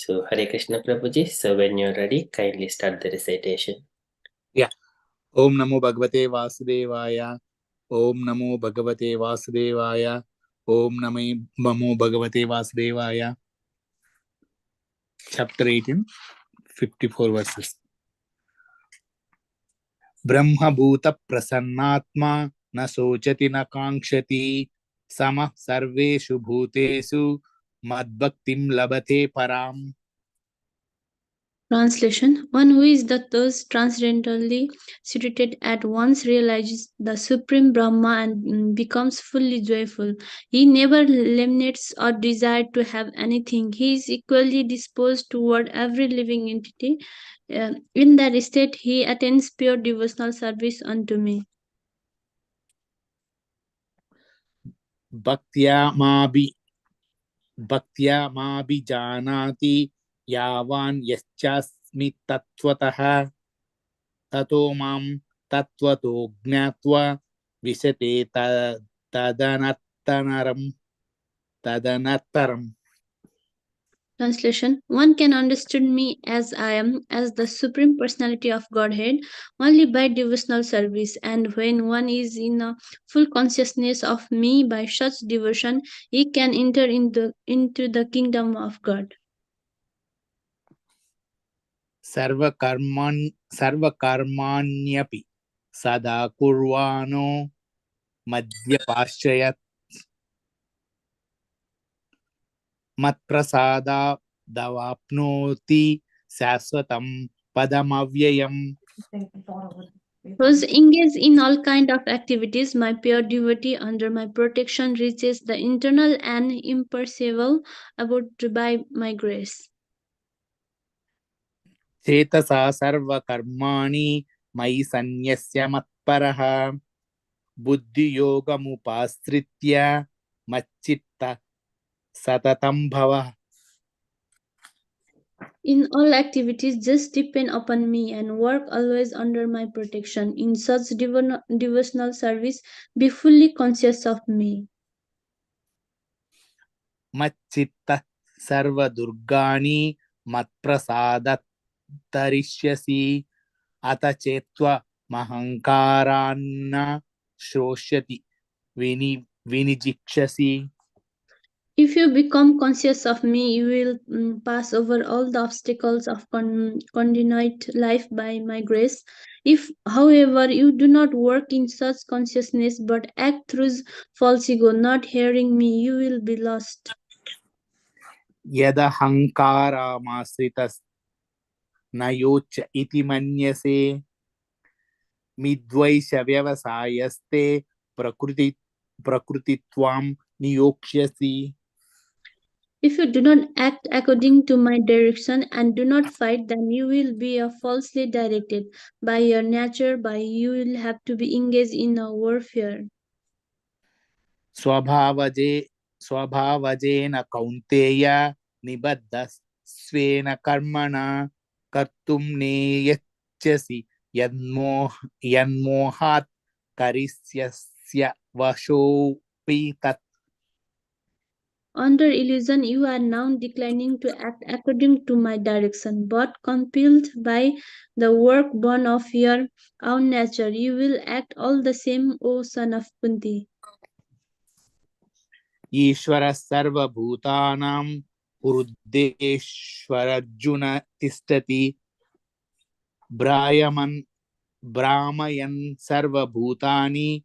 So, Hare Krishna Prabhuji. So, when you're ready, kindly start the recitation. Yeah. Om Namo Bhagavate Vasudevaya. Om Namo Bhagavate Vasudevaya. Om Namo Bhagavate Vasudevaya. Chapter 18, 54 verses. Brahma Bhuta Prasannatma na sochati na kankshati samah sarveshu bhutesu madbhaktim labate param. Translation: One who is thus transcendentally situated at once realizes the Supreme Brahma and becomes fully joyful. He never laments or desires to have anything. He is equally disposed toward every living entity. In that state, he attains pure devotional service unto me. Bhaktya maabi janati yavan yaschasmi tattvataha tato mam tattvato gnatva visate tadanattaram. Translation: One can understand me as I am, as the Supreme Personality of Godhead, only by devotional service, and when one is in a full consciousness of me by such devotion, he can enter into the kingdom of God. Sarvakarmanyapi sada kurvano madhyapaschayat matprasada davapnoti saswatam padamavyayam. Those engaged in all kind of activities, my pure devotee under my protection reaches the internal and imperceptible abode by my grace. Chetasa sarvakarmani mai sanyasya matparaha buddhi yogamupasritya machitta satatam bhava. In all activities, just depend upon me and work always under my protection. In such devotional service, be fully conscious of me. Machitta sarva durgani matprasadat tarishyasi ata chetva mahankaranna shrosyati vinijikshasi. If you become conscious of me, you will pass over all the obstacles of continued life by my grace. If, however, you do not work in such consciousness but act through false ego, not hearing me, you will be lost. Yada hankara masritas nayocha iti manyase midvaisha vyavasayaste prakrutitvam niyokshasi. If you do not act according to my direction and do not fight, then you will be falsely directed. By your nature, you will have to be engaged in a warfare. स्वभावजेन कौन्तेय निबद्धस्वेन कर्मणा कर्तुं नेयच्छसि यन्मोहात् करिष्यस्य वशोऽपि तत्. Under illusion, you are now declining to act according to my direction, but compelled by the work born of your own nature, you will act all the same, O son of Kunti. ईश्वरः सर्वभूतानां हृद्देश्वरर्जुन तिष्ठति भ्रामयन् सर्वभूतानि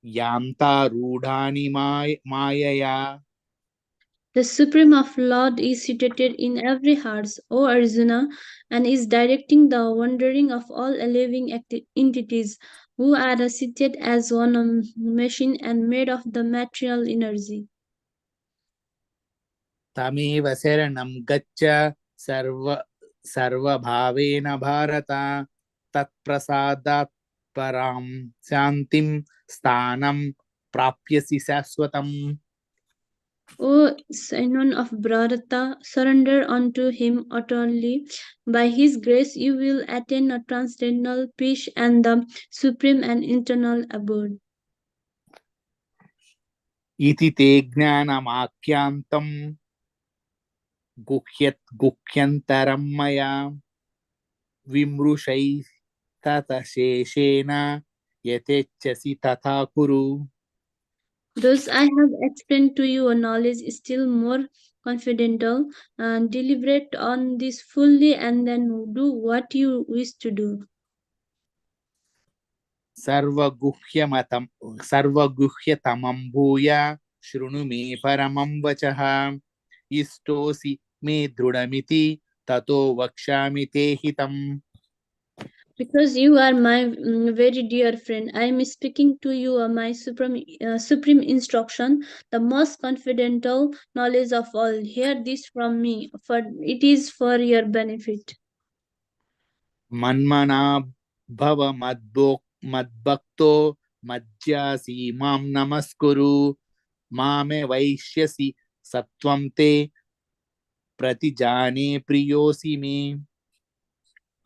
यान्तारूढानि मायया. The Supreme of Lord is situated in every heart, O Arjuna, and is directing the wandering of all living entities who are seated as one machine and made of the material energy. तमेव शरणं गच्छ सर्वभावेन भारत तत्प्रसादात् परां शान्तिं स्थानं प्राप्यसि शाश्वतम्. O Son of Bharata, surrender unto him utterly. By his grace you will attain a transcendental peace and the supreme and eternal abode. इति ते ज्ञानमाख्यान्तम् गुह्यन्तरं मया विमृशैस्ततशेषेण यथेच्छसि तथा कुरु. Thus, I have explained to you a knowledge still more confidential. Deliberate on this fully and then do what you wish to do. सर्वगुह्यतमं भूय शृणु मे परमं वचः. इष्टोऽसि मे दृढमिति ततो वक्ष्यामि ते हितम्. Because you are my very dear friend, I am speaking to you my supreme instruction, the most confidential knowledge of all. Hear this from me, for it is for your benefit. मन्मना भव मद्भक्तो मज्जासि मां नमस्कुरु. मामे वैश्यसि सत्वं ते प्रतिजाने प्रियोऽसि मे.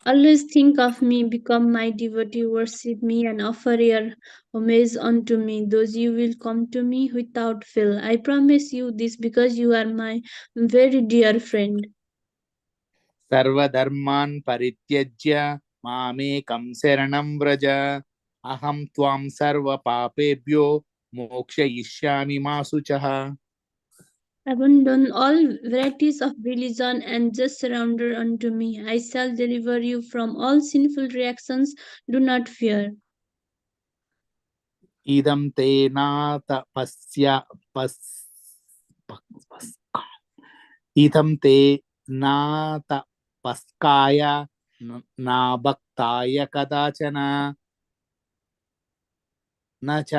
Always think of me, become my devotee, worship me, and offer your homage unto me. Those you will come to me without fail. I promise you this because you are my very dear friend. सर्वधर्मान् परित्यज्य मामेकं शरणं व्रज. अहं त्वां सर्वपापेभ्यो मोक्षयिष्यामि मा शुचः. Abandon all varieties of religion and just surrender unto me. I shall deliver you from all sinful reactions. Do not fear. इदं ते नातपस्या इदं ते नातपस्काय नाभक्ताय कदाचन न च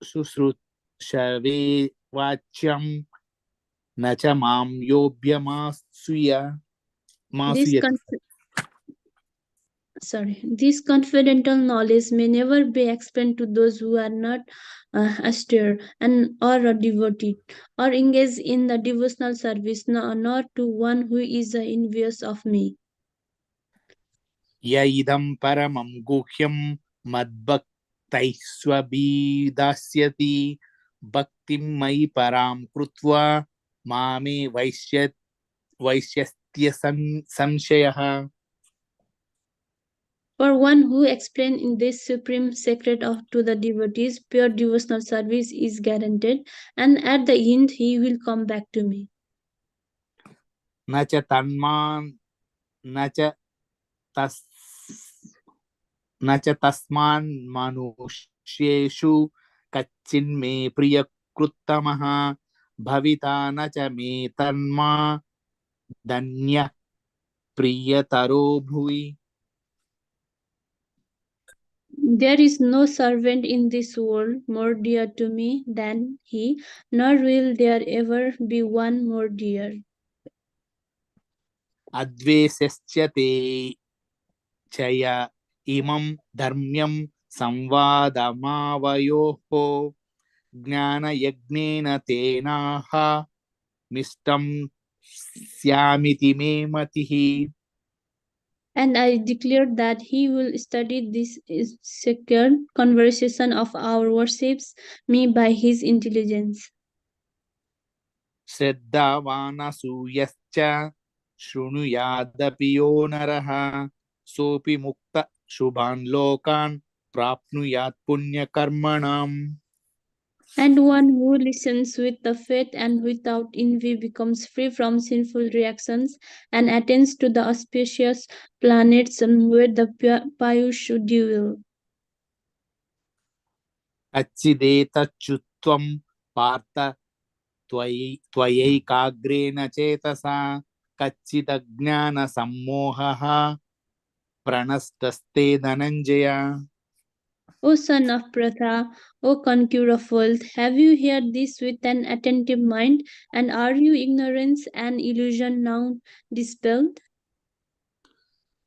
शुश्रूषवे वाच्यं न च मां This मासुयति. This confidential knowledge may never be explained to those who are not austere and or a devotee or engaged in the devotional service, nor to one who is envious of me. य इदं परमं गुह्यं मद्भक्तैस्वभिदास्यति भक्तिं मयि परां कृत्वा मामे वैश्यस्त्य संशयः. For one who explains in this supreme secret to the devotees, pure devotional service is guaranteed, and at the end he will come back to me. न च तस्मान् मनुष्येषु कच्चिन्मे प्रियकृत्तमः भविता न च मे तन्मा धन्यः प्रियतरो भुवि. There is no servant in this world more dear to me than he, nor will there ever be one more dear. अद्वेष्य ते चय इमं धर्म्यं संवादमावयोः ज्ञानयज्ञेन तेनाह मिष्टं स्यामिति मे मतिः. And I declare that he will study this secure conversation of our worships me by his intelligence. श्रद्धावानसूयश्च शृणुयादपि यो नरः सोऽपि मुक्त शुभान् लोकान् प्राप्नुयात् पुण्यकर्मणाम्. And one who listens with the faith and without envy becomes free from sinful reactions and attains to the auspicious planets where the Payush dwell. कच्चिदेतच्युत्वं Partha त्वयैकाग्रेण चेतसा कच्चिदज्ञानसम्मोहः प्रणष्टस्ते Dhananjay. O son of Pratha, O conqueror of wealth, have you heard this with an attentive mind, and are your ignorance and illusion now dispelled?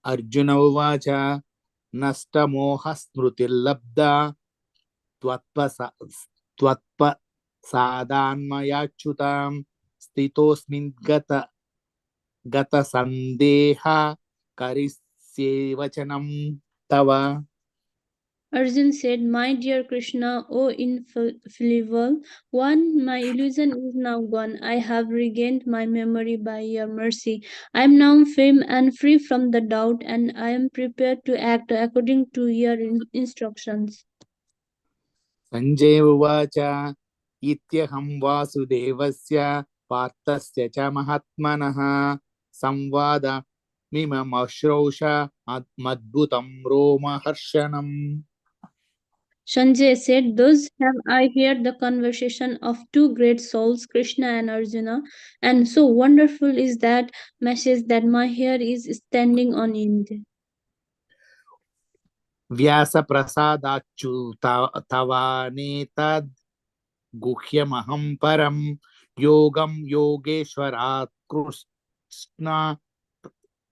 Arjun उवाच नष्टमोहस्मृतिर्लब्धा त्वत्प्रसादान्मयाच्युतां स्थितोऽस्मिन् गतसन्देहः करिष्ये वचनं तव. Arjun said, "My dear Krishna, O infallible one, my illusion is now gone. I have regained my memory by your mercy. I am now firm and free from the doubt, and I am prepared to act according to your instructions." Sanjay Uvacha Ityaham Vasudevasya Parthasya cha Mahatmanaha Samvada Mimam Ashrausha Madbhutam Roma Harshanam. Sanjay said, "Thus have I heard the conversation of two great souls, Krishna and Arjuna, and so wonderful is that message that my hair is standing on end." Vyasa Prasadachu Tavanetad Guhyamaham Param Yogam Yogeshwarat Krishna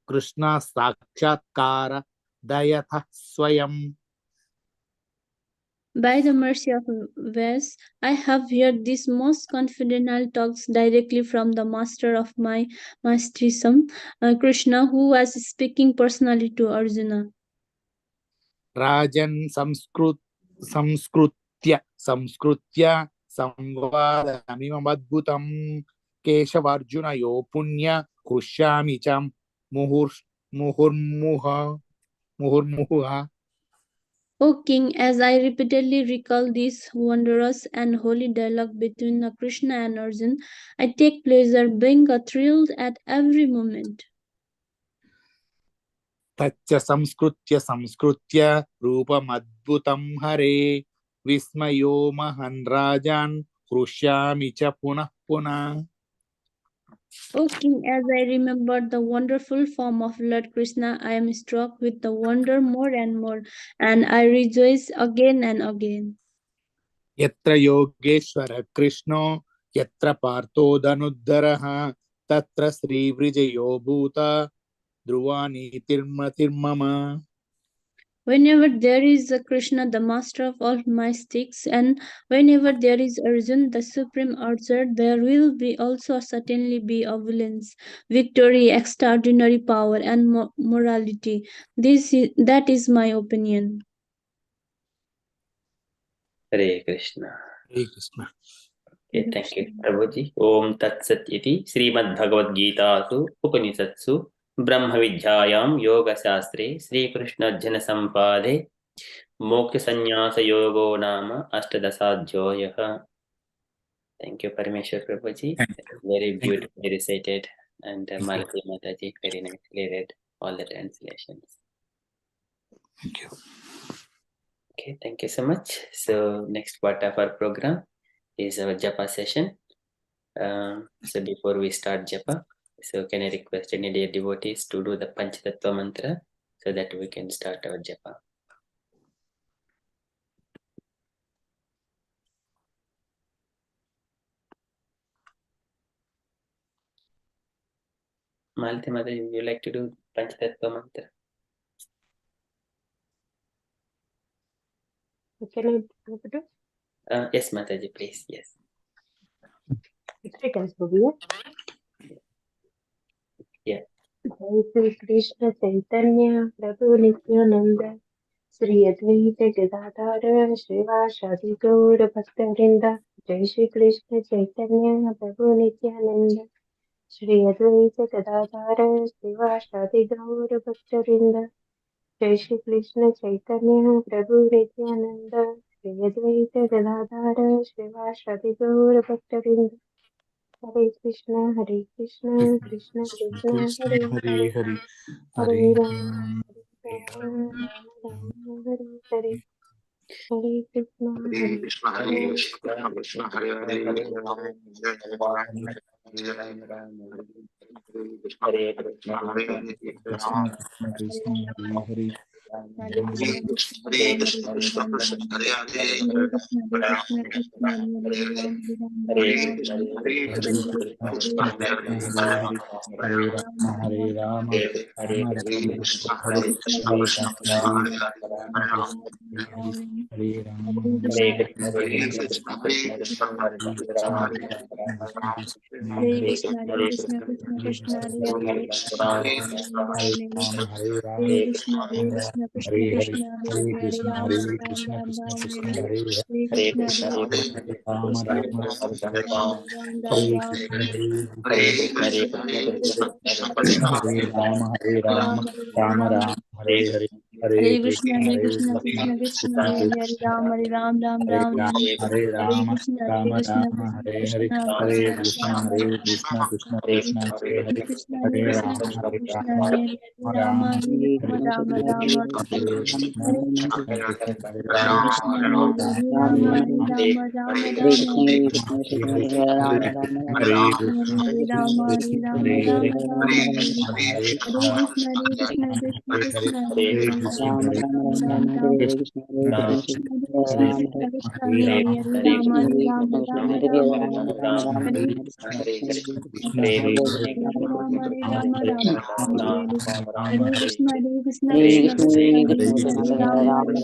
Krishna Sakshatkara Dayatha Swayam. By the mercy of Vess, I have heard these most confidential talks directly from the master of my mastrism, Krishna, who was speaking personally to Arjuna. Rajan Samskrutya Samvadamimam Adbhutam Keshavarjuna Yo Punya Krishyami Cham Muhurmuha. O King, as I repeatedly recall this wondrous and holy dialogue between Krishna and Arjuna, I take pleasure, being thrilled at every moment. Tacha Samskrutya Rupam Adbhutam Hare Vismayo Mahan Rajan Krishyami Cha Punah Punah. O King, as I remember the wonderful form of Lord Krishna, I am struck with the wonder more and more, and I rejoice again and again. Yatra Yogeshwara Krishno Yatra Partho Dhanuddharaha Tatra Sri Vrijayo Bhuta Dhruvani Tirmama. Whenever there is a Krishna, the master of all mystics, and whenever there is Arjun, the supreme archer, there will be also certainly be opulence, victory, extraordinary power, and morality. That is my opinion. Hare Krishna. Hare Krishna. Okay, thank you, Prabhuji. Om Tat Sat iti Srimad Bhagavadgita su Upanishatsu Brahma Vidyayam Yoga Shastre Sri Krishna Jana Sampade Moksha Sannyasa Yogo Nama Ashtadasadhyoyaha. Thank you, Parameshwar Prabhuji. Very beautifully recited, and Malati Mataji very nicely read all the translations. Thank you. Okay, thank you so much. So next part of our program is our japa session. So before we start japa, so can I request any dear devotees to do the Panchatattva mantra so that we can start our japa. Malati Mataji, would you like to do Panchatattva mantra? Can I do it? Yes, Mataji, please. Yes. It has to be. Yeah. Jai Krishna Chaitanya Prabhu Nityananda Sri Advaita Gadadhara Srivasadi Gaura Bhaktarinda Jai Shri Krishna Chaitanya Prabhu Nityananda Sri Advaita Gadadhara Srivasadi Gaura Bhaktarinda Jai Shri Krishna Chaitanya Prabhu Nityananda Sri Advaita Gadadhara Srivasadi Gaura Bhaktarinda Hare Krishna, Krishna Krishna, Hare Hare Hare, Hare Hare Hare Rama, Hare Rama, Rama Hare Hare, Hare Krishna, Hare Krishna, Krishna Hare Hare Hare Krishna Krishna Krishna Hare Hare Hare Krishna, Hare Krishna, Hare Krishna, Hare Krishna, Krishna Hare Ram, Hare Ram, Hare Krishna Hare Hare Rama Hare Rama Rama Rama Hare Hare Krishna Hare Krishna, Krishna Krishna, Hare Hare, Hare Ram, Ram Ram, Hare Hare Rama, Krishna, Rama Krishna Rama, Krishna, Hare Hare, Krishna Hare Krishna, Krishna, Ram Hare Ram, Krishna, Krishna Hare Krishna, Hare Hare, Krishna, Hare Krishna Rama, Krishna, Hare Krishna, Rama, Hare Rama Rama, Hare Hare Rama, Hare, Rama Hare Krishna, Hare Krishna Krishna, Hare Hare Rama, Krishna, Rama Hare Hare Rama, Hare Rama, Rama, Rama Hare Rama, Rama, Hare Hare, Hare Krishna, Hare Rama, Krishna Hare Krishna, Rama, Hare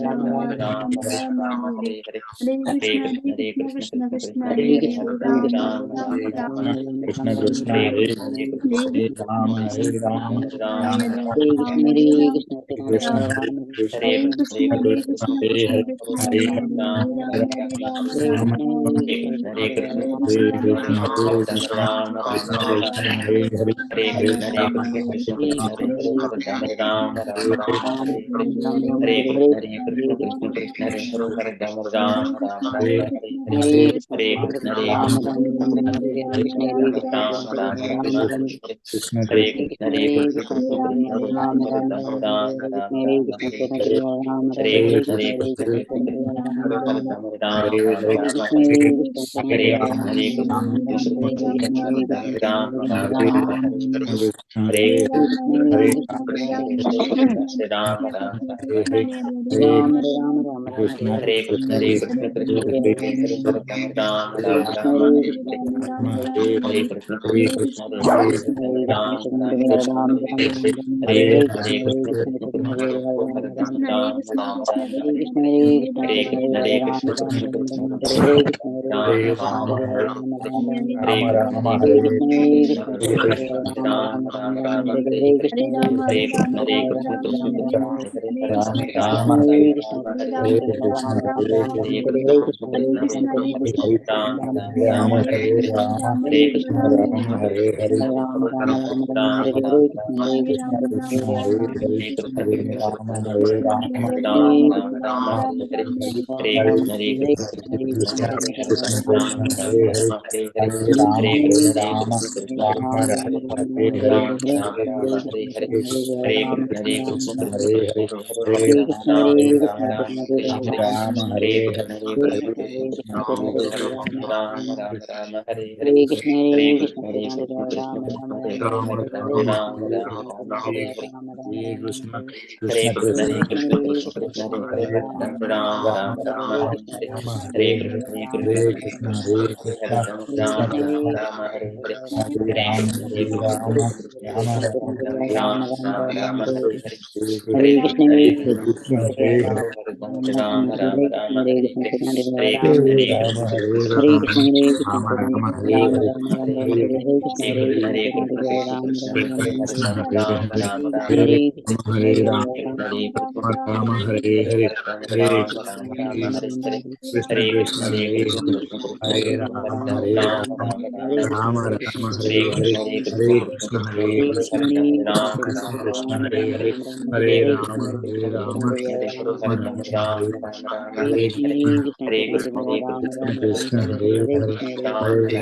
Hare, Rama Rama, Hare Hare Rama, Krishna, Krishna Krishna, Hare Hare, Krishna Hare Hare Krishna, Rama, Hare Ram Ram Ram, Krishna, Hare Krishna, Krishna, Krishna Krishna Krishna, Krishna Hare Hare Rama, Hare Hare Rama, Hare Hare, Rama, Rama Hare Rama, Rama, Hare Hare Krishna, Krishna, Hare Hare Rama, Hare Rama, Hare Rama Rama, Rama, Hare Hare Krishna, Krishna Hare Krishna, Krishna Hare Hare Krishna, Rama, Hare Hare Rama, Rama Rama, Hare Krishna, Krishna Krishna, Hare Hare Rama, Rama Rama, Krishna Krishna, Hare Hare Hare Rama, Hare Rama, Rama Hare Rama, Rama, Hare Rama, Krishna, Rama Hare Krishna, Hare Krishna, Krishna Hare Krishna, Krishna, Hare Krishna Hare, Krishna, Hare Hare Hare Rama, Rama, Hare Rama, Rama Rama Rama, Hare Hare Krishna, Hare Krishna, Krishna, Hare Krishna Krishna, Krishna, Krishna Krishna Krishna, Rama, Hare Hare Hare, Rama, Hare Rama Rama, Rama, Hare Hare Krishna, Krishna Krishna Krishna, Hare Hare, Hare Rama, Rama Rama, Hare Krishna, Hare Hare, Hare Hare, Hare Krishna, Krishna Krishna, Hare Hare, Rama, Hare Hare Krishna, Hare Hare Rama, Krishna, Hare Krishna, Krishna Krishna, Hare Ram, Hare Ram, Hare Rama, Hare Rama Ram, Rama, Hare Hare Krishna, Krishna Krishna, Hare Hare Ram, Hare Ram, Ram Ram, Hare Hare Rama Krishna, Krishna Rama, Krishna, Hare Hare Ram, Hare Hare Ram, Krishna, Ram Hare Ram, Hare Krishna, Hare Krishna, Hare Hare Ram, Rama, Hare Hare Ram, Rama, Ram Ram, Rama Hare Hare, Hare Krishna Ram, Ram Krishna, Ram, Hare Hare Hare, Krishna, Hare Rama, Hare Krishna Rama, Hare Rama Ram, Hare Ram Hare, Hare Hare Krishna, Krishna Krishna, Hare Hare, Hare Rama, Hare Rama, Rama Rama, Hare Hare, Hare Krishna, Hare Hare, Hare Rama, Rama Hare Hare, Hare Krishna, Rama Rama, Hare Hare, Hare Krishna, Krishna Krishna, Hare Rama Rama Hare Hare, Hare Krishna, Krishna Krishna, Hare Rama, Hare Rama, Rama Rama, Hare Hare, Krishna, Hare Hare, Hare Rama, Hare Rama, Rama Rama, Hare Hare, Hare Krishna, Hare Krishna, Hare Hare, Hare Rama, Hare Rama, Rama Hare Hare, Hare Krishna, Hare Krishna, Krishna Hare Hare, Hare Rama, Hare Rama, Rama Rama, Hare Hare, Hare Krishna, Hare Krishna, Krishna Krishna, Hare Hare, Hare Rama,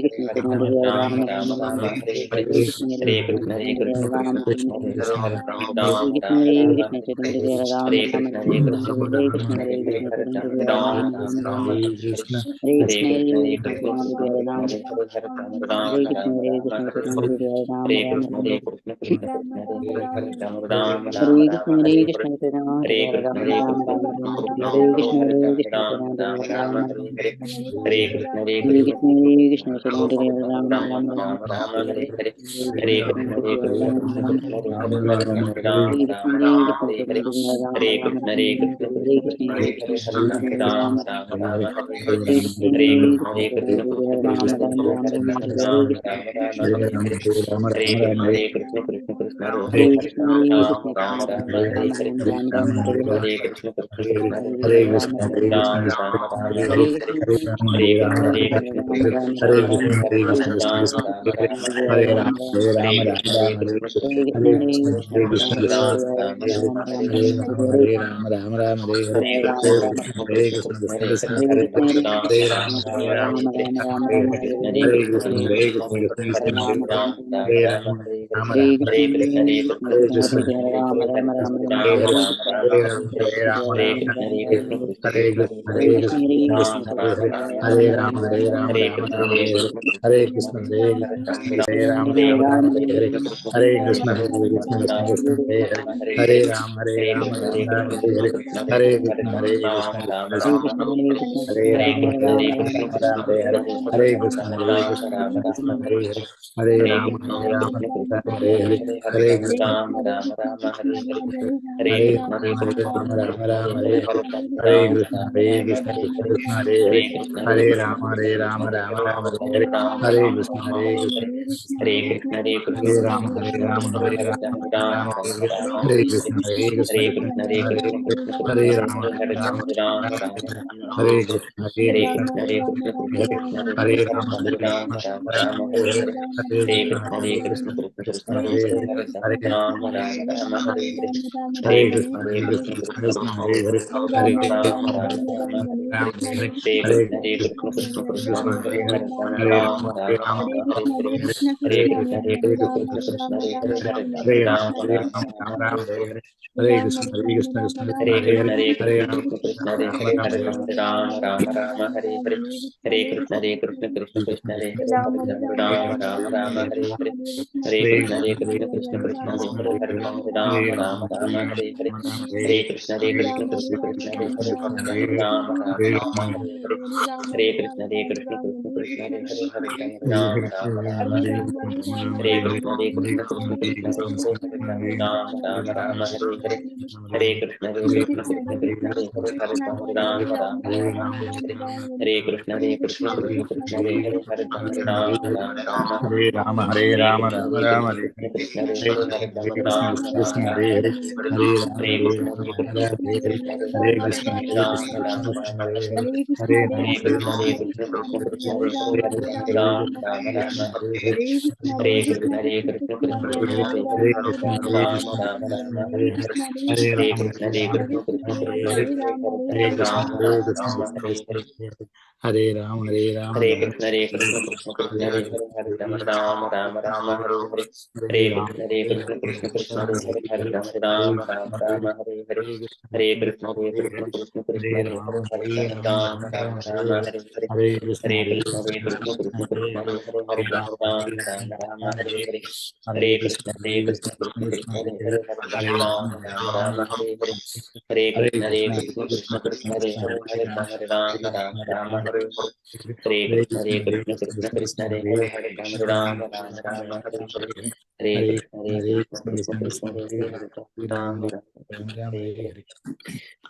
Hare Rama, Rama Rama, Hare Hare Krishna, Krishna Krishna, Hare Hare, Hare Rama, Hare Rama, Rama Rama, Hare Hare, Hare Krishna, Hare Krishna, Krishna Krishna, Hare Hare, Hare Rama, Hare Rama, Rama Rama, Hare Krishna, Hare Krishna Krishna, Hare Rama Rama, Hare Hare Krishna, Ram Ram Hare Ram Hare, Hare Hare Hare, Hare Hare Rama, Hare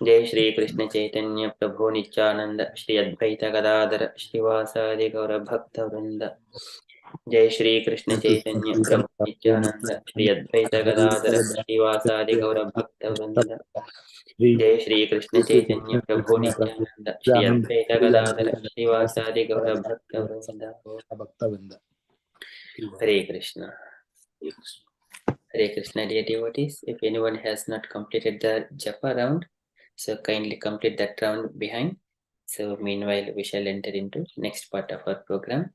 जय श्री कृष्ण चैतन्य प्रभु नित्यानंद श्री अद्वैत गदाधर श्रीवासादि गौर भक्त वृंद। जय श्री कृष्ण चैतन्य प्रभु नित्यानंद श्री अद्वैत गदाधर श्रीवासादि गौर भक्त वृंद। जय श्री कृष्ण चैतन्य प्रभु नित्यानंद श्री अद्वैत गदाधर श्रीवासादि गौर भक्त वृंद। हरे Krishna. Hare Krishna, dear devotees. If anyone has not completed the japa round, so kindly complete that round behind. So meanwhile, we shall enter into next part of our program,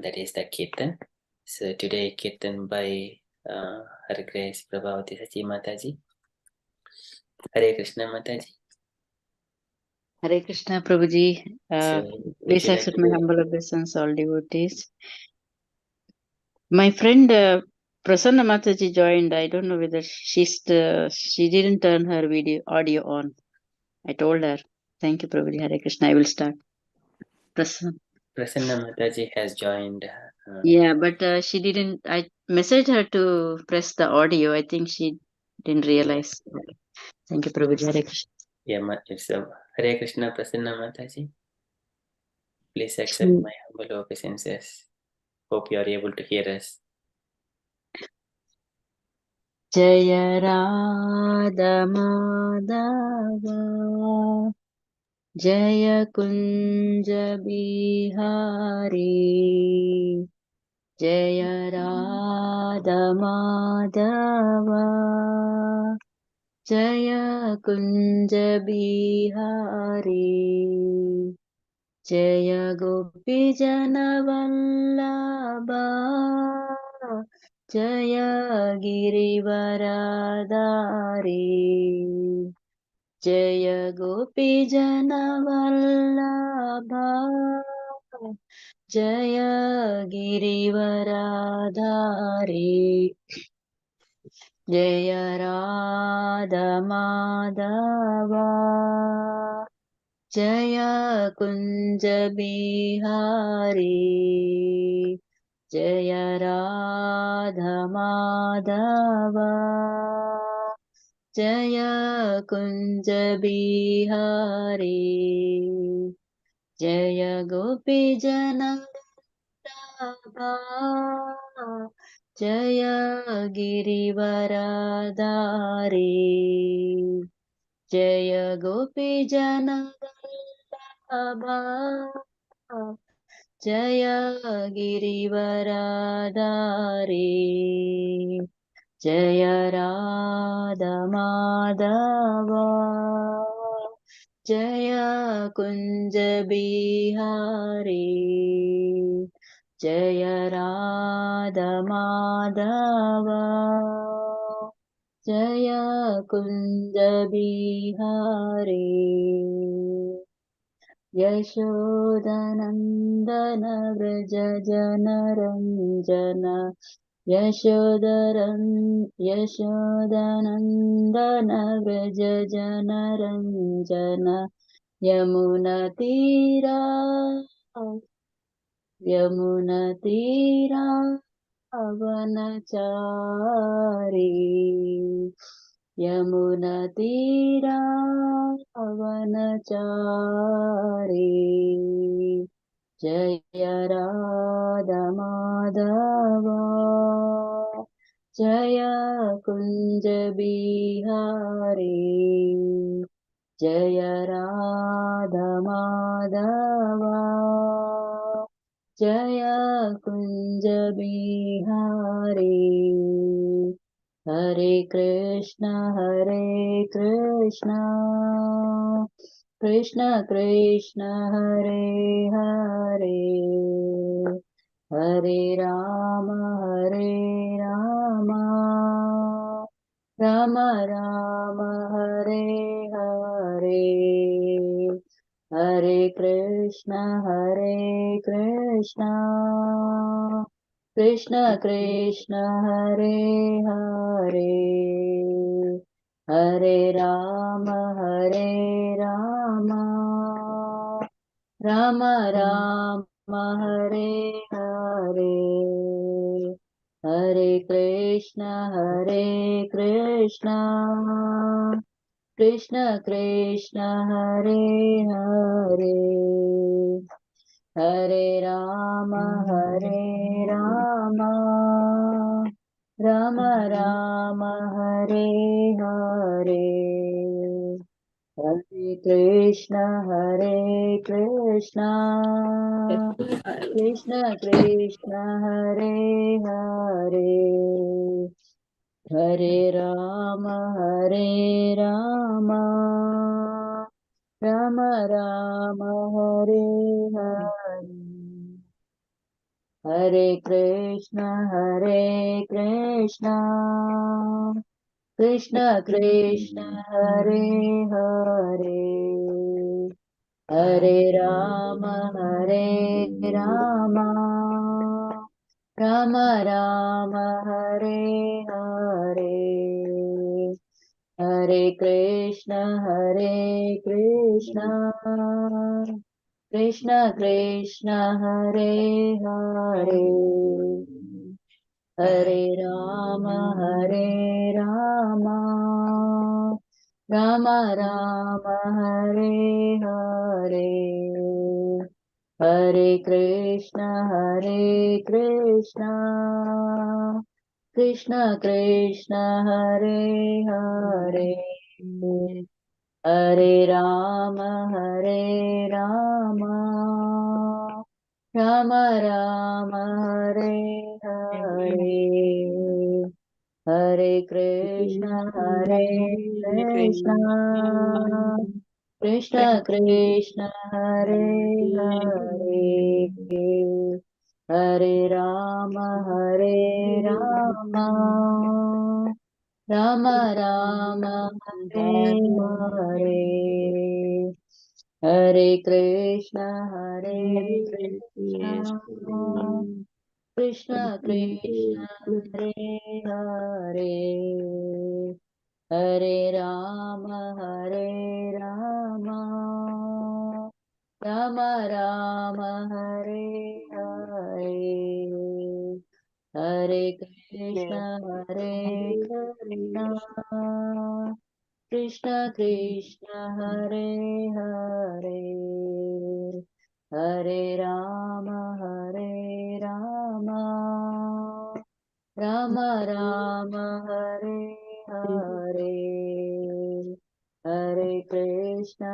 that is the Kirtan. So today Kirtan by Her Grace Prabhavati Sachi Mataji. Hare Krishna Mataji. Hare Krishna Prabhuji. Please accept my humble obeisance, all devotees. My friend Prasanna Mataji joined. I don't know whether she didn't turn her audio on. I told her. Thank you, Prabhuji. Hare Krishna. I will start. Prasanna. Prasanna Mataji has joined. Yeah, but she didn't. I messaged her to press the audio. I think she didn't realize. Okay. Thank you, Prabhuji. Hare Krishna. Yeah, it's Hare Krishna, Prasanna Mataji. Please accept my humble obeisances. Hope you are able to hear us. Jaya Radha Madhava Jaya Kunja Bihari Jaya Radha Madhava Jaya Kunja Bihari Jaya Gopi Jana Vallabha Jaya Girivaradari Jaya Gopi Jana Vallabha Jaya Girivaradari Jaya Radha Madhava Jaya Kunja Bihari Jaya Radha Madhava Jaya Kunja Bihari Jaya Gopi Jana Vallabha Jaya Girivaradari Jaya Gopi Jana Vallabha Jaya Girivaradari Jaya Radha Madhava Jaya Kunja Bihari Jaya Radha Madhava Jaya Kunja Bihari Yashodanandana Vraja Janaranjana Yashodanandana Vraja Janaranjana Yamuna Tira Avanachari Yamuna Tira Avanachari Jaya Radha Madhava Jaya Kunja Bihari Jaya Radha Madhava Jaya Kunja Bihari Hare Krishna Krishna Krishna Hare Hare Hare Rama Rama Rama Hare Hare Hare Krishna Krishna Krishna Hare Hare Hare Rama Rama Rama Hare Hare Hare Krishna Krishna Krishna Hare Hare Hare Rama Rama Rama Hare Hare Hare Krishna Krishna Krishna Hare Hare Hare Rama Rama Rama Hare Hare Hare Krishna Krishna Krishna Hare Hare Hare Rama Rama Rama Hare Hare Hare Hare Krishna, Krishna Krishna, Hare Hare, Hare Rama, Rama Rama, Hare Hare, Hare Krishna, Krishna Krishna, Hare Hare, Hare Rama, Rama Rama, Hare Hare, Hare Krishna, Krishna Krishna, Hare Hare, Hare Rama, Rama Rama, Hare Hare, Hare Krishna, Krishna Krishna, Hare Hare, Hare Rama, Rama Rama, Hare Hare, Hare Krishna, Krishna Krishna, Hare Hare, Hare Rama, Rama Rama, Hare Hare, Hare Krishna,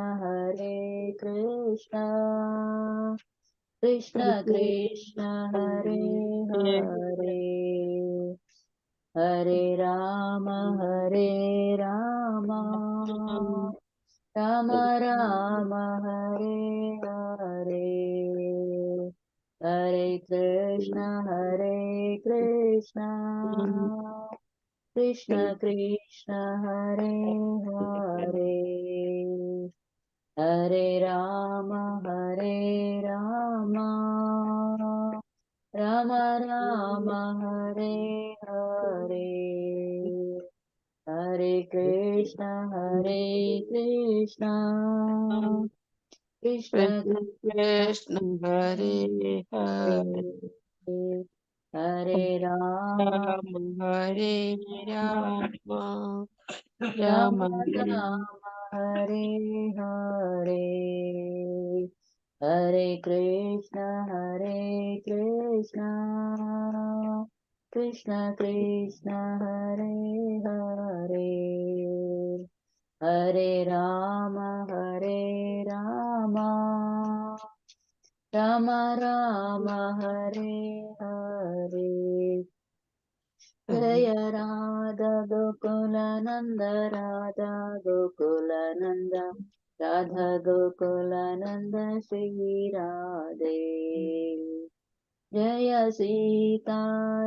Krishna Krishna, Hare Hare, Hare Rama, Rama Rama, Hare Hare, Hare Krishna, Krishna Krishna, Hare Hare, Hare Rama, Rama Rama, Hare Hare, Hare Krishna, Krishna Krishna, Hare Hare, Hare Rama, Hare Rama, Rama Rama Rama, Hare Hare, Hare Krishna, Krishna Krishna, Hare Hare, Hare Rama, Rama Rama, Hare Hare, Jaya Radha Gokulananda, Radha Gokulananda, Radha Gokulananda, Shri Radhe. Jaya Sita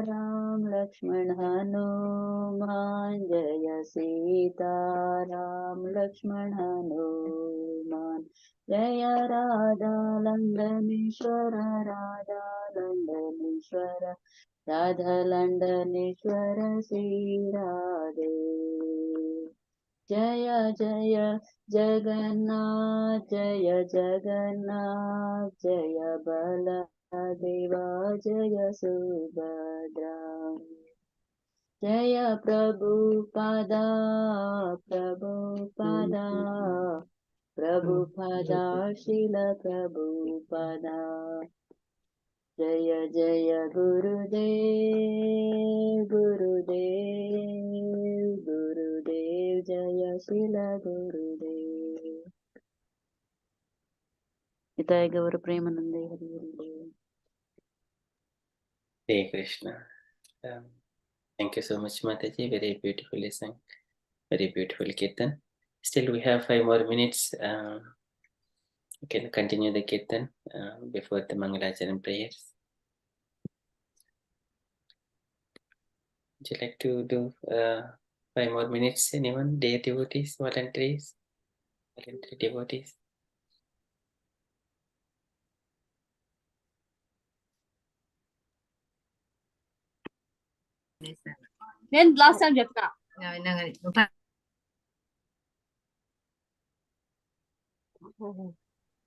Ram Lakshman Hanuman, Jaya Sita Ram Lakshman Hanuman, Jaya Radha Landanishwara, Radha Landanishwara, Radha Landanishwara, Sri Radhe. Jaya Jaya Jagannath, Jaya Jagannath, Jaya Baladeva, Jaya Subhadra, Jaya Prabhupada, Srila Prabhupada, Jaya Jaya Gurudev, Jaya Srila Gurudev. Nitaya Gaura Premanande Hari Hari. Hare Krishna. Thank you so much, Mataji. Very beautifully sung. Very beautiful Kirtan. Still, we have 5 more minutes. We can continue the Kirtan before the Mangalacharan prayers. Would you like to do 5 more minutes? Anyone? Dear devotees, voluntary devotees? Then last time, Japna.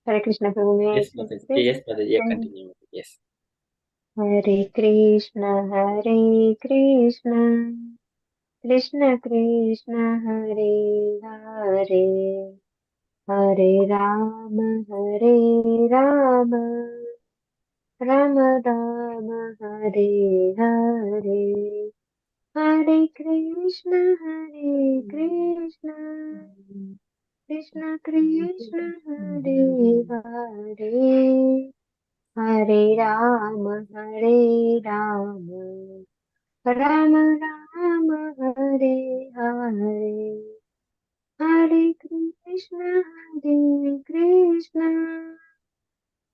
Hare Krishna, Prabhu. May I Yes, say Mataji. this? Yes, Mataji. Yeah, Thank- continue. Yes. Hare Krishna, Krishna Krishna, Hare Hare, Hare Rama, Rama Rama, Hare Hare, Hare Krishna, Krishna Krishna, Hare Hare, Hare Rama, Rama Rama, Hare Hare, Hare Krishna,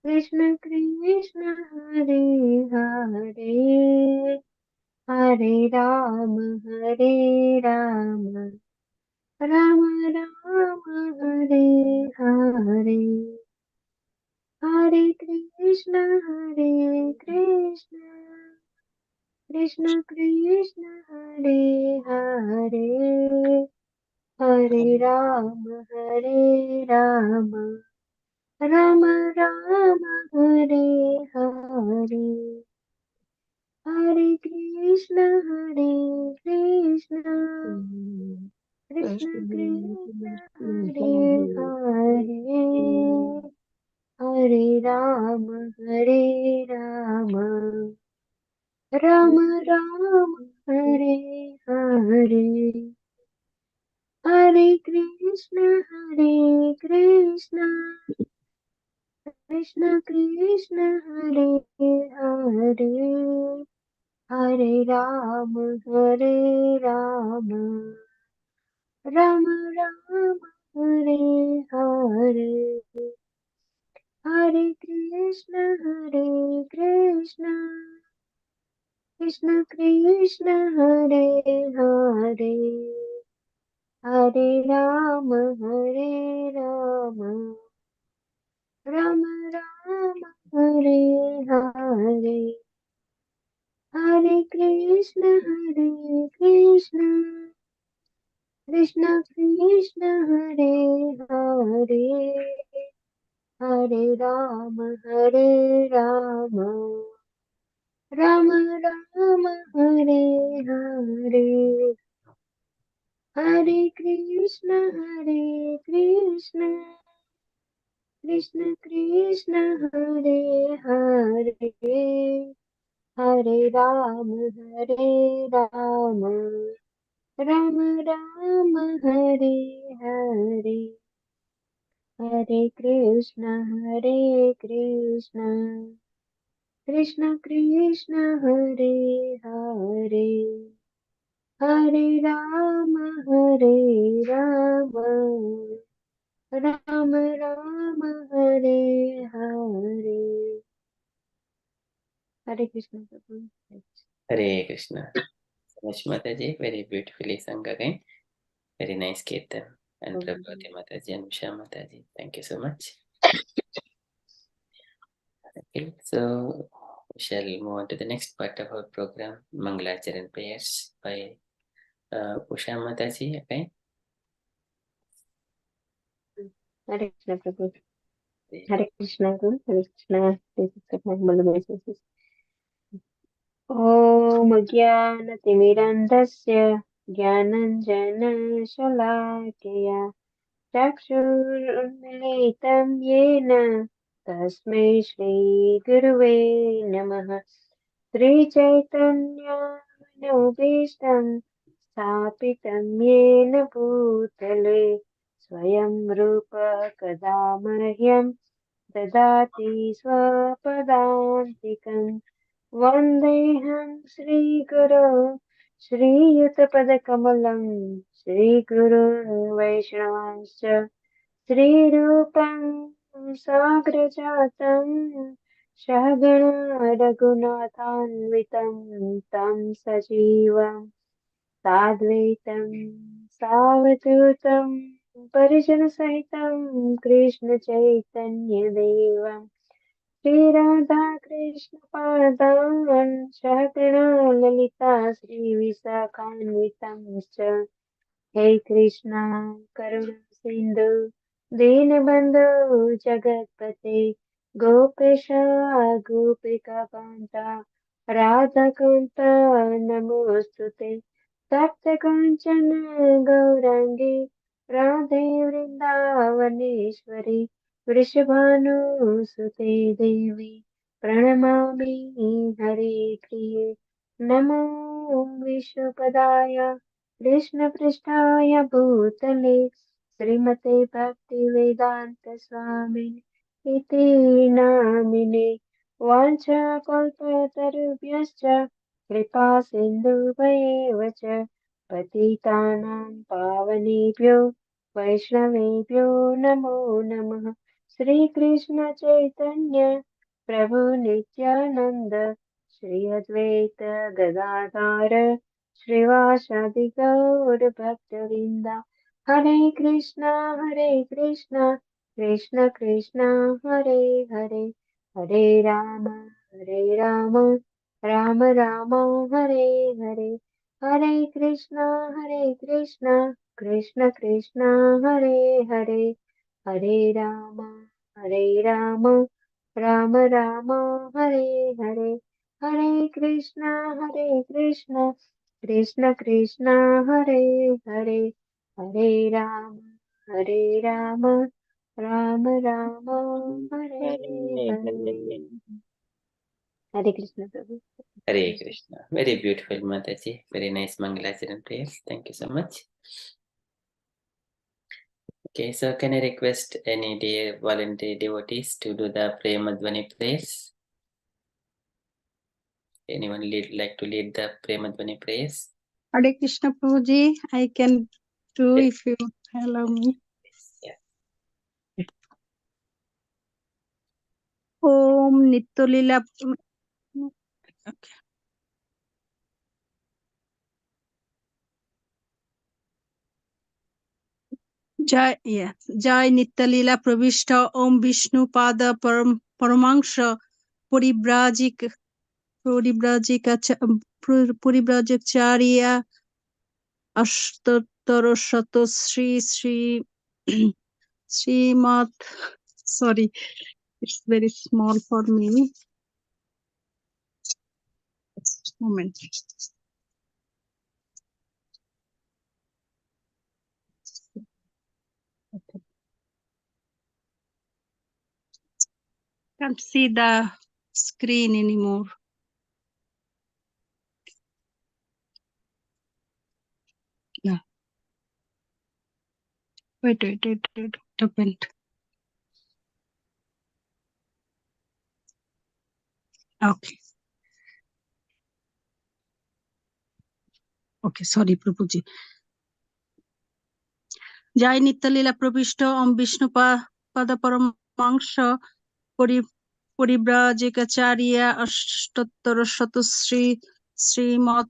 Krishna Krishna, Hare Hare, Hare Rama, Rama Rama, Hare Hare, Hare Krishna, Krishna Krishna, Hare Hare, Hare Rama, Rama Rama, Hare Hare, Hare Krishna, Krishna Krishna, Hare Hare, Hare Rama, Rama Rama, Hare Hare, Hare Krishna, Krishna Krishna, Hare Hare, Hare Rama, Rama Rama, Hare Hare, Hare Krishna, Krishna Krishna, Hare Hare, Hare Rama, Rama Rama, Hare Hare, Hare Krishna, Krishna Krishna, Hare Hare, Hare Rama, Rama Rama, Hare Hare, Hare Krishna, Krishna Krishna, Hare Hare, Hare Rama, Rama Rama, Hare Hare, Hare Krishna, Krishna Krishna, Hare Hare, Hare Rama, Rama Rama, Hare Hare. Hare Krishna, Prabhu. Hare Krishna. So much, Mataji. Very beautifully sung again. Very nice Kirtan. And Prabhupada Mataji and Usha Mataji. Thank you so much. Okay, so we shall move on to the next part of our program, Mangalacharan prayers by Usha Mataji. Okay. Hare Krishna, Prabhu. Hare Krishna, Prabhu. Hare Krishna. This is the humble messages. ॐ ज्ञानतिमिरन्धस्य ज्ञानञ्जनशलाकया चक्षुरुन्मिलितं येन तस्मै श्रीगुरुवे नमः। श्रीचैतन्यमनोभीष्टं स्थापितं येन भूतले स्वयं रूप कदा मह्यं ददाति स्वपदान्तिकम्। वन्देऽहं श्रीगुरो श्रीयुतपदकमलं श्रीगुरुन् वैष्णवांश्च श्रीरूपं साग्रजातं सहगणा रघुनाथान्वितं तं सजीवं साद्वैतं सावधूतं परिजनसहितं कृष्णचैतन्यदेवम् श्रीराधा कृष्ण पादान् सहगणा ललिता श्रीविशाखान्वितांश्च हे कृष्णा करुणा सिन्धु दीनबन्धो जगत्पते गोपेश गोपिकान्ता राधाकान्त नमोऽस्तुते तप्तकाञ्चन गौराङ्गी राधे वृन्दावनेश्वरी वृषभानुसुते देवी प्रणमामि हरे प्रिये नमो विश्वपदाय कृष्णपृष्ठाय भूतले श्रीमते भक्तिवेदान्त स्वामिनि इति नामिने वाञ्छाकल्पतरुभ्यश्च कृपा सिन्धुभ्येव च पतितानां पावनेभ्यो वैष्णवेभ्यो नमो नमः श्रीकृष्ण चैतन्य प्रभु नित्यानन्द श्री अद्वैत गदाधर श्रीवासादि गौर भक्तवृन्द हरे कृष्णा कृष्ण कृष्ण हरे हरे हरे राम राम राम हरे हरे हरे कृष्णा कृष्ण कृष्ण हरे हरे हरे राम राम राम हरे हरे हरे कृष्णा कृष्ण कृष्ण हरे हरे हरे राम राम राम हरे हरे हरे कृष्ण प्रभु Hare Krishna. Very beautiful, Mataji. Very nice Mangalacharan prayers. Thank you so much. Okay, so can I request any dear volunteer devotees to do the Premadvani prayers? Anyone like to lead the Premadvani prayers? Hare Krishna Prabhuji, I can do if you allow me. Yeah. Om Nityalila. Okay. जय नित्यलीला प्रविष्ट ओम विष्णु पाद परमांश परिव्राजकाचार्य अष्टोत्तर शत Shrimad sorry it's very small for me just a moment can't see the screen anymore. Yeah. Wait. It opened. Okay. Okay, sorry, Prabhuji. Jai Nityalila Prabhishta Om Vishnu Pada Paramangsha Parivrajikacharya Ashtottara Shatusri Srimad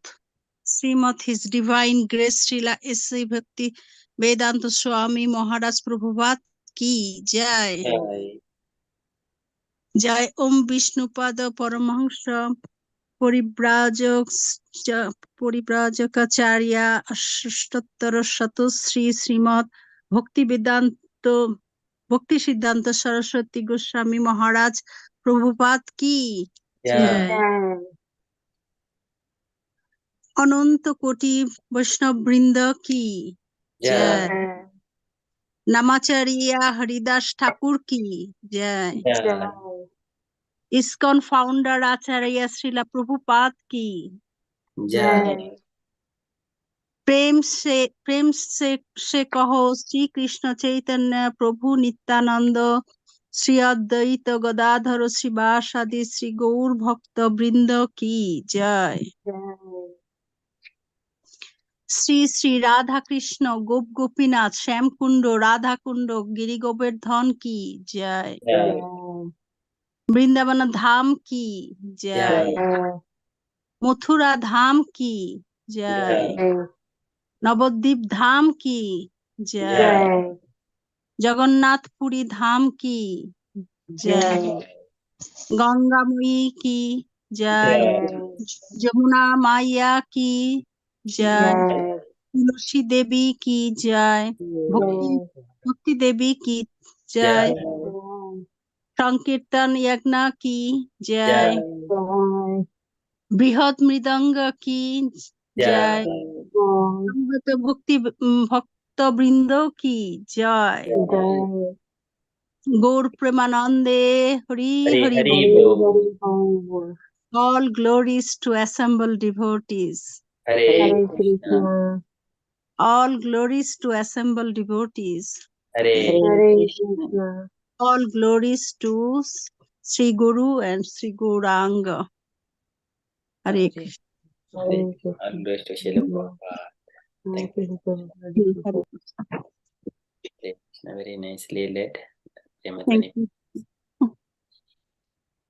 His Divine Grace Srila S.C. Bhakti Vedanta Swami Maharaj Prabhupada Ki Jai. Jai Om Vishnu Pada Paramangsha Parivrajakacarya Ashtottara Shatusri Srimad Bhakti Siddhanta Saraswati Goswami Maharaj Prabhupada Ki Jai. Ananta Koti Vaishnav Brinda Ki Jai. Namacharya Haridas Thakur Ki Jai. ISKCON Founder Acharya Srila Prabhupada Ki Jai. प्रेम से कहो श्री कृष्ण चैतन्य प्रभु नित्यानंद श्री अद्वैत गदाधर श्रीवासादि श्री गौर भक्त वृंद की जय। श्री श्री राधा कृष्ण गोप गोपीनाथ श्याम कुंड राधा कुंड गिरि गोवर्धन की जय। वृंदावन धाम की जय। मथुरा धाम की जय। नवद्वीप धाम की जय। जगन्नाथपुरी धाम की जय। गंगामयी की जय। जमुना मैया की जय। तुलसी देवी की जय। Bhakti Devi ki jai. Sankirtan Yagna ki jai. Brihat Mridanga ki jai. Samvata Bhakta Brindo ki jai. Gaur Premanande Hari Hari Hari Hari Bol. Bol. All glories to assembled devotees. Hare Krishna. All glories to assembled devotees. Hare Krishna. All glories to Sri Guru and Sri Gauranga. Hare Krishna. Hare Krishna. All glories to Srila Prabhupada. Thank you. Hare Krishna. Hare Krishna. Very nicely led. Thank you.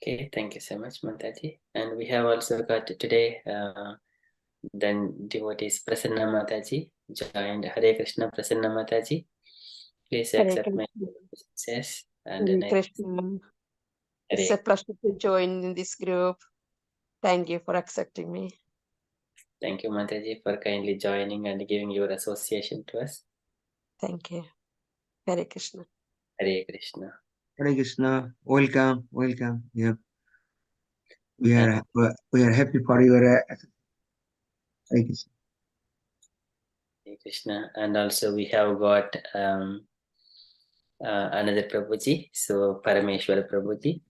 Okay, thank you so much, Mataji. And we have also got today then devotees Prasanna Mataji joined. Hare Krishna, Prasanna Mataji. Please Hare accept my Krishna. says and Hare then Krishna. It's a pleasure to join in this group. Thank you for accepting me. Thank you, Mataji, for kindly joining and giving your association to us. Thank you. Hare Krishna. Hare Krishna. Hare Krishna. Welcome. Welcome. Yeah. We are happy for your Hare Krishna. Hare Krishna. And also we have got another Prabhuji. So Parameshwar Prabhuji.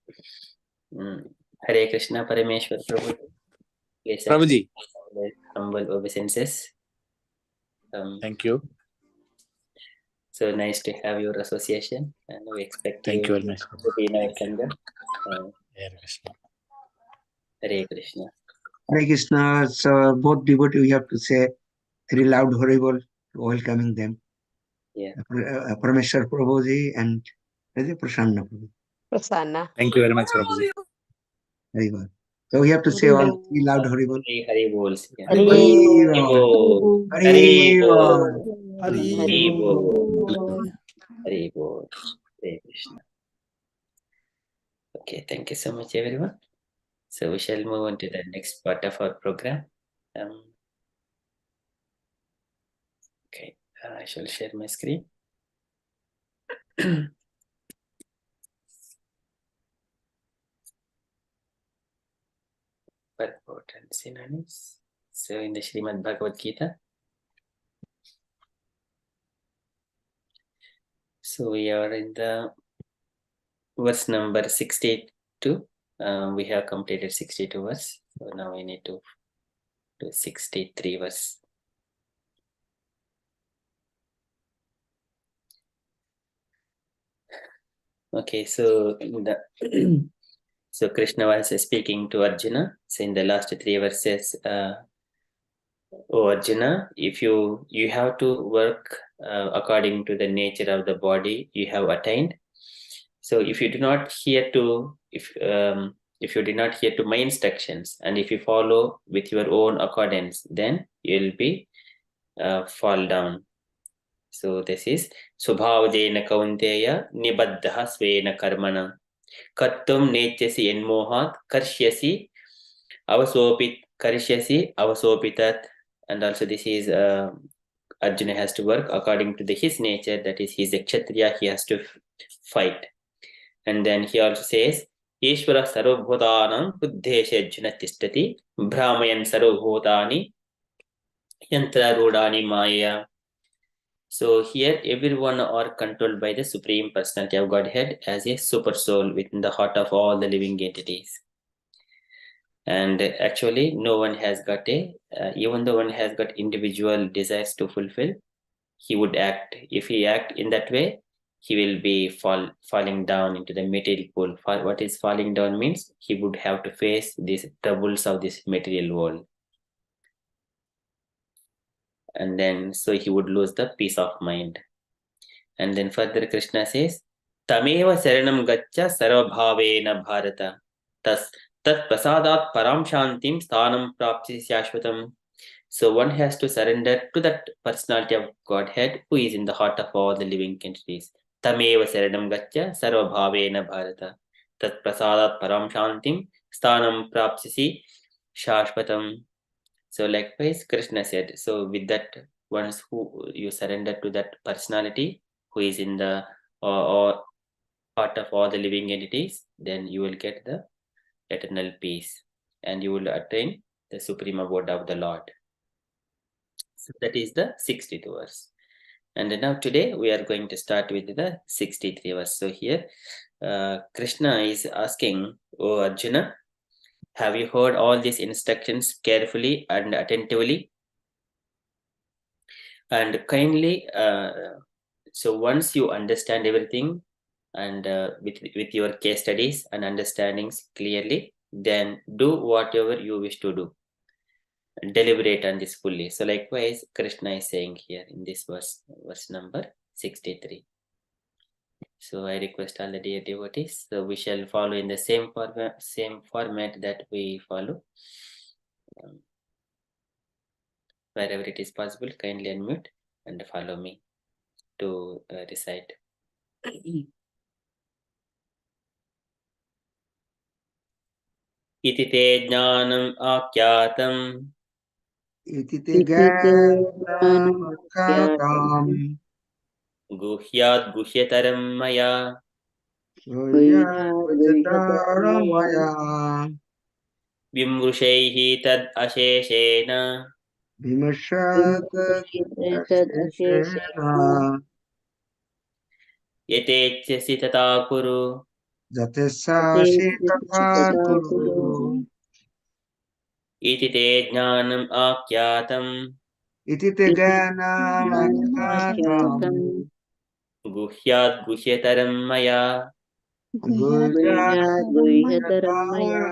Hare Krishna, Parameshwar Prabhuji. Please Prabhuji. Humble obeisances. Thank you. So nice to have your association, and we expect Thank you very much. to be nice and Hare Krishna. Hare Krishna. Hare Krishna. So both devotees, we have to say very loud, horrible, welcoming them. Yeah. Parameshwar Prabhuji and Prasanna Prabhuji. Prasanna. Thank you very much, Prabhuji. Very well. So we have to say all three loud, horrible. Hari bols. Yeah. Hari bol. Hari bol. Hari bol. Hari bol. Hare Krishna. Okay, thank you so much, everyone. So we shall move on to the next part of our program. Okay, I shall share my screen. Purport and synonyms. So in the Srimad Bhagavadgita. So we are in the verse number 62. We have completed 62 verse. So now we need to do 63 verse. Okay, so so Krishna was speaking to Arjuna. So in the last 3 verses, oh Arjuna, if you have to work according to the nature of the body you have attained. So if you do not hear to if you did not hear to my instructions, and if you follow with your own accordance, then you will be fall down. So this is Subhavadena Kaunteya Nibaddha Svena Karmana Kattum Nechyasi Enmohat Karshyasi Avasopitat. And also this is Arjuna has to work according to his nature, that is he's a Kshatriya, he has to fight. And then he also says Ishvara Sarvabhutanam Buddhesha Arjuna Tishtati Brahmayan Sarvabhutani Yantra Rodani Maya. So here everyone are controlled by the Supreme Personality of Godhead as a super soul within the heart of all the living entities. And actually no one has got even though one has got individual desires to fulfill, he would act. If he act in that way, he will be falling down into the material pool. What is falling down means? He would have to face these troubles of this material world. And then so he would lose the peace of mind. And then further Krishna says, Tameva Saranam Gaccha Sarvabhavena Bharata Tat Prasadat Param Shantim Sthanam Prapti Syashvatam. So one has to surrender to that personality of Godhead who is in the heart of all the living entities. Tameva Saranam Gaccha Sarvabhavena Bharata Tat Prasadat Param Shantim Sthanam Prapti Syashvatam. So likewise Krishna said, so with that, once who you surrender to that personality who is in the or part of all the living entities, then you will get the eternal peace and you will attain the supreme abode of the Lord. So that is the 60th verse. And now today we are going to start with the 63 verse. So here Krishna is asking, "O Arjuna, have you heard all these instructions carefully and attentively? And kindly, so once you understand everything and with your case studies and understandings clearly, then do whatever you wish to do. Deliberate on this fully." So likewise, Krishna is saying here in this verse number 63. So I request all the dear devotees, so we shall follow in the same format that we follow. Wherever it is possible, kindly unmute and follow me to recite. Iti te jnanam akhyatam Iti te jnanam guhyat guhyataram maya Guhyataramaya vimrushaihi tad asheshena Vimashata yetechyasi tata kuru. Jatesasi tatha kuru Iti te jnanam akhyatam Iti te jnanam akhyatam guhyat guhyataram maya Guhyataramaya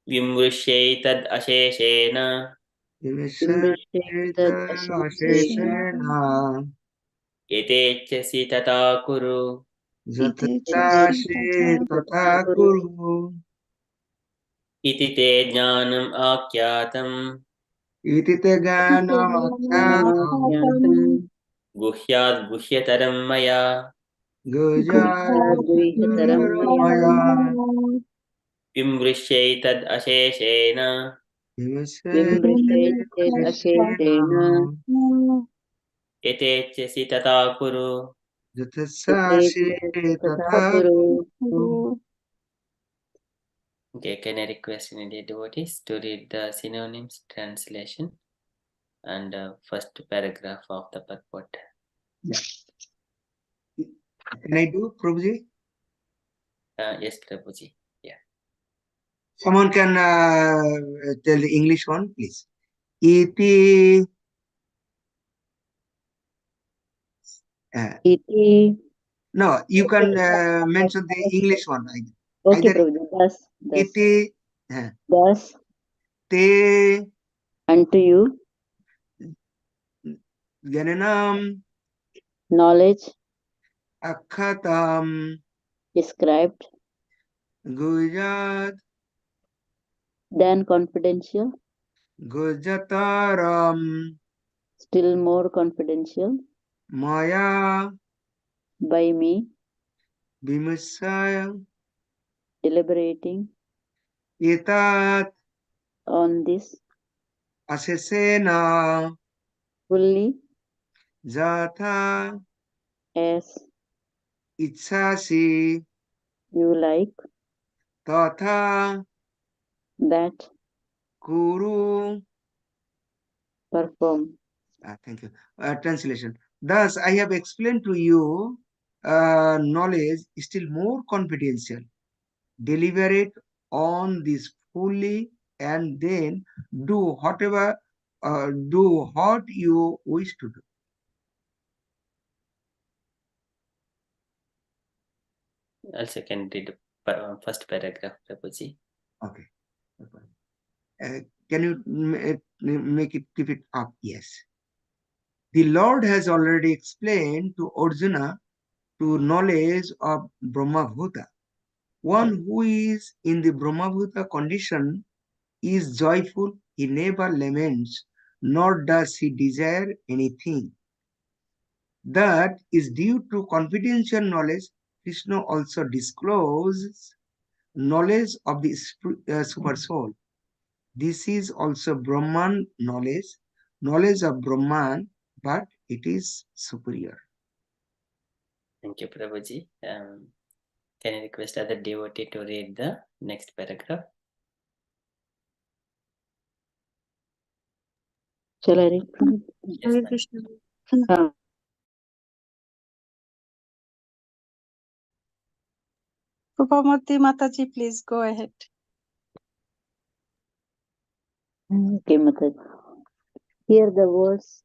vimrushai tad asheshena Vimashata asheshena yetechyasi tata kuru. Jatesasi tatha kuru Iti te jnanam akhyatam Iti te jnanam akhyatam guhyat guhyataram maya Guhyataramaya vimrushai tad asheshena Vimashata yetechyasi tata kuru. Jatesasi tatha kuru Okay, can I request any dear devotees to read the synonyms translation and first paragraph of the purport? Can I do, Prabhuji? Yes, Prabhuji. Yeah. Someone can tell the English one, please. Iti. No, you can mention the English one. Okay, Either Prabhuji. iti. Thus, Te. unto you, Gananam. knowledge Akhatam. described, Gujat. then confidential, Gujataram. still more confidential, Maya. by me, Bimusaya. deliberating Itat. on this Asesena. fully Jatha. as Itsasi. you like, Tatha. that Kuru. perform. Thank you. Translation. Thus, I have explained to you knowledge is still more confidential. Deliberate on this fully and then do what you wish to do. Also can read first paragraph, Prabhuji. Okay. Can you make it, keep it up? Yes. The Lord has already explained to Arjuna to knowledge of Brahmabhuta. One who is in the Brahmabhuta condition is joyful, he never laments, nor does he desire anything. That is due to confidential knowledge. Krishna also discloses knowledge of the super soul. This is also Brahman knowledge of Brahman, but it is superior. Thank you, Prabhuji. Can I request other devotee to read the next paragraph? Shall I read? Yes, Hare ma'am. Krishna. Krupamati Mataji, please go ahead. Okay, Mataji. Here the words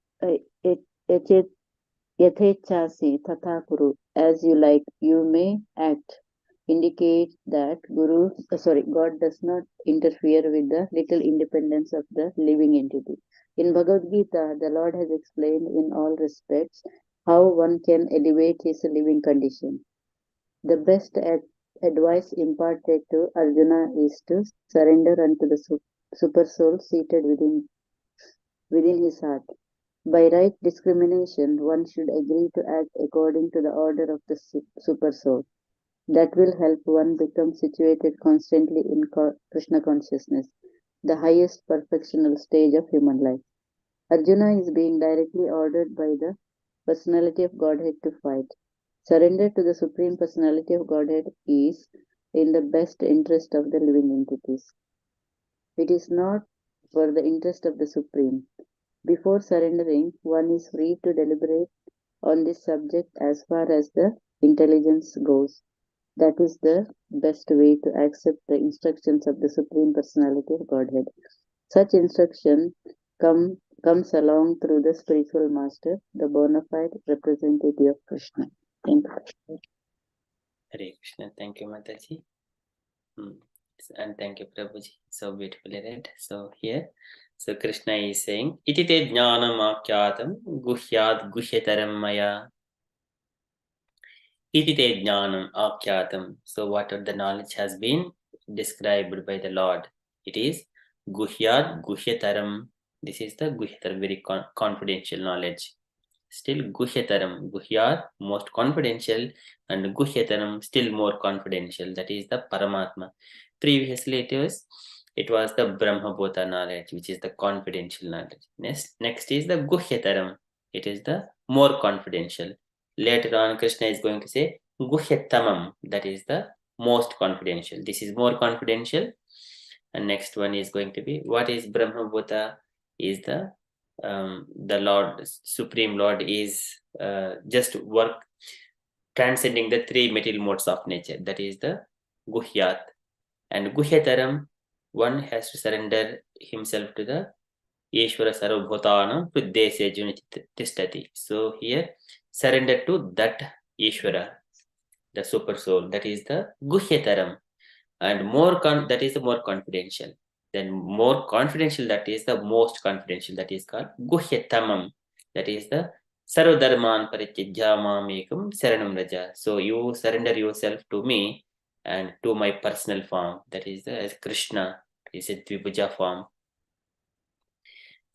Yathechasi Tatha Kuru, as you like, you may act, indicate that God does not interfere with the little independence of the living entity. In Bhagavad Gita, the Lord has explained in all respects how one can elevate his living condition. The best advice imparted to Arjuna is to surrender unto the super soul seated within his heart. By right discrimination, one should agree to act according to the order of the super soul. That will help one become situated constantly in Krishna consciousness, the highest perfectional stage of human life. Arjuna is being directly ordered by the personality of Godhead to fight. Surrender to the Supreme Personality of Godhead is in the best interest of the living entities. It is not for the interest of the Supreme. Before surrendering, one is free to deliberate on this subject as far as the intelligence goes. That is the best way to accept the instructions of the Supreme Personality of Godhead. Such instruction comes along through the spiritual master, the bona fide representative of Krishna. Thank you. Hare Krishna. Thank you, Mataji. And thank you, Prabhuji. So beautifully read. So here, so Krishna is saying, Iti te jnanam akyatam guhyat guhyataram maya. Iti te jnanam akyatam. So whatever the knowledge has been described by the Lord, it is guhyat guhyataram. This is the guhyataram, very confidential knowledge. Still guhyataram, guhyat, most confidential, and guhyataram, still more confidential. That is the Paramatma. Previously it was the Brahmabhuta knowledge, which is the confidential knowledge. Next is the guhyataram. It is the more confidential. Later on, Krishna is going to say guhyatamam. That is the most confidential. This is more confidential. And next one is going to be, what is Brahmabhuta? Is the Lord, Supreme Lord is just work transcending the three material modes of nature. That is the Guhyat. And Guhyataram, one has to surrender himself to the Yeshwara Sarvabhutanam Pruddesya Junitistati. So here, surrender to that Yeshwara, the super soul. That is the Guhyataram. And that is the more confidential. Then more confidential, that is the most confidential, that is called Guhyatamam. That is the Sarvadharman Parityajya Mamekam Saranam Raja. So you surrender yourself to me and to my personal form. That is the Krishna, is a Dvibhuja form.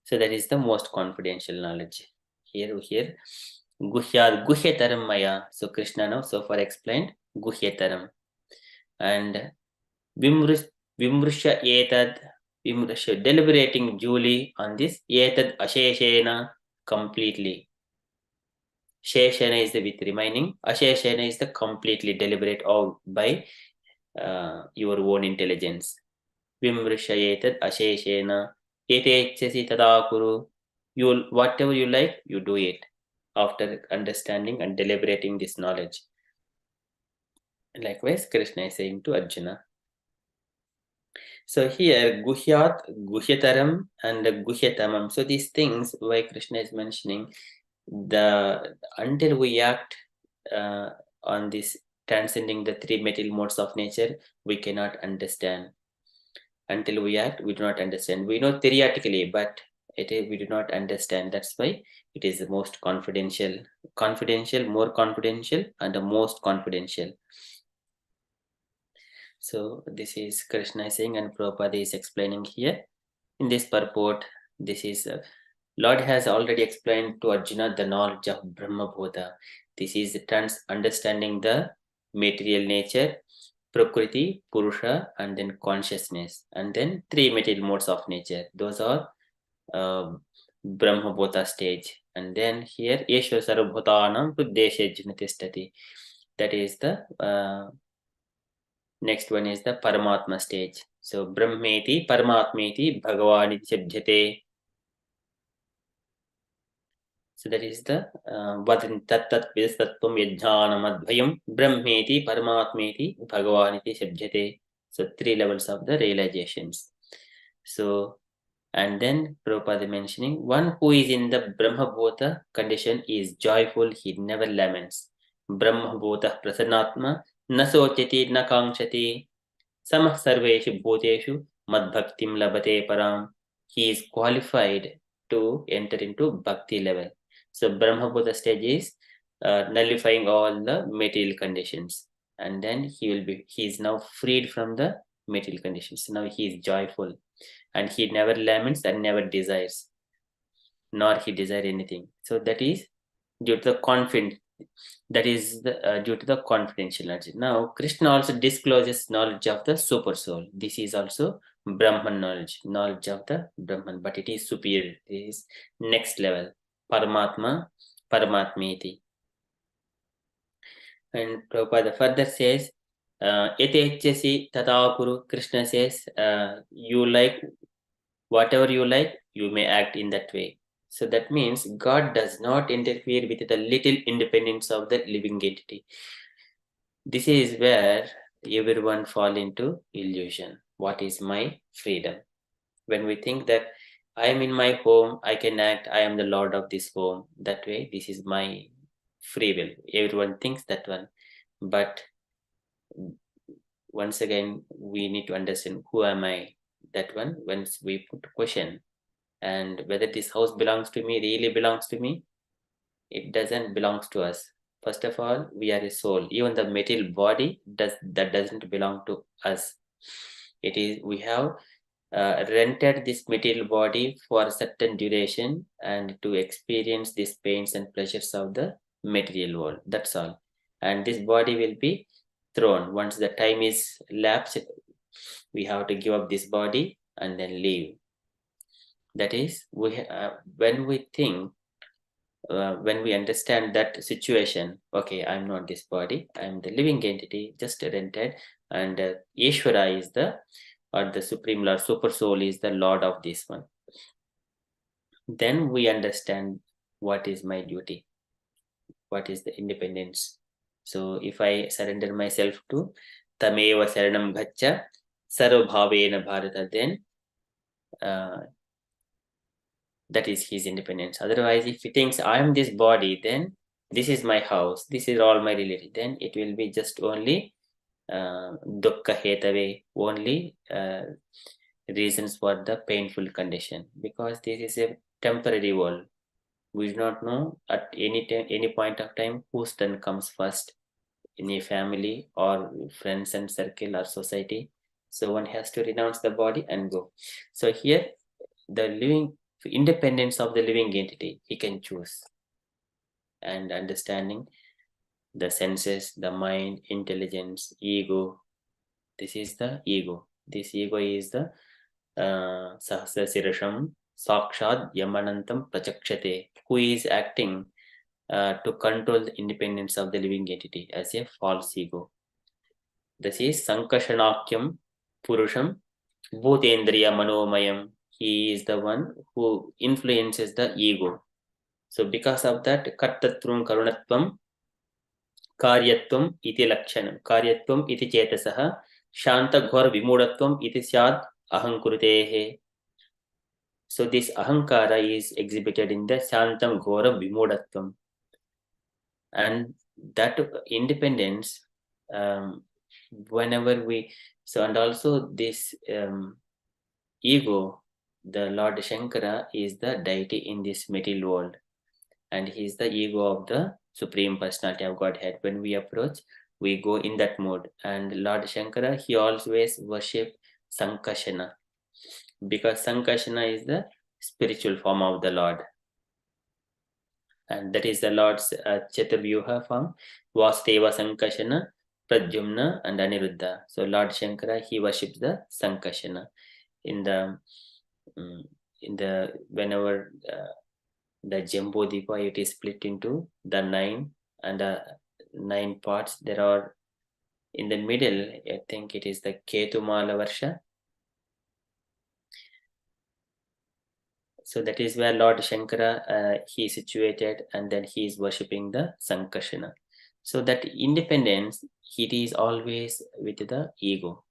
So that is the most confidential knowledge. Here Guhyataram Maya. So Krishna now so far explained Guhyataram. And Vimrusha etad, Vimrusha, deliberating duly on this, etad asheshena, completely. Sheshena is the with remaining, asheshena is the completely deliberate all by your own intelligence. Vimrusha etad asheshena, etechasi tadakuru, whatever you like, you do it after understanding and deliberating this knowledge. Likewise, Krishna is saying to Arjuna. So here, Guhyat, Guhyataram, and Guhyatamam. So these things, why Krishna is mentioning, until we act on this transcending the three material modes of nature, we cannot understand. Until we act, we do not understand. We know theoretically, but we do not understand. That's why it is the most confidential, more confidential, and the most confidential. So this is Krishna saying, and Prabhupada is explaining here. In this purport, this is Lord has already explained to Arjuna the knowledge of Brahmabhuta. This is understanding the material nature, Prakriti, Purusha, and then consciousness, and then three material modes of nature. Those are Brahmabhuta stage. And then here Yeshwar Sarvabhutanam Hruddeshe Jinatistati. That is the next one is the Paramatma stage. So Brahmeti Paramatmeti Bhagavaniti Shabdhyate. So that is the Vadin Tat Tat Vidastatvam Yajnanam Advayam Brahmeti Paramatmeti Bhagavaniti Shabdhyate. So 3 levels of the realizations. So and then Prabhupada mentioning, one who is in the Brahmabhuta condition is joyful, he never laments. Brahmabhuta prasanatma na sochati na kankshati samah sarveshu bhuteshu madbhaktim labate param. He is qualified to enter into bhakti level. So Brahmabhuta stage is nullifying all the material conditions, and then he is now freed from the material conditions. Now he is joyful, and he never laments and never desires, nor he desire anything. So that is due to the confidence. That is due to the confidential knowledge. Now Krishna also discloses knowledge of the super soul. This is also Brahman knowledge of the Brahman, but it is superior. It is next level, Paramatma, Paramatmeti. And Prabhupada further says, Yatechasi Tatapuru. Krishna says, you like whatever you like, you may act in that way. So that means God does not interfere with the little independence of the living entity. This is where everyone fall into illusion. What is my freedom? When we think that I am in my home, I can act, I am the Lord of this home. That way, this is my free will. Everyone thinks that one. But once again, we need to understand, who am I? That one, once we put question, and whether this house belongs to me, really belongs to me, it doesn't belong to us. First of all, we are a soul. Even the material body doesn't belong to us. It is, we have rented this material body for a certain duration and to experience these pains and pleasures of the material world. That's all. And this body will be thrown. Once the time is lapsed, we have to give up this body and then leave. That is, when we think, when we understand that situation, okay, I'm not this body, I'm the living entity, just rented, and Ishvara is the Supreme Lord, Super Soul is the Lord of this one. Then we understand what is my duty, what is the independence. So if I surrender myself to Tameva Saranam Gaccha Sarvabhavena Bharata, then that is his independence. Otherwise, if he thinks I am this body, then this is my house, this is all my relative, then it will be just only dukkha hetave, only reasons for the painful condition, because this is a temporary world. We do not know at any point of time whose turn comes first in a family or friends and circle or society. So one has to renounce the body and go. So here, the living independence of the living entity, he can choose. And understanding the senses, the mind, intelligence, ego. This is the ego. This ego is the Sahasra Sirasham Sakshad Yamanantam Prachakshate, who is acting to control the independence of the living entity as a false ego. This is Sankashanakyam Purusham Bhutendriya Manomayam. He is the one who influences the ego. So because of that, Kartatvam Karunatvam Karyatvam iti Lakshanam. Karyatvam iti Chetasaha Shanta Ghor Vimudatvam iti Syad Ahankurutehe. So this Ahankara is exhibited in the Shantam Ghora Vimudatvam. And that independence, whenever we, so and also this ego, the Lord Shankara is the deity in this material world, and he is the ego of the Supreme Personality of Godhead. When we approach, we go in that mode, and Lord Shankara, he always worship Sankashana, because Sankashana is the spiritual form of the Lord, and that is the Lord's Chaturvyuha form, Vasudeva Sankashana, Pradyumna and Aniruddha. So Lord Shankara, he worships the Sankashana in the whenever the Jambudvipa, it is split into the 9 and the 9 parts. There are in the middle, I think it is the Ketumala Varsha. So that is where Lord Shankara he is situated, and then he is worshipping the Sankarshana. So that independence, it is always with the ego.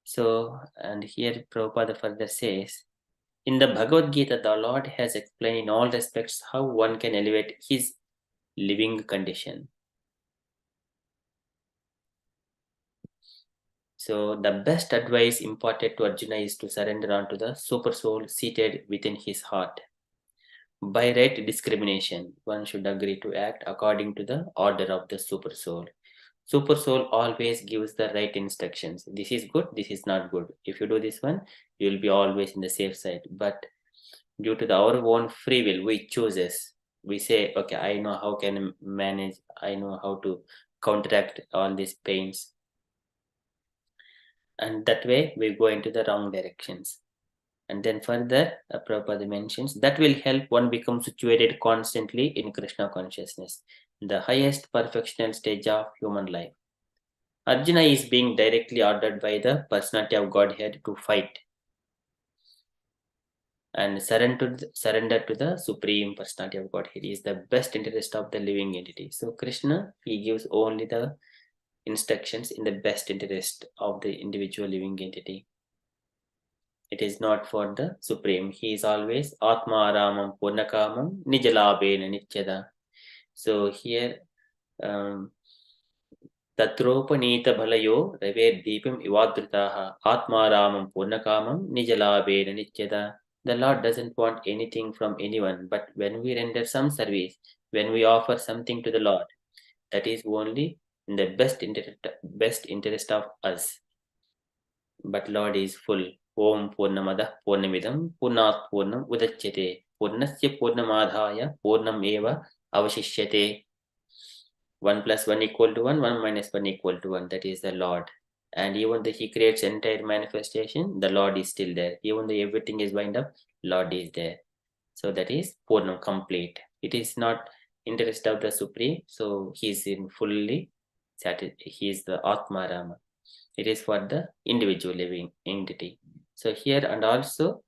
So, and here Prabhupada further says, in the Bhagavadgita, the Lord has explained in all respects how one can elevate his living condition. So the best advice imparted to Arjuna is to surrender unto the super soul seated within his heart. By right discrimination, one should agree to act according to the order of the super soul. Super soul always gives the right instructions. This is good, this is not good. If you do this one, you will be always in the safe side. But due to our own free will, we chooses. We say, okay, I know how can manage, I know how to counteract all these pains. And that way we go into the wrong directions. And then further, Prabhupada mentions that will help one become situated constantly in Krishna consciousness, the highest perfectional stage of human life. Arjuna is being directly ordered by the personality of Godhead to fight and surrender to the Supreme Personality of Godhead is the best interest of the living entity. So Krishna, he gives only the instructions in the best interest of the individual living entity. It is not for the Supreme. He is always Atma Ramam Purnakamam Nijalabena Nityada. So here, Tatropanita Bhalayo Rave Deepam Ivadritaha Atma Ramam Purnakamam Nijalabena Nityada. The Lord doesn't want anything from anyone, but when we render some service, when we offer something to the Lord, that is only in the best interest of us. But Lord is full. Om Purnamada Purnamidam Purnat Purnam Udachyate Purnasya Purnamadhaya Purnam Eva Avashishyate. 1 + 1 = 1, 1 - 1 = 1. That is the Lord. And even though he creates entire manifestation, the Lord is still there. Even though everything is wind up, Lord is there. So that is Purnam, complete. It is not interest of the Supreme, so he is in fully satisfied. He is the Atma Rama. It is for the individual living entity. So here, and also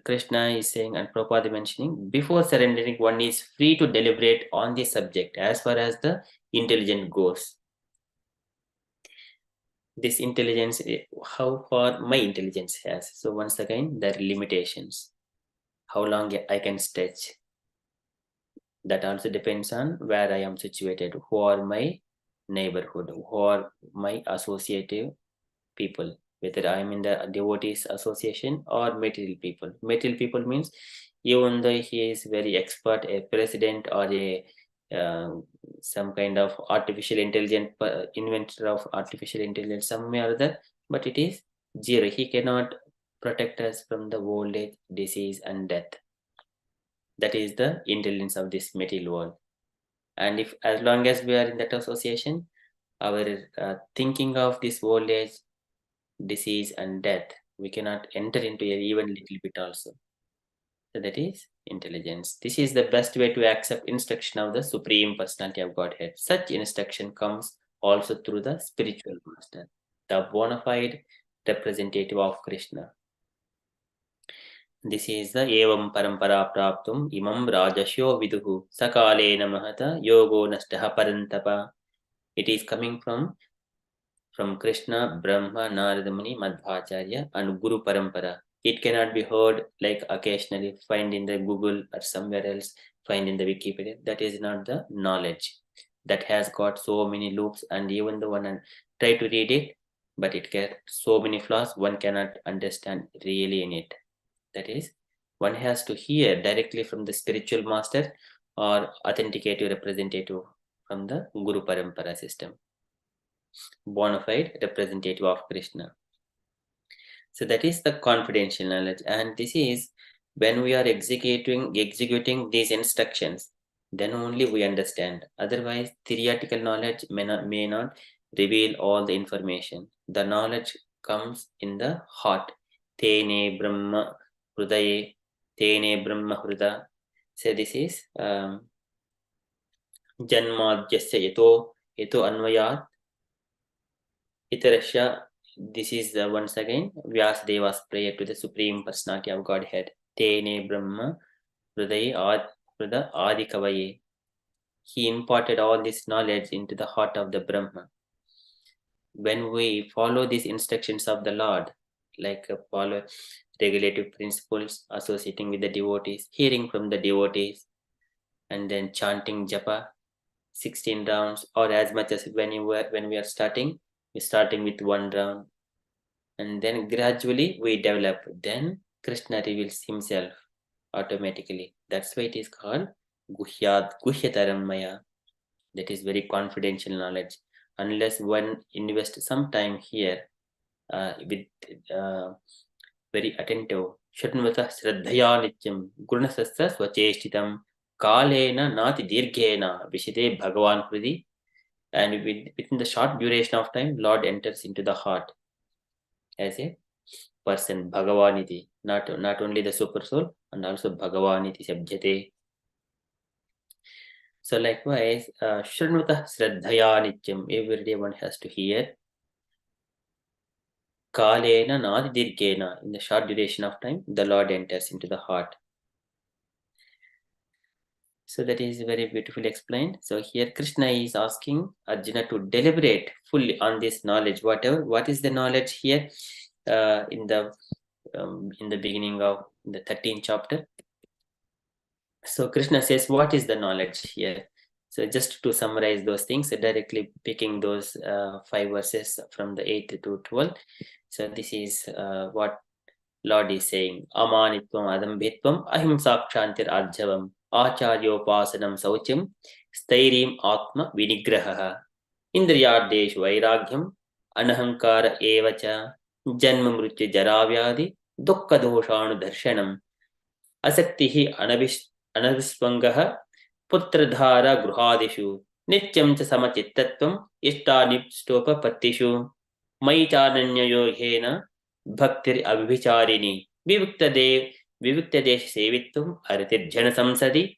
Krishna is saying, and Prabhupada mentioning, before surrendering, one is free to deliberate on the subject as far as the intelligence goes. This intelligence, how far my intelligence has. So once again, there are limitations. How long I can stretch. That also depends on where I am situated, who are my neighborhood, who are my associative people, whether I am in the devotees association or material people. Material people means even though he is very expert, a president or a some kind of artificial intelligence inventor of artificial intelligence somewhere or other, but it is zero. He cannot protect us from the old age, disease and death. That is the intelligence of this material world. And if as long as we are in that association, our thinking of this old age, disease and death, we cannot enter into it even little bit also. So that is intelligence. This is the best way to accept instruction of the Supreme Personality of Godhead. Such instruction comes also through the spiritual master, the bona fide representative of Krishna. This is the Evam Parampara Praptum Imam Rajashyo Viduhu Sakale Namahata Yogo Nastaha Parantapa. It is coming from Krishna, Brahma, Narada Muni, Madhvacharya and Guru Parampara. It cannot be heard like occasionally find in the Google or somewhere else, find in the Wikipedia. That is not the knowledge. That has got so many loops, and even the one try to read it, but it gets so many flaws, one cannot understand really in it. That is, one has to hear directly from the spiritual master or authenticative representative from the Guru Parampara system. Bona fide representative of Krishna. So that is the confidential knowledge, and this is when we are executing these instructions, then only we understand. Otherwise, theoretical knowledge may not reveal all the information. The knowledge comes in the heart. Tene Brahma Hrudaye, Tene Brahma Hruda. So this is Janmadhyasya yato anvayat itarasya. This is once again Vyasadeva's prayer to the Supreme Personality of Godhead. Tene Brahma Hridaya Adi Kavaye. He imparted all this knowledge into the heart of the Brahma. When we follow these instructions of the Lord, like follow regulative principles, associating with the devotees, hearing from the devotees, and then chanting japa 16 rounds, or as much as when we are starting, we're starting with 1 round, and then gradually we develop. Then Krishna reveals himself automatically. That's why it is called Guhyataram Maya. That is very confidential knowledge. Unless one invests some time here with very attentive. Shrunvata Shraddhaya Nityam Gurnasasya Swacheshtitam Kalena Nati Dirghena Vishite Bhagavan Hridi. And within the short duration of time, Lord enters into the heart as a person, Bhagavaniti, not only the super soul, and also Bhagavaniti Sabjate. So likewise, Shrunvata Shraddhaya Nityam, every day one has to hear. Kalena Nadi Dirghena, in the short duration of time, the Lord enters into the heart. So that is very beautifully explained. So here Krishna is asking Arjuna to deliberate fully on this knowledge. What is the knowledge here in the beginning of the 13th chapter? So Krishna says, what is the knowledge here? So just to summarize those things, directly picking those 5 verses from the 8th to 12th. So this is what Lord is saying. Amanitvam adambhitvam ahimsa kshantir arjavam acharyopasanam saucham stairim atma vinigraha indriyardeshu vairagyam anahankara evacha janma mrityu jaravyadi dukkha doshanu darshanam asaktihi anabhisvangaha putradhara gruhadishu nityam cha samachittatvam ishtanipstopa pattishu mai chananya yoghena Bhaktir Abhicharini Viviktadesh Sevitvam Aritirjana Samsadi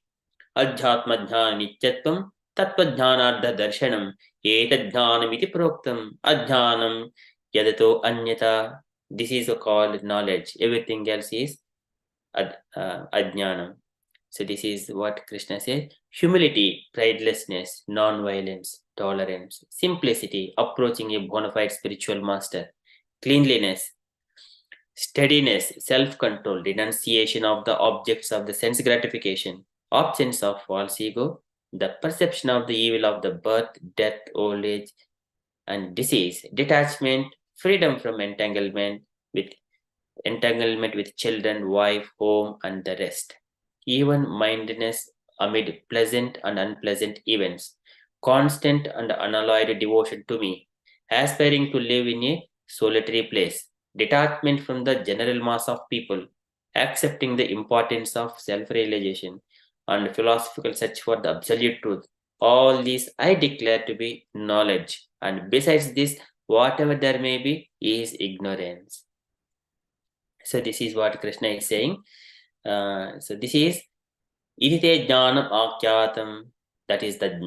Adhyatma Jnana Nityatvam Tattva Jnanardha Darshanam Etadjnanamiti Proktam Adjnanam Yadato Anyata. This is called knowledge. Everything else is Ajnanam. So this is what Krishna says. Humility, pridelessness, non-violence, tolerance, simplicity, approaching a bona fide spiritual master, cleanliness, steadiness, self-control, renunciation of the objects of the sense gratification, absence of false ego, the perception of the evil of the birth, death, old age, and disease, detachment, freedom from entanglement with children, wife, home, and the rest, even-mindedness amid pleasant and unpleasant events, constant and unalloyed devotion to me, aspiring to live in a solitary place, detachment from the general mass of people, accepting the importance of self-realization, and philosophical search for the absolute truth. All these I declare to be knowledge, and besides this, whatever there may be is ignorance. So this is what Krishna is saying. So this is idite jnanam akyatam. That is the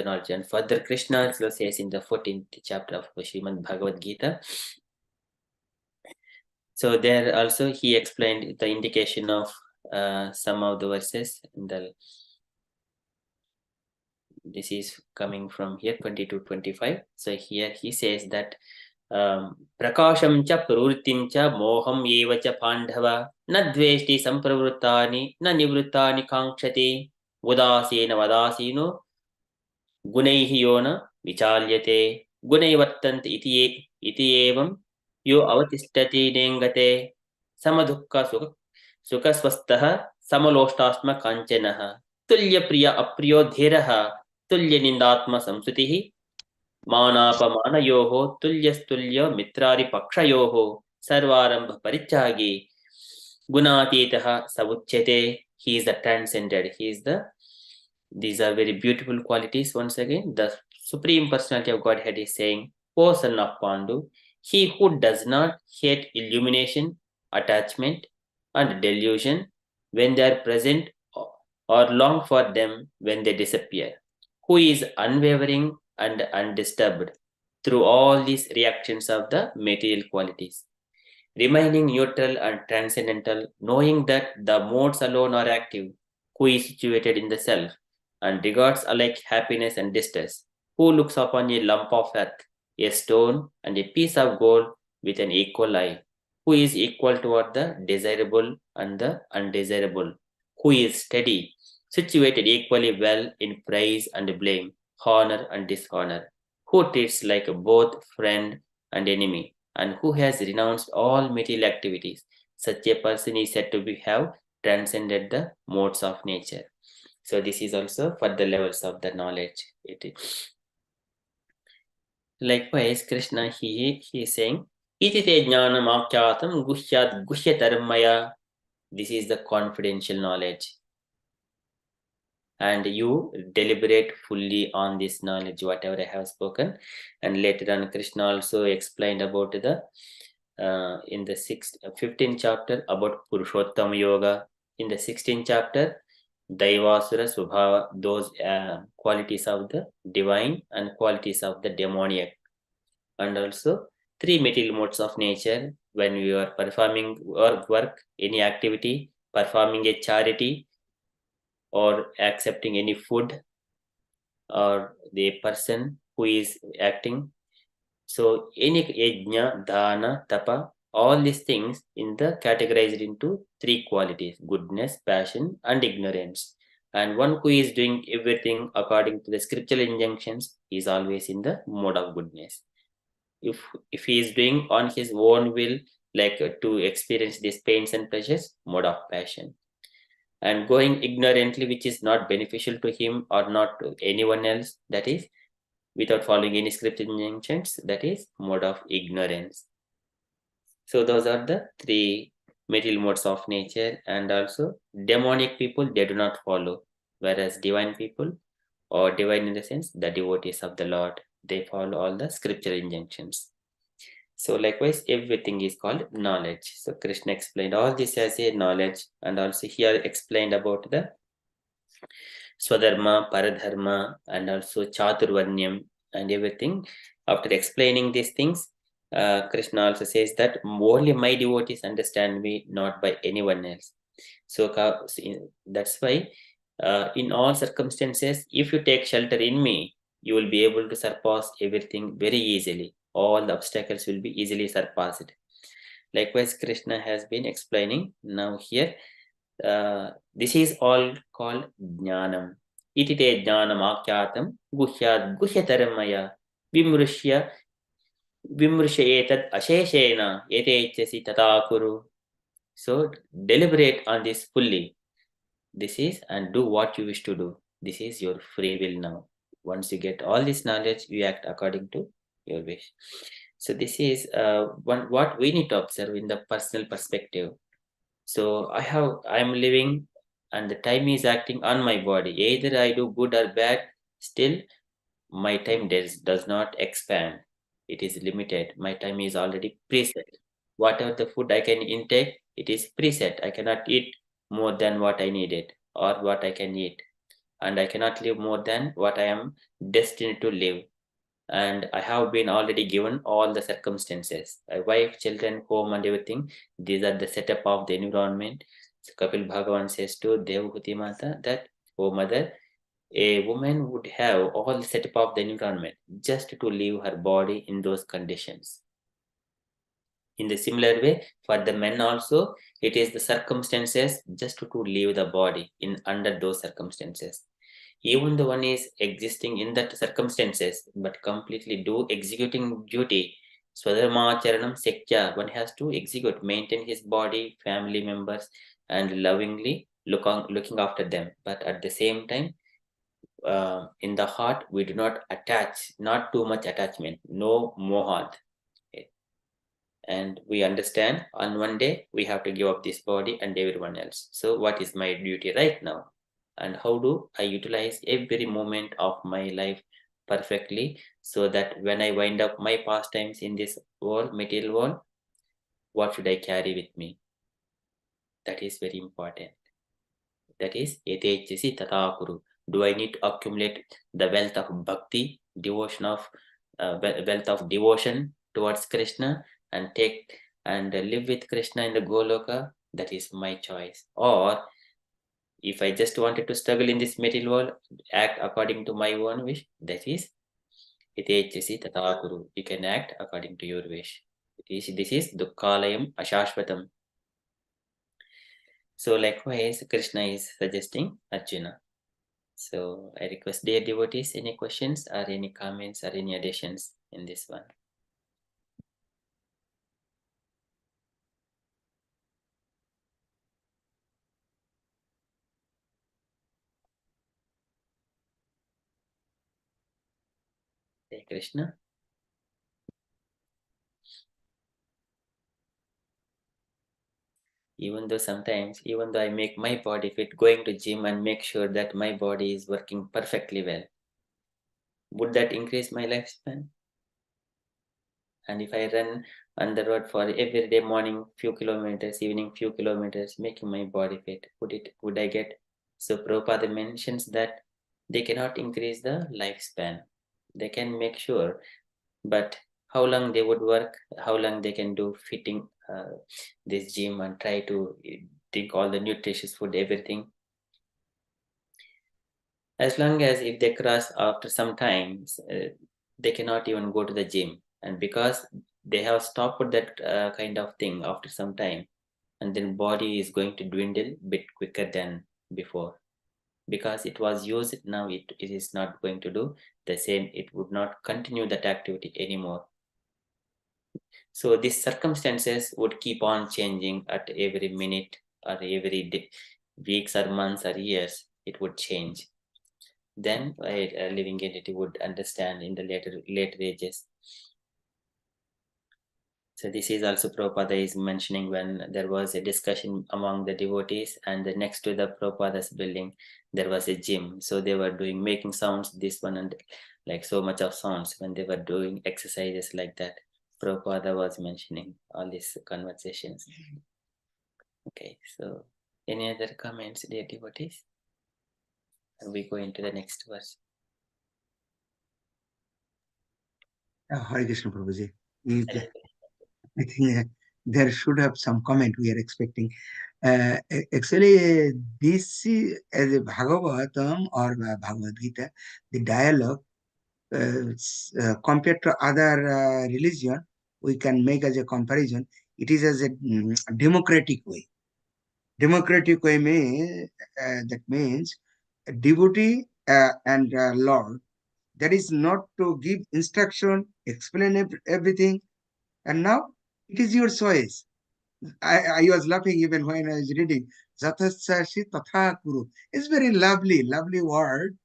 knowledge. And further, Krishna also says in the 14th chapter of Srimad Bhagavadgita. So there also he explained the indication of some of the verses. This is coming from here 20-25. So here he says that prakasham cha pravrittim cha moham eva cha pandhava na dveshti sampravruttani na nivruttani kankshati udasena vadasino gunaihi yona vichalyate gunaivattanti iti evam yo avatishtati nengate samadukka sukasvastaha samalostasma kanchanaha tulya priya apriyo dhiraha tulya nindatma samsutihi मानापमानयोः तुल्यस्तुल्य मित्रारि पक्षयोः सर्वारंभ परित्यागी गुणातीतः स उच्यते. He is the transcended. These are very beautiful qualities. Once again, the Supreme Personality of Godhead is saying, O son of Pandu, he who does not hate illumination, attachment, and delusion when they are present or long for them when they disappear, who is unwavering and undisturbed through all these reactions of the material qualities, remaining neutral and transcendental, knowing that the modes alone are active, who is situated in the self, and regards alike happiness and distress, who looks upon a lump of earth, a stone, and a piece of gold with an equal eye, who is equal toward the desirable and the undesirable, who is steady, situated equally well in praise and blame, honor and dishonor, who treats like both friend and enemy, and who has renounced all material activities. Such a person is said to have transcended the modes of nature. So this is also for the levels of the knowledge. It is. Likewise, Krishna he is saying, Iti te jnanam akyatam guhyat guhyataramaya. This is the confidential knowledge. And you deliberate fully on this knowledge, whatever I have spoken. And later on, Krishna also explained about the in the 15th chapter about Purushottam Yoga. In the 16th chapter, Daivasura Subhava, those qualities of the divine and qualities of the demoniac. And also 3 material modes of nature when we are performing work, any activity, performing a charity, or accepting any food, or the person who is acting. So any yajna, dana, tapa, all these things in the categorized into 3 qualities: goodness, passion, and ignorance. And one who is doing everything according to the scriptural injunctions is always in the mode of goodness. If he is doing on his own will, like to experience these pains and pleasures, mode of passion. And going ignorantly, which is not beneficial to him or not to anyone else, that is without following any scriptural injunctions, that is mode of ignorance. So those are the 3 material modes of nature. And also demonic people, they do not follow, whereas divine people, or divine in the sense the devotees of the Lord, they follow all the scriptural injunctions. So likewise, everything is called knowledge. So Krishna explained all this as a knowledge, and also here explained about the Swadharma, Paradharma, and also Chaturvarnyam and everything. After explaining these things, Krishna also says that only my devotees understand me, not by anyone else. So that's why in all circumstances, if you take shelter in me, you will be able to surpass everything very easily. All the obstacles will be easily surpassed. Likewise, Krishna has been explaining now here. This is all called jnanam. Iti te jnanam akyatam guhyat guhyataramaya vimrushya etad asheshena etechasi tatakuru. So deliberate on this fully. This is, and do what you wish to do. This is your free will now. Once you get all this knowledge, you act according to your wish. So this is what we need to observe in the personal perspective. So I'm living, and the time is acting on my body. Either I do good or bad, still my time does not expand. It is limited. My time is already preset. Whatever the food I can intake, it is preset. I cannot eat more than what I needed or what I can eat. And I cannot live more than what I am destined to live. And I have been already given all the circumstances. A wife, children, home, and everything. These are the setup of the environment. So Kapil Bhagavan says to Devahuti Mata that, oh mother, a woman would have all the setup of the environment just to leave her body in those conditions. In the similar way, for the men also, it is the circumstances just to leave the body in under those circumstances. Even the one is existing in that circumstances, but completely do executing duty. Swadharma charanam sekya, one has to execute, maintain his body, family members, and lovingly looking after them. But at the same time, in the heart, we do not attach, not too much attachment, no mohat. And we understand on one day we have to give up this body and everyone else. So what is my duty right now? And how do I utilize every moment of my life perfectly, so that when I wind up my pastimes in this world, material world, what should I carry with me? That is very important. That is, yatechasi tata kuru. Do I need to accumulate the wealth of bhakti, devotion of wealth of devotion towards Krishna and take and live with Krishna in the Goloka? That is my choice. Or if I just wanted to struggle in this material world, act according to my own wish, that is yatechasi tata kuru. You can act according to your wish. This is dukkhalayam ashashvatam. So likewise, Krishna is suggesting Arjuna. So I request dear devotees, any questions or any comments or any additions in this one? Hare Krishna. Even though sometimes, even though I make my body fit, going to gym and make sure that my body is working perfectly well, would that increase my lifespan? And if I run on the road for every day, morning few kilometers, evening few kilometers, making my body fit, would I get? So Prabhupada mentions that they cannot increase the lifespan. They can make sure, but how long they would work, how long they can do fitting this gym and try to take all the nutritious food, everything. As long as if they cross after some time, they cannot even go to the gym. And because they have stopped that kind of thing after some time, and then body is going to dwindle a bit quicker than before. Because it was used, now it is not going to do the same. It would not continue that activity anymore. So these circumstances would keep on changing at every minute or every day, weeks or months or years. It would change. Then a living entity would understand in the later ages. So this is also Prabhupada is mentioning when there was a discussion among the devotees, and next to the Prabhupada's building there was a gym. So they were making sounds, this one, and like so much of sounds when they were doing exercises like that. Prabhupada was mentioning all these conversations. Okay, so any other comments, dear devotees? And we go into the next verse. Hare Krishna Prabhuji. I think there should have some comment we are expecting. Actually, this is as a Bhagavatam or Bhagavad Gita, the dialogue compared to other religion, we can make as a comparison. It is as a democratic way. Democratic way that means a devotee and Lord. That is not to give instruction, explain everything, and now it is your choice. I was laughing even when I was reading Jatasashi Tatha Kuru. It's very lovely, lovely word.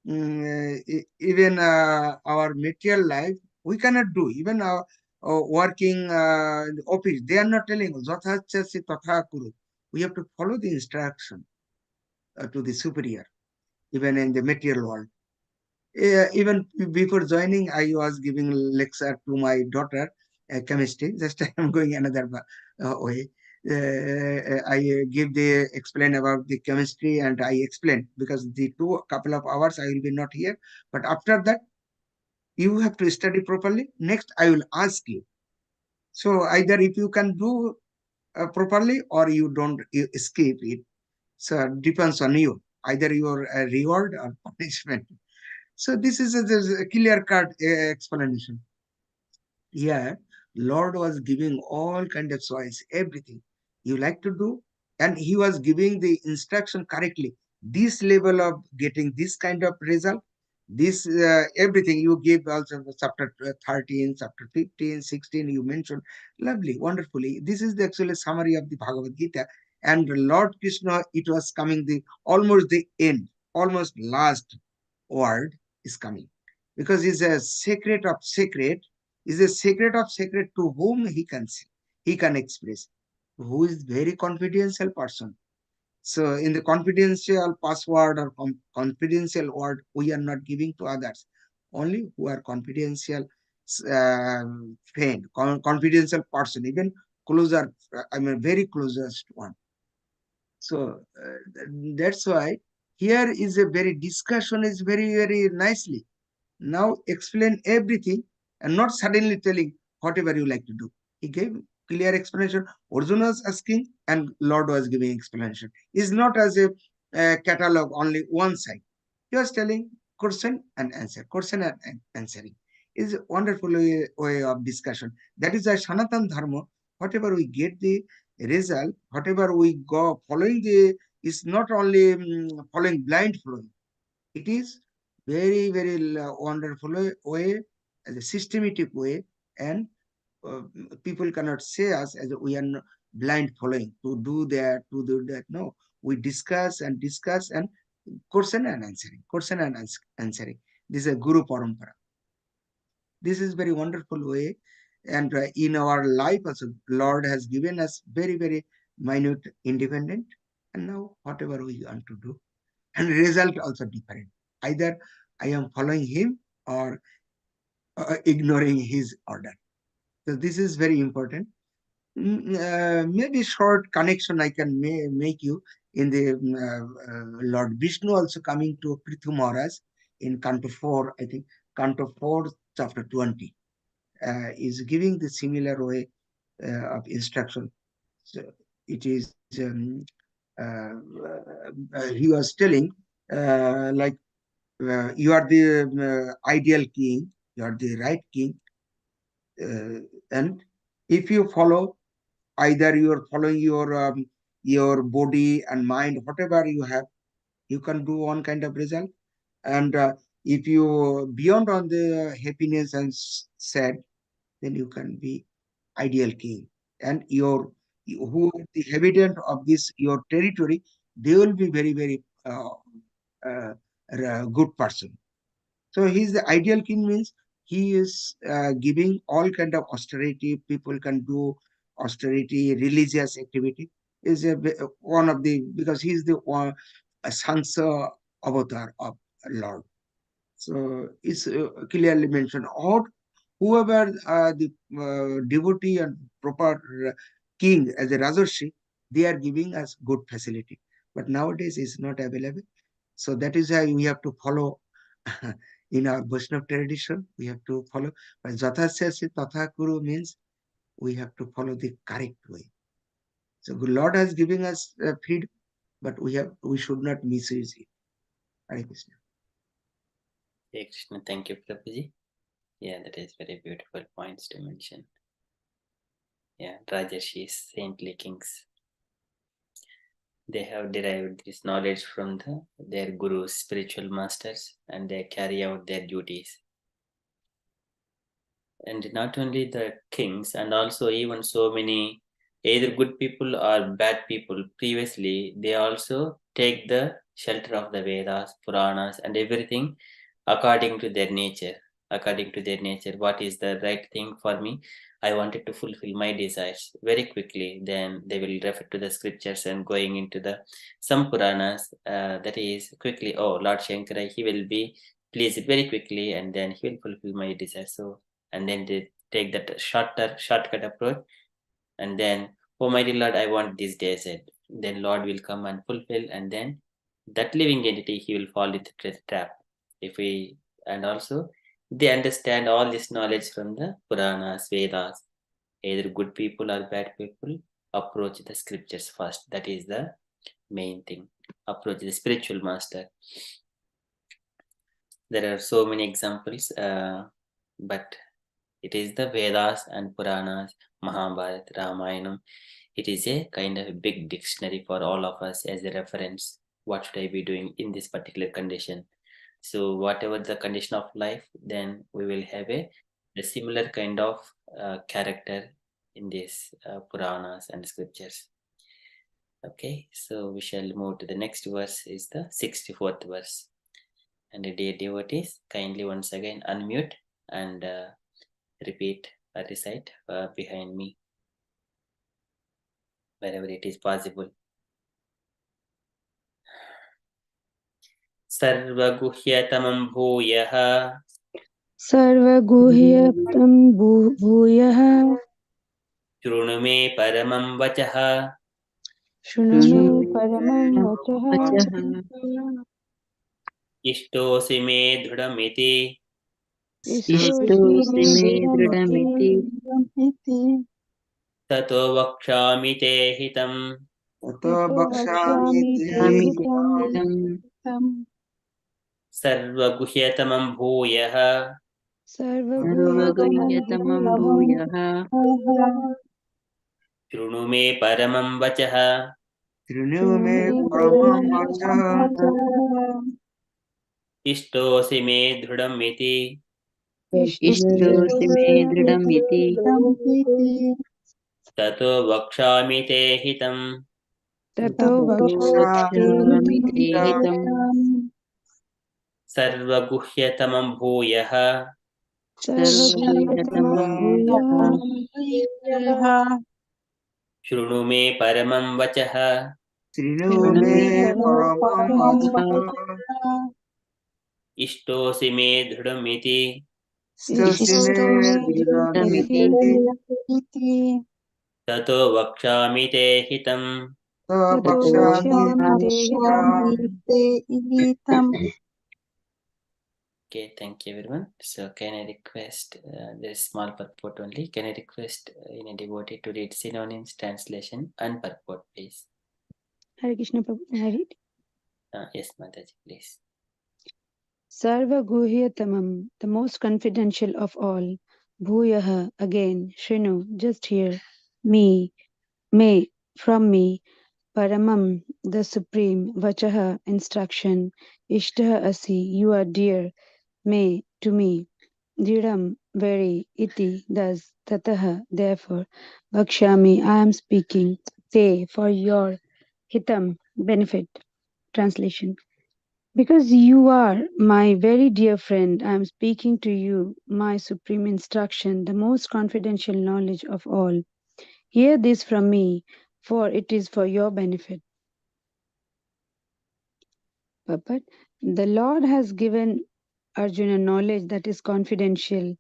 Even our material life, we cannot do. Even our working in the office, they are not telling Jatasashi Tatha Kuru. We have to follow the instruction to the superior, even in the material world. Even before joining, I was giving lecture to my daughter, chemistry. Just I am going another way. I give the explain about the chemistry, and I explain because the couple of hours I will be not here. But after that, you have to study properly. Next, I will ask you. So either if you can do properly or you don't, you escape it. So depends on you. Either your reward or punishment. So this is a clear-cut explanation. Here, Lord was giving all kind of choice, everything you like to do, and he was giving the instruction correctly. This level of getting this kind of result, this everything you give also chapter 13, chapter 15, 16, you mentioned lovely, wonderfully. This is the actual summary of the Bhagavad Gita. And Lord Krishna, it was coming the almost the end, almost last word is coming, because it's a secret of secret, is a secret of secret to whom he can see, he can express, who is very confidential person. So in the confidential password or confidential word, we are not giving to others, only who are confidential friend, confidential person, even closer, I mean very closest one. So that's why here is a very discussion is very nicely. Now explain everything and not suddenly telling whatever you like to do. He gave clear explanation. Arjuna was asking and Lord was giving explanation. It's not as a catalog only one side. He was telling question and answer, question and answering. Is a wonderful way of discussion. That is a Sanatan Dharma. Whatever we get the result, whatever we go following the is not only following blind following. It is very wonderful way, as a systematic way, and people cannot say us as we are blind following to do that. No, we discuss and question and answering. This is a Guru Parampara. This is very wonderful way, and in our life also, Lord has given us very minute independent, and now whatever we want to do, and result also different. Either I am following him or ignoring his order. So this is very important. Maybe short connection I can make you in the Lord Vishnu also coming to Prithu Maharaj in Canto 4, I think Canto 4, chapter 20, is giving the similar way of instruction. So it is, he was telling, like, you are the ideal king, you are the right king, and if you follow, either you are following your body and mind, whatever you have, you can do one kind of result. And if you beyond on the happiness and sad, then you can be ideal king. And who is the inhabitant of this your territory, they will be very good person. So he's the ideal king, means he is giving all kind of austerity. People can do austerity, religious activity. Is one of the, because he's the one, a Sansa avatar of Lord. So it's clearly mentioned. Or whoever the devotee and proper king as a Rajarshi, they are giving us good facility. But nowadays it's not available. So that is why we have to follow in our Vaishnava tradition, we have to follow. But Jathasya Tatha Kuru means we have to follow the correct way. So the Lord has given us freedom, but we should not misuse it. Hare Krishna. Hare Krishna. Thank you, Prabhuji. Yeah, that is very beautiful points to mention. Yeah, Rajarshis, saintly kings, they have derived this knowledge from their gurus, spiritual masters, and they carry out their duties. And not only the kings, and also even so many either good people or bad people previously, they also take the shelter of the Vedas, Puranas, and everything according to their nature. According to their nature, what is the right thing for me? I wanted to fulfill my desires very quickly. Then they will refer to the scriptures and going into some Puranas. That is quickly. Oh, Lord Shankara, he will be pleased very quickly, and then he will fulfill my desires. So, and then they take that shortcut approach, and then, oh mighty Lord, I want this desert. Then Lord will come and fulfill, and then that living entity, he will fall into the trap. And also they understand all this knowledge from the Puranas, Vedas. Either good people or bad people approach the scriptures first. That is the main thing. Approach the spiritual master. There are so many examples, but it is the Vedas and Puranas, Mahabharata, Ramayana. It is a kind of a big dictionary for all of us as a reference. What should I be doing in this particular condition? So whatever the condition of life, then we will have a similar kind of character in these Puranas and scriptures. Okay, so we shall move to the next verse, is the 64th verse. And the dear devotees, kindly once again unmute and repeat or recite behind me, wherever it is possible. Sarvaguhyatamam bhuyah. Sarvaguhyatam bhuyah. Shrunume paramam vachah. Shrunume paramam vachah. इष्टोऽसि मे दृढमिति इष्टोऽसि मे दृढमिति ततो वक्ष्यामि ते हितम् ततो वक्ष्यामि ते हितम् सर्वगुह्यतमं भूयः सर्वगुह्यतमं भूयः शृणु मे परमं वचः शृणु मे परमं वचः इष्टोऽसि मे दृढमिति इष्टोऽसि मे दृढमिति ततो वक्ष्यामि ते हितम् ततो वक्ष्यामि ते हितम् सर्वगुह्यतमं भूयः सर्वगुह्यतमं भूयः शृणु मे परमं वचः शृणु मे परमं वचः इष्टोऽसि मे दृढमिति इष्टोऽसि मे दृढमिति ततो वक्ष्यामि ते हितम् ततो वक्ष्यामि ते हितम्. Okay, thank you everyone. So can I request, this small purport only, can I request any devotee to read synonyms, translation and purport, please? Hare Krishna Prabhu, I read. Yes, Mataji, please. Sarva Guhyatamam, the most confidential of all. Bhuyaha, again. Shrinu, just hear. Me, may, from me. Paramam, the supreme. Vachaha, instruction. Ishtaha asi, you are dear. May, to me. Dridam, very. Iti, thus. Tataha, therefore. Vakshami, I am speaking. Te, for your. Hitam, benefit. Translation. Because you are my very dear friend, I am speaking to you, my supreme instruction, the most confidential knowledge of all. Hear this from me, for it is for your benefit. Papat, the Lord has given Arjuna knowledge that is confidential,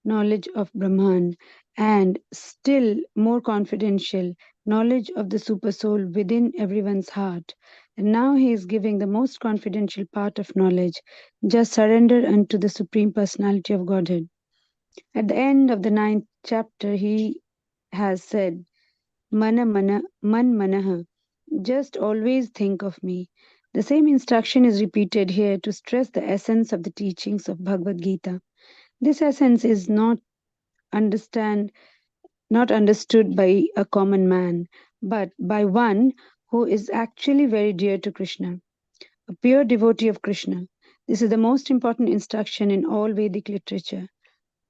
knowledge of Brahman, and still more confidential, knowledge of the super soul within everyone's heart. And now he is giving the most confidential part of knowledge. Just surrender unto the Supreme Personality of Godhead. At the end of the 9th chapter, he has said, man manaha, just always think of me. The same instruction is repeated here to stress the essence of the teachings of Bhagavad Gita. This essence is not understood by a common man, but by one who is actually very dear to Krishna, a pure devotee of Krishna. This is the most important instruction in all Vedic literature.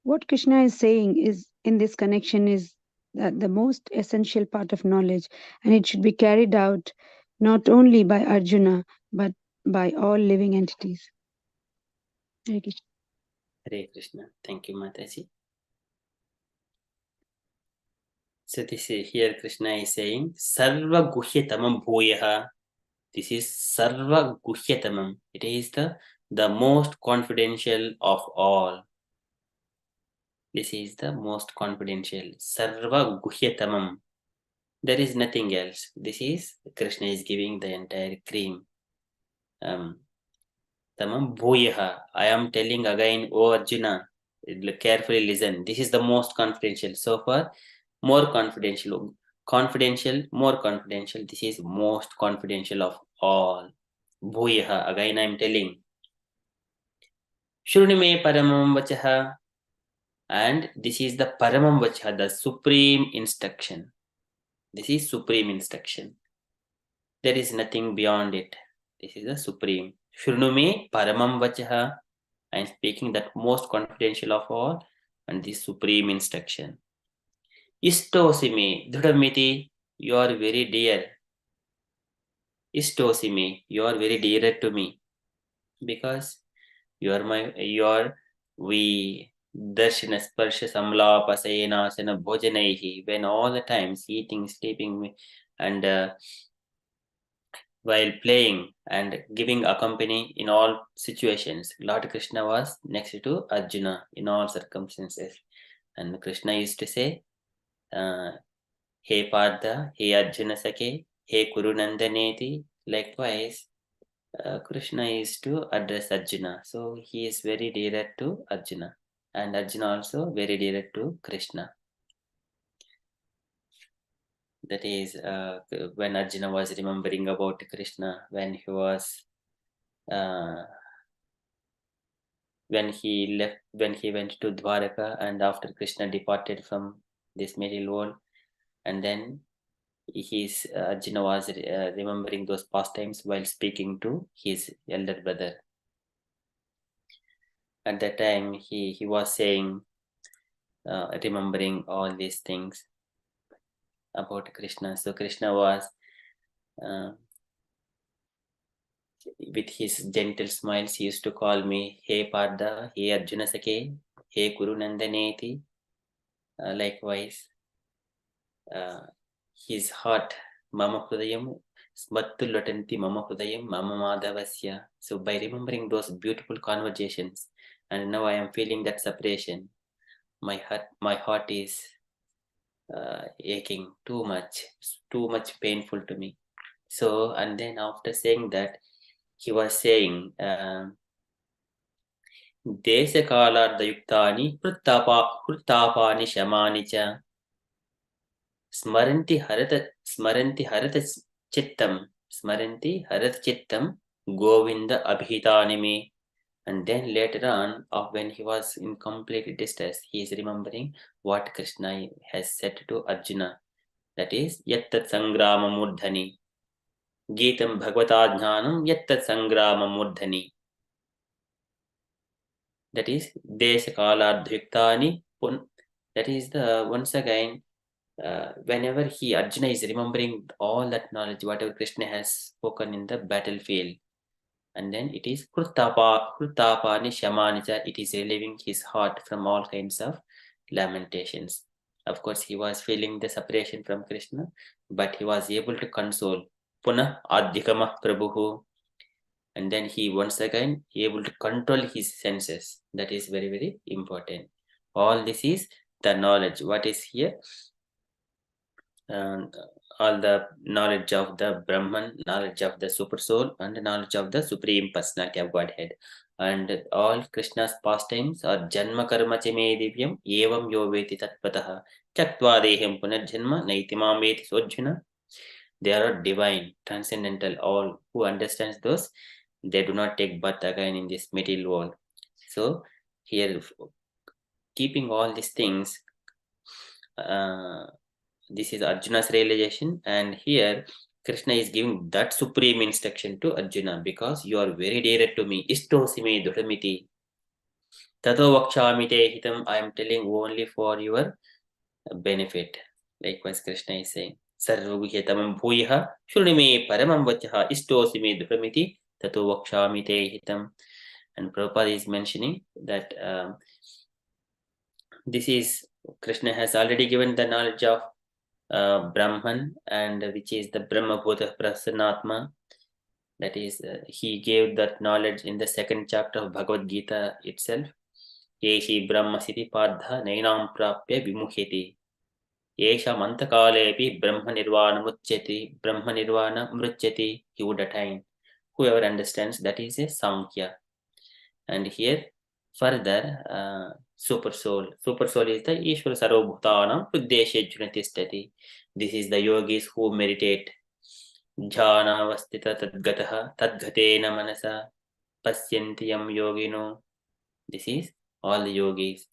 What Krishna is saying is in this connection is that the most essential part of knowledge, and it should be carried out not only by Arjuna but by all living entities. Hare Krishna. Hare Krishna. Thank you, Mataji. So this is here Krishna is saying Sarva Guhyatamam Bhuyaha. This is Sarva Guhyatamam. It is the most confidential of all. This is the most confidential. Sarva Guhyatamam. There is nothing else. This is Krishna is giving the entire cream. Tamam Bhuyaha. I am telling again, O Arjuna, carefully listen. This is the most confidential. So far, more confidential. More confidential. This is most confidential of all. Bhuyaha. Again I am telling. Shrunu me paramam vachaha. And this is the paramam vachaha, the supreme instruction. This is supreme instruction. There is nothing beyond it. This is the supreme. Shrunu me paramam vachaha. I am speaking that most confidential of all and this supreme instruction. Istosime dhudamiti, you are very dear. Istosime, you are very dear to me. Because you are we darshana sparsha samlapa sayenasana bhojanaihi, when all the times eating, sleeping and while playing and giving accompany in all situations, Lord Krishna was next to Arjuna in all circumstances. And Krishna used to say, Hey Partha, hey Arjuna Sake, He Kuru Nandaneti. Likewise, Krishna is to address Arjuna. So he is very dear to Arjuna. And Arjuna also very dear to Krishna. That is when Arjuna was remembering about Krishna, when he was when he went to Dwaraka, and after Krishna departed from this material world, and then Arjuna was remembering those pastimes while speaking to his elder brother. At that time, he was saying, remembering all these things about Krishna. So Krishna was with his gentle smiles, he used to call me, Hey Parda, Hey Arjuna Sake, Hey Kuru Nandaneti. Likewise, his heart, Mama Hrudayam, Smattulatanti Mama Hrudayam, Mama Madhavasya. So by remembering those beautiful conversations, and now I am feeling that separation, my heart is aching too much painful to me. So, and then after saying that, he was saying, Desa Kalardayuktani Kruttapani Shamani cha Smaranti Harata Chittam Govinda Abhitani me. And then later on, when he was in complete distress, he is remembering what Krishna has said to Arjuna. That is, Yattat Sangrama Murdhani. Geetam Bhagavata Jnanam Yattat Sangrama Murdhani. That is, Desa Kalardhyuktani. That is once again, whenever Arjuna is remembering all that knowledge, whatever Krishna has spoken in the battlefield. And then it is Kruttapani Shamanija. It is relieving his heart from all kinds of lamentations. Of course, he was feeling the separation from Krishna, but he was able to console. Punah Adhikama Prabhuhu. And then he once again able to control his senses. That is very, very important. All this is the knowledge. What is here? All the knowledge of the Brahman, knowledge of the Super Soul, and the knowledge of the Supreme Personality of Godhead. And all Krishna's pastimes are Janma Karma Chime Divyam Evam Yoveti Tatpataha Chaktva Deham Punarjanma Naitimam Veti Sojjuna. They are divine, transcendental. All who understands those, they do not take birth again in this material world. So here, keeping all these things, this is Arjuna's realization, and here Krishna is giving that supreme instruction to Arjuna, because you are very dear to me. Istosime dhuramiti. Tato vakshamite hitam. I am telling only for your benefit. Likewise, Krishna is saying, Sarvabhuyatamam bhuyaha shunime paramam vachaha istosime dhuramiti tato vakshamite hitam. And Prabhupada is mentioning that this is, Krishna has already given the knowledge of Brahman, and which is the Brahma Bhuta Prasanatma. That is, he gave that knowledge in the second chapter of Bhagavadgita itself. Yeshi Brahma Siti Padha Nainam Prapya Vimuhyati. Yesha Mantakalepi Brahma Nirvana Mruchyati. He would attain. Whoever understands, that is a Sankhya. And here, further, Super Soul. Super Soul is the Ishvara Sarvabhutanam Uddeshe Junatistati. This is the yogis who meditate. Jhana Vastita Tadgataha Tadgatena Manasa Pasyantiyam Yogino. This is all the yogis.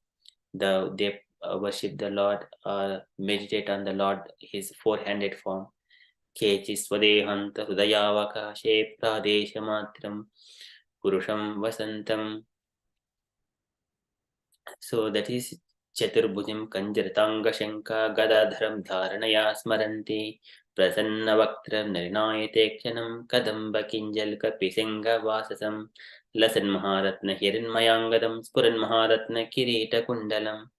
They worship the Lord, meditate on the Lord, his four-handed form. Kechi Swadehanta Hudayavaka She Pradesha Matram Purusham Vasantam. So that is Chaturbhujam Kanjaratanga Shanka Gadadharam Dharanaya Smaranti Prasanna Vaktram Narinayate Kshanam Kadamba Kinjal Kapisinga Vasasam Lasan Maharatna Hiranmayangadam Spuran Maharatna Kirita Kundalam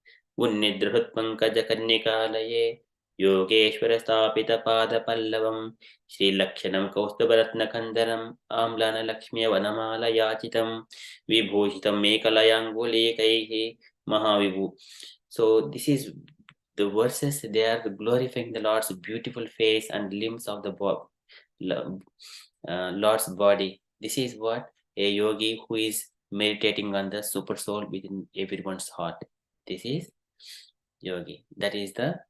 Unnidrhut Pankaja Karnikalaye Yogeshwara Stapita Pada Pallavam Sri Lakshanam Kaustabaratna Kandaram Amlana Lakshmiya Vanamala Yachitam Vibhushitam Mekalayanguli Kaihi Mahavibhu. So this is the verses, they are glorifying the Lord's beautiful face and limbs of the Lord's body. This is what a yogi who is meditating on the super soul within everyone's heart. This is yogi. That is the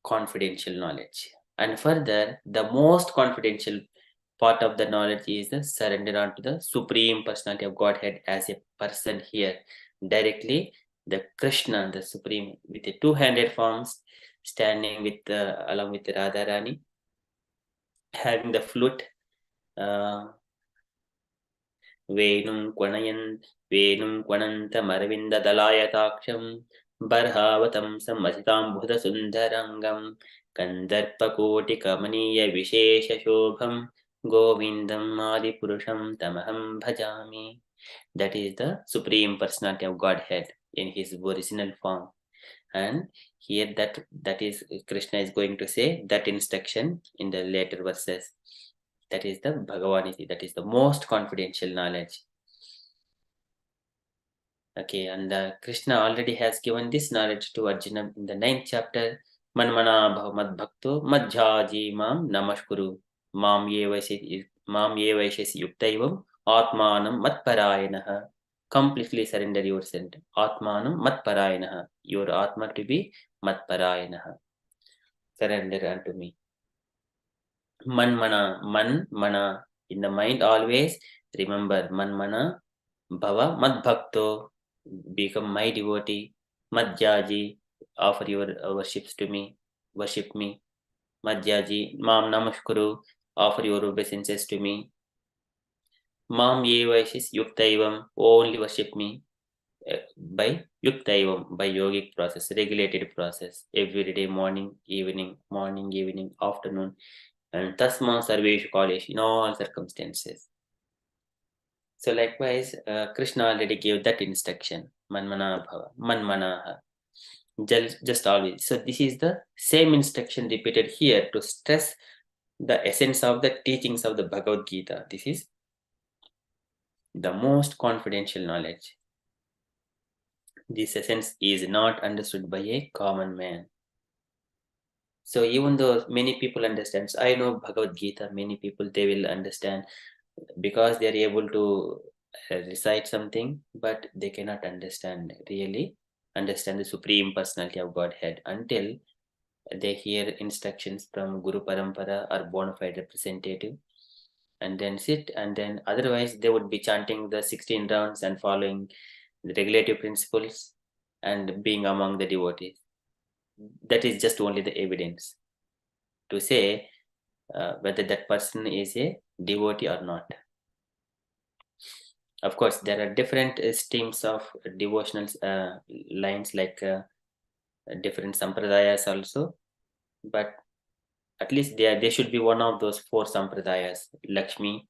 confidential knowledge. And further, the most confidential part of the knowledge is the surrender unto the Supreme Personality of Godhead as a person here. Directly, the Krishna, the Supreme, with the two-handed forms, standing with along with Radharani, having the flute, Venum Kwananta Maravinda Dalayakaksham Barhavatam Samasitam Buddha Sundarangam Kandarpakoti Kamaniya Vishesha Shobham Govindam Adi Purusham Tamaham Bhajami. That is the Supreme Personality of Godhead in his original form. And here that is Krishna is going to say that instruction in the later verses. That is the Bhagavaniti, that is the most confidential knowledge. Okay, and Krishna already has given this knowledge to Arjuna in the 9th chapter. Manmana bhav mad bhakto madhyaji mam namaskuru mam ye vaishesi yuktaivam atmanam matparayanaha. Completely surrender yourself. Atmanam matparayanaha. Your atma to be matparayanaha. Surrender unto me. Mana, in the mind always remember Manmana, Bhava, Madbhakto, become my devotee, Madhyaji, offer your worships to me, worship me, Madhyaji, Mam Namaskuru, offer your obeisances to me, Mam Yevashis Yuktaivam, only worship me by Yuktaivam, by yogic process, regulated process, every day, morning, evening, afternoon. And tasma sarveshu kalesh, in all circumstances. So likewise, Krishna already gave that instruction, manmana bhava, manmanaha, just always. So this is the same instruction repeated here to stress the essence of the teachings of the Bhagavad-Gita. This is the most confidential knowledge. This essence is not understood by a common man. So even though many people understand, I know Bhagavad-Gita, many people, they will understand because they are able to recite something, but they cannot really understand the Supreme Personality of Godhead until they hear instructions from Guru Parampara or bona fide representative, and then sit, and then otherwise they would be chanting the 16 rounds and following the regulative principles and being among the devotees. That is just only the evidence to say whether that person is a devotee or not. Of course, there are different streams of devotional lines, like different sampradayas also, but at least there should be one of those 4 sampradayas: Lakshmi,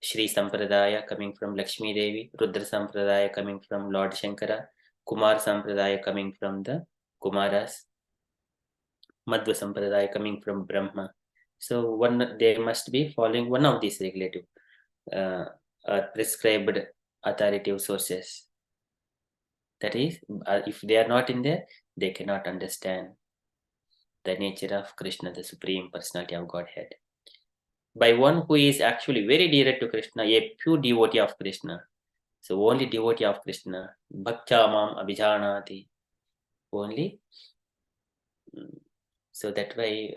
Shri Sampradaya coming from Lakshmi Devi, Rudra Sampradaya coming from Lord Shankara, Kumar Sampradaya coming from the Kumaras, Madhva Sampradaya coming from Brahma. So they must be following one of these regulative prescribed authoritative sources. That is, if they are not in there, they cannot understand the nature of Krishna, the Supreme Personality of Godhead. By one who is actually very dear to Krishna, a pure devotee of Krishna. So only devotee of Krishna, Bhaktya Mam Abhijanati. Only. So that way,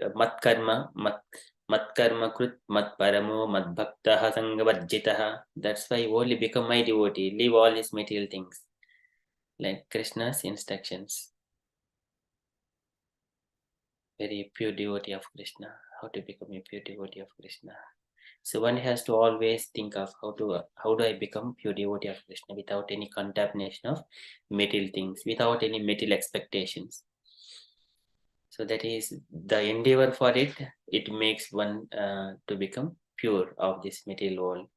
Matkarma krut mat paramo mat bhaktaha sangavajjitaha. That's why only become my devotee, leave all his material things. Like Krishna's instructions. Very pure devotee of Krishna. How to become a pure devotee of Krishna? So one has to always think of how do I become pure devotee of Krishna without any contamination of material things, without any material expectations. So that is the endeavor for it. It makes one to become pure of this material world.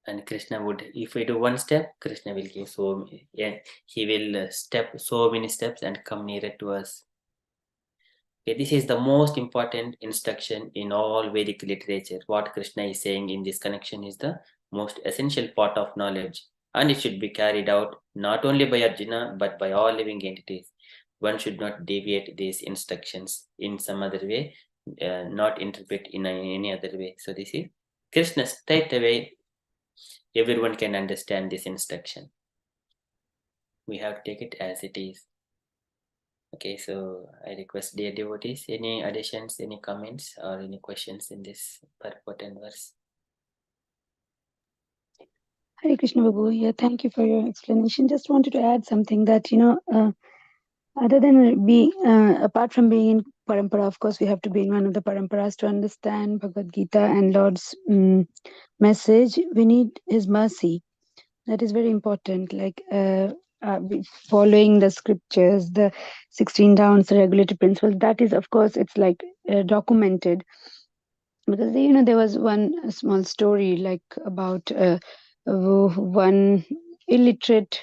And Krishna would, if we do one step, Krishna will give he will step so many steps and come nearer to us. Okay, this is the most important instruction in all Vedic literature. What Krishna is saying in this connection is the most essential part of knowledge. and it should be carried out not only by Arjuna but by all living entities. One should not deviate these instructions in some other way, not interpret in any other way. So this is Krishna straight away. Everyone can understand this instruction. We have to take it as it is. Okay, so I request dear devotees, any additions, any comments, or any questions in this purport and verse? Hare Krishna Babu, yeah, thank you for your explanation. Just wanted to add something that, other than being, apart from being in parampara, of course, we have to be in one of the paramparas to understand Bhagavad Gita and Lord's message. We need His mercy. That is very important. Like following the scriptures, the 16 downs, the regulative principles. That is, of course, it's like documented. Because there was one small story like about one illiterate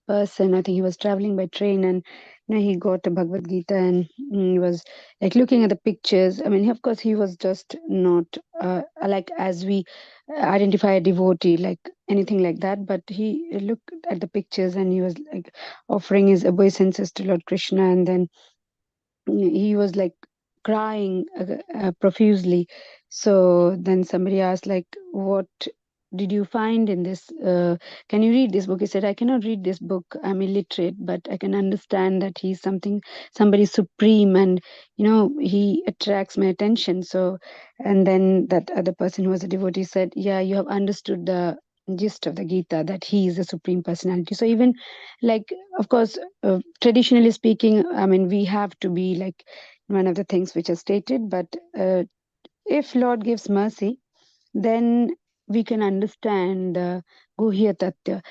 person. I think he was traveling by train, and he got a Bhagavad Gita, and he was like looking at the pictures. I mean, of course, he was just not like as we identify a devotee, like anything like that. But he looked at the pictures, and he was like offering his obeisances to Lord Krishna, and then he was like crying profusely. So then somebody asked, like, what did you find in this? Can you read this book? He said, I cannot read this book. I'm illiterate, but I can understand that he's somebody supreme, and he attracts my attention. So, and then that other person who was a devotee said, yeah, you have understood the gist of the Gita, that he is the supreme personality. So even like, of course, traditionally speaking, I mean, we have to be like one of the things which are stated, but if Lord gives mercy, then we can understand Guhya Tattva.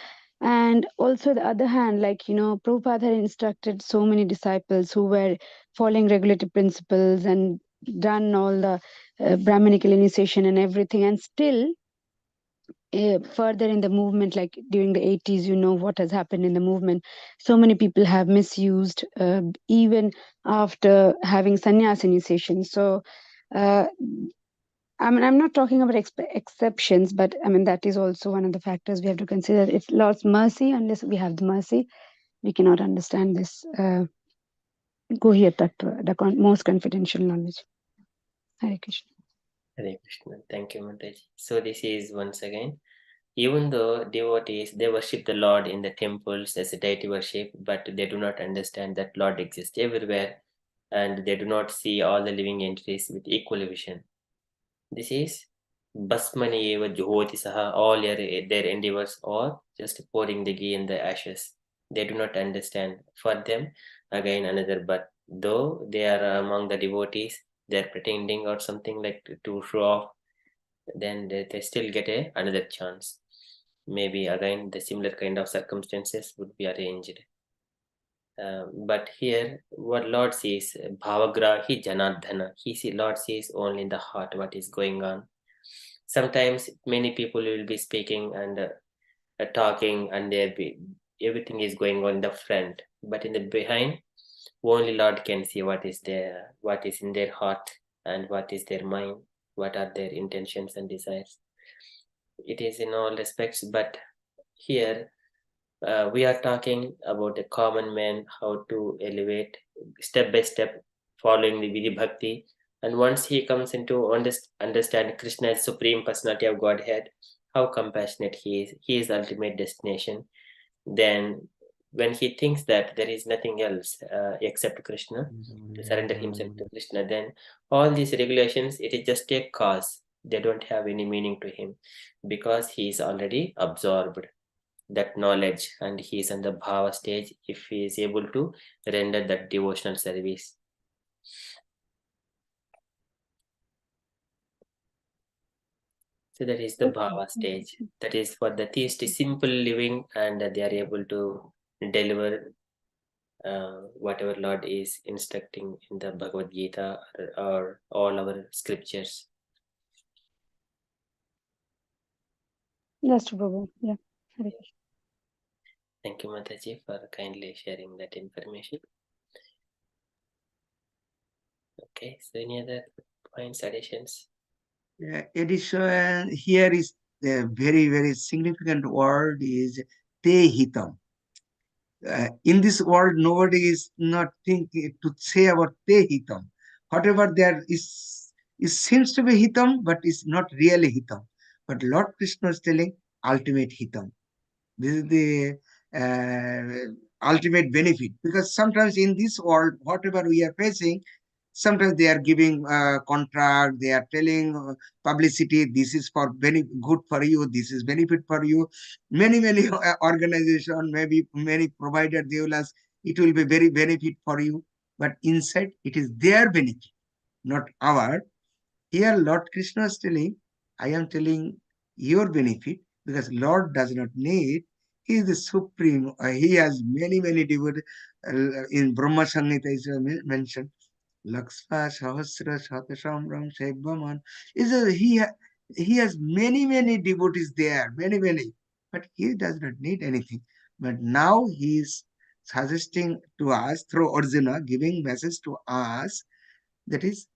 And also the other hand, like, Prabhupada had instructed so many disciples who were following regulative principles and done all the Brahminical initiation and everything, and still further in the movement, like during the 80s, what has happened in the movement. So many people have misused even after having sannyas initiation. So I mean, I'm not talking about exceptions, but I mean, that is also one of the factors we have to consider. It's Lord's mercy. Unless we have the mercy, we cannot understand this Guhya Tattva, the most confidential knowledge. Hare Krishna. Hare Krishna. Thank you, Mataji. So this is once again, even though devotees, they worship the Lord in the temples as a deity worship, but they do not understand that Lord exists everywhere, and they do not see all the living entities with equal vision. This is Basmani eva Jyoti Saha, all their endeavors, or just pouring the ghee in the ashes. They do not understand. For them, again another, but though they are among the devotees, they are pretending or something like to show off, then they still get another chance. Maybe again the similar kind of circumstances would be arranged. But here, what Lord sees, Bhavagrahi Janardhana. Lord sees only in the heart what is going on. Sometimes many people will be speaking and talking, and everything is going on in the front, but in the behind, only Lord can see what is there, what is in their heart, and what is their mind, what are their intentions and desires. It is in all respects, but here we are talking about a common man, how to elevate step by step, following the Vidhi Bhakti. And once he comes into understand Krishna as Supreme Personality of Godhead, how compassionate he is the ultimate destination. Then when he thinks that there is nothing else except Krishna, to surrender himself to Krishna, then all these regulations, it is just a cause. They don't have any meaning to him, because he is already absorbed that knowledge, and he is in the bhava stage if he is able to render that devotional service. So that is the bhava stage. That is for the theist, simple living, and they are able to deliver whatever Lord is instructing in the Bhagavad Gita or all our scriptures. That's true, Prabhu. Yeah. Hare Krishna. Thank you, Mataji, for kindly sharing that information. Okay, so any other points, additions? Addition here is a very, very significant word is te hitam. In this world, nobody is not thinking to say about te hitam. Whatever there is, it seems to be hitam, but it's not really hitam. But Lord Krishna is telling ultimate hitam. This is the ultimate benefit, because sometimes in this world, whatever we are facing, sometimes they are giving contract, they are telling publicity, this is for good for you, this is benefit for you. Many organization, maybe many provider, they will ask, it will be very benefit for you, but inside it is their benefit, not our. Here Lord Krishna is telling, I am telling your benefit, because Lord does not need. He is the supreme. He has many devotees. In Brahma Samhita is mentioned. Lakshma Sahasra Satasamram Shaivaman. He has many devotees there, many, but he does not need anything. But now he is suggesting to us through Arjuna, giving message to us, that is,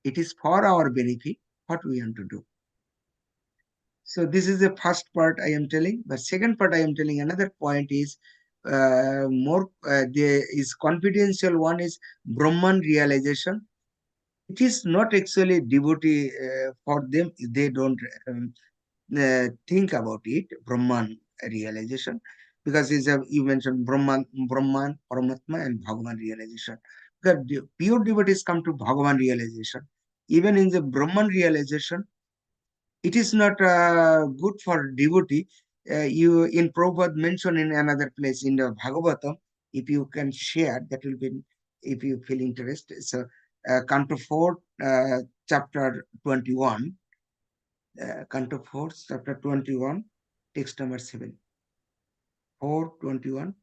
it is for our benefit what we want to do. So this is the first part I am telling. But second part I am telling, another point is there is confidential one, is Brahman realization. It is not actually devotee for them. They don't think about it, Brahman realization, because you mentioned Brahman, Paramatma, and Bhagavan realization. Because pure devotees come to Bhagavan realization. Even in the Brahman realization, it is not good for devotee. You in Prabhupada mentioned in another place in the Bhagavatam, if you can share, that will be, if you feel interested. So, Canto 4, chapter 21, Canto 4, chapter 21, text number 7. 4:21.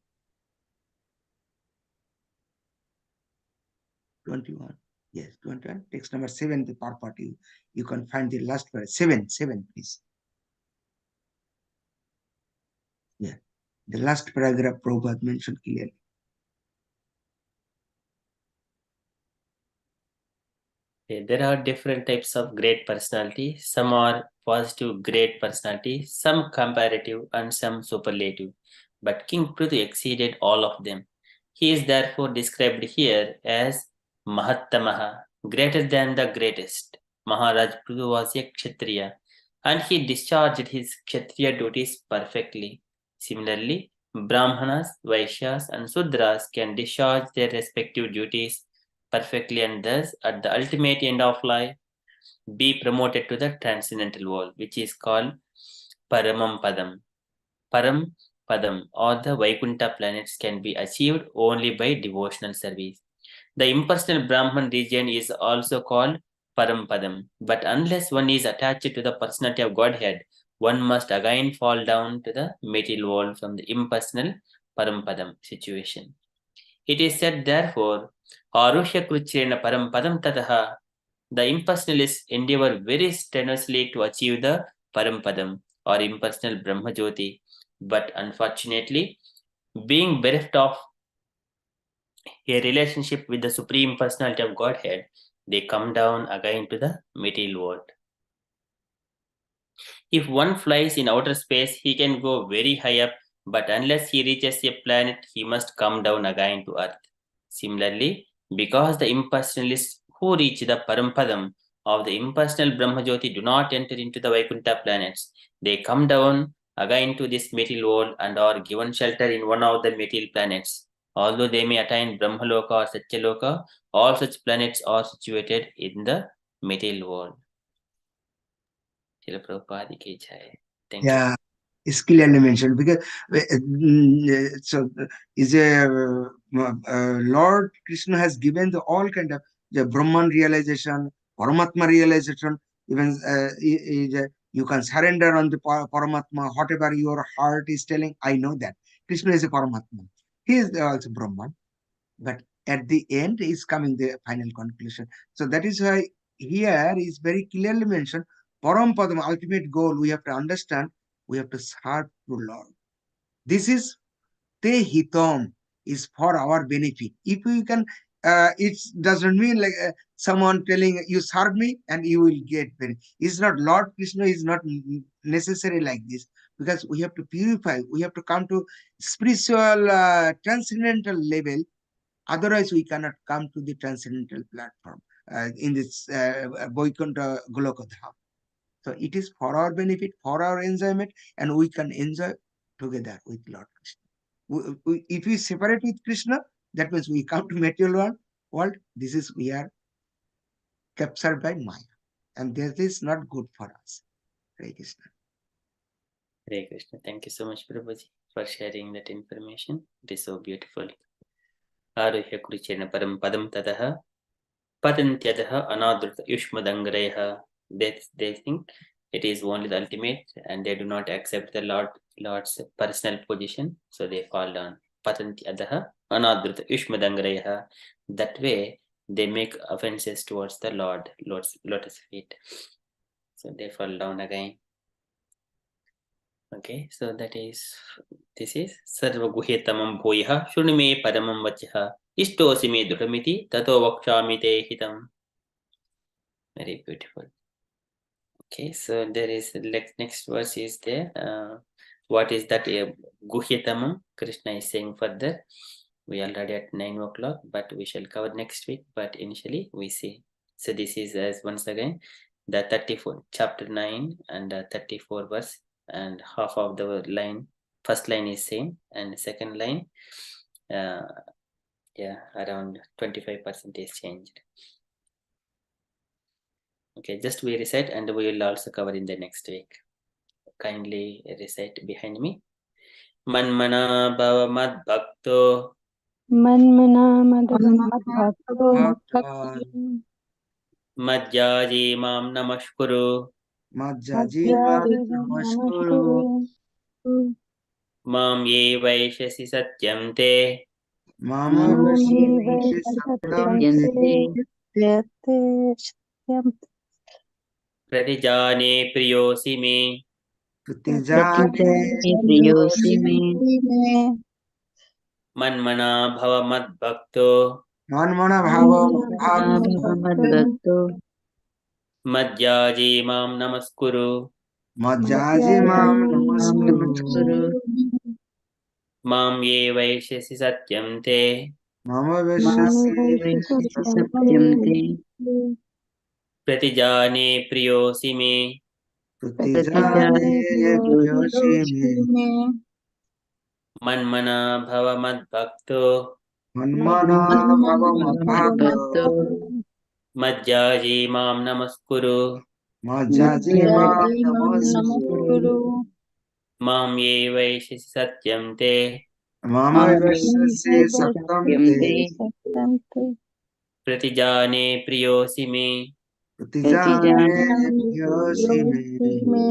21. Yes, 21. Text number 7, the purport. You can find the last verse. 7, please. Yeah. The last paragraph Prabhupada mentioned clearly. There are different types of great personality. Some are positive great personality, some comparative, and some superlative. But King Prithu exceeded all of them. He is therefore described here as Mahattamaha, greater than the greatest. Maharaj Prithu was a Kshatriya, and he discharged his Kshatriya duties perfectly. Similarly, Brahmanas, Vaishyas, and Sudras can discharge their respective duties perfectly, and thus, at the ultimate end of life, be promoted to the transcendental world, which is called Paramam Padam. Param Padam, or the Vaikuntha planets, can be achieved only by devotional service. The impersonal Brahman region is also called Param Padam, but unless one is attached to the personality of Godhead, one must again fall down to the material world from the impersonal Param Padam situation. It is said, therefore, Aruhya Kruchrena Param Padam Tataha, the impersonalists endeavor very strenuously to achieve the Param Padam, or impersonal Brahma Jyoti, but unfortunately, being bereft of a relationship with the Supreme Personality of Godhead, they come down again to the material world. If one flies in outer space, he can go very high up, but unless he reaches a planet, he must come down again to Earth. Similarly, because the impersonalists who reach the Parampadam of the impersonal Brahmajyoti do not enter into the Vaikuntha planets, they come down again to this material world and are given shelter in one of the material planets. Although they may attain Brahmaloka or Satyaloka, all such planets are situated in the material world. Thank you. Yeah, it's clearly mentioned, because Lord Krishna has given the all kind of the Brahman realization, Paramatma realization. Even you can surrender on the Paramatma, whatever your heart is telling. I know that Krishna is a Paramatma. He is also Brahman, but at the end is coming the final conclusion. So that is why here is very clearly mentioned Parampadam, ultimate goal. We have to understand, we have to serve to Lord. This is te hitam, is for our benefit. If we can, it doesn't mean like someone telling you serve me and you will get benefit. It's not, Lord Krishna is not necessary like this. because we have to purify. We have to come to spiritual, transcendental level. Otherwise, we cannot come to the transcendental platform in this Vaikuntha Goloka Dham. So it is for our benefit, for our enjoyment, and we can enjoy together with Lord Krishna. If we separate with Krishna, that means we come to material world. This is, we are captured by Maya, and that is not good for us. Hare Krishna. Hare Krishna. Thank you so much, Prabhuji, for sharing that information. It is so beautiful. Aruhya Kuruchena Param Padam Tadaha Padantyadaha Anadruta Yushmadangrayaha. They think it is only the ultimate, and they do not accept the Lord's personal position, so they fall down. Padantyadaha Anadruta Yushmadangrayaha. That way, they make offenses towards the Lord's lotus feet. So they fall down again. Okay, so this is Sarva Guhyatamam Bhoyaha Shunime Paramam Vachaha Ishtosi me Dhuramiti Tato Vakshami Te Hitam. Very beautiful. Okay, so there is next verse is there. What is that? Guhyatamam. Krishna is saying further. We are already at 9 o'clock, but we shall cover next week. But initially we see. So this is once again the 34 chapter 9 and 34 verse, and half of the line. First line is same, and second line, around 25% is changed. Okay, just we recite, and we will also cover in the next week. Kindly recite behind me. Manmana bhava mad bhakto. Manmana madbhakto Madhyaji mam namaskuru. Madhyaji namaskuru. Mam ye vaishasi satyam te. Mama vaishasi satyam te. Pratijane priyosi me. Pratijane priyosi me. Manmana bhava mad bhakto. Manmana bhava Bhakto. Madhyaji mam namaskuru. Madhyaji mam namaskuru. Mam ye vaishasi satyam te. Mama vaishasi satyam te. Pratijane priyosi me. Pratijane priyosi me. Manmana bhava mad bhakto. Manmana bhava bhakto. Madhyaji mam namaskuru. Madhyaji mam namaskuru. Mam ye vaishasi satyam te. Mama vaishasi satyam te. Pratijane priyosi me. Pratijane priyosi me.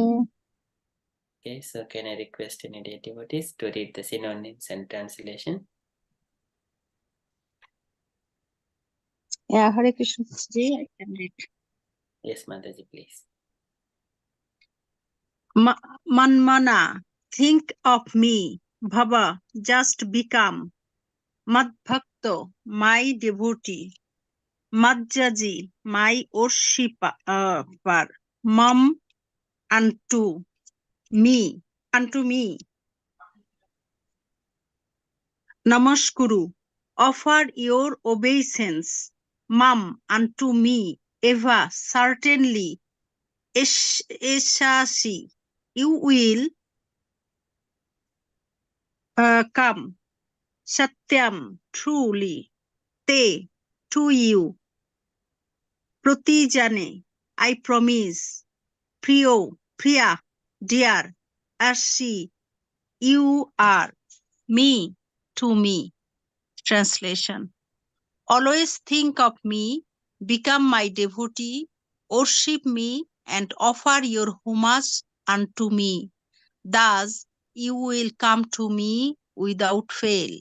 Okay, so can I request any devotees to read the synonyms and translation? Yeah, Hare Krishna ji, I can read. Yes, Mataji, please. Manmana, think of me. Bhava, just become. Madbhakto, my devotee. Madhyaji, my worshipper. Mam, unto me. Namaskuru, offer your obeisance. Mam, unto me. Eva, certainly. Eshashi, you will come. Satyam, truly. Te, to you. Pratijane, I promise. Priyo, Priya, dear. Arshi, you are. Me, to me. Translation. Always think of me, become my devotee, worship me, and offer your homage unto me. Thus, you will come to me without fail.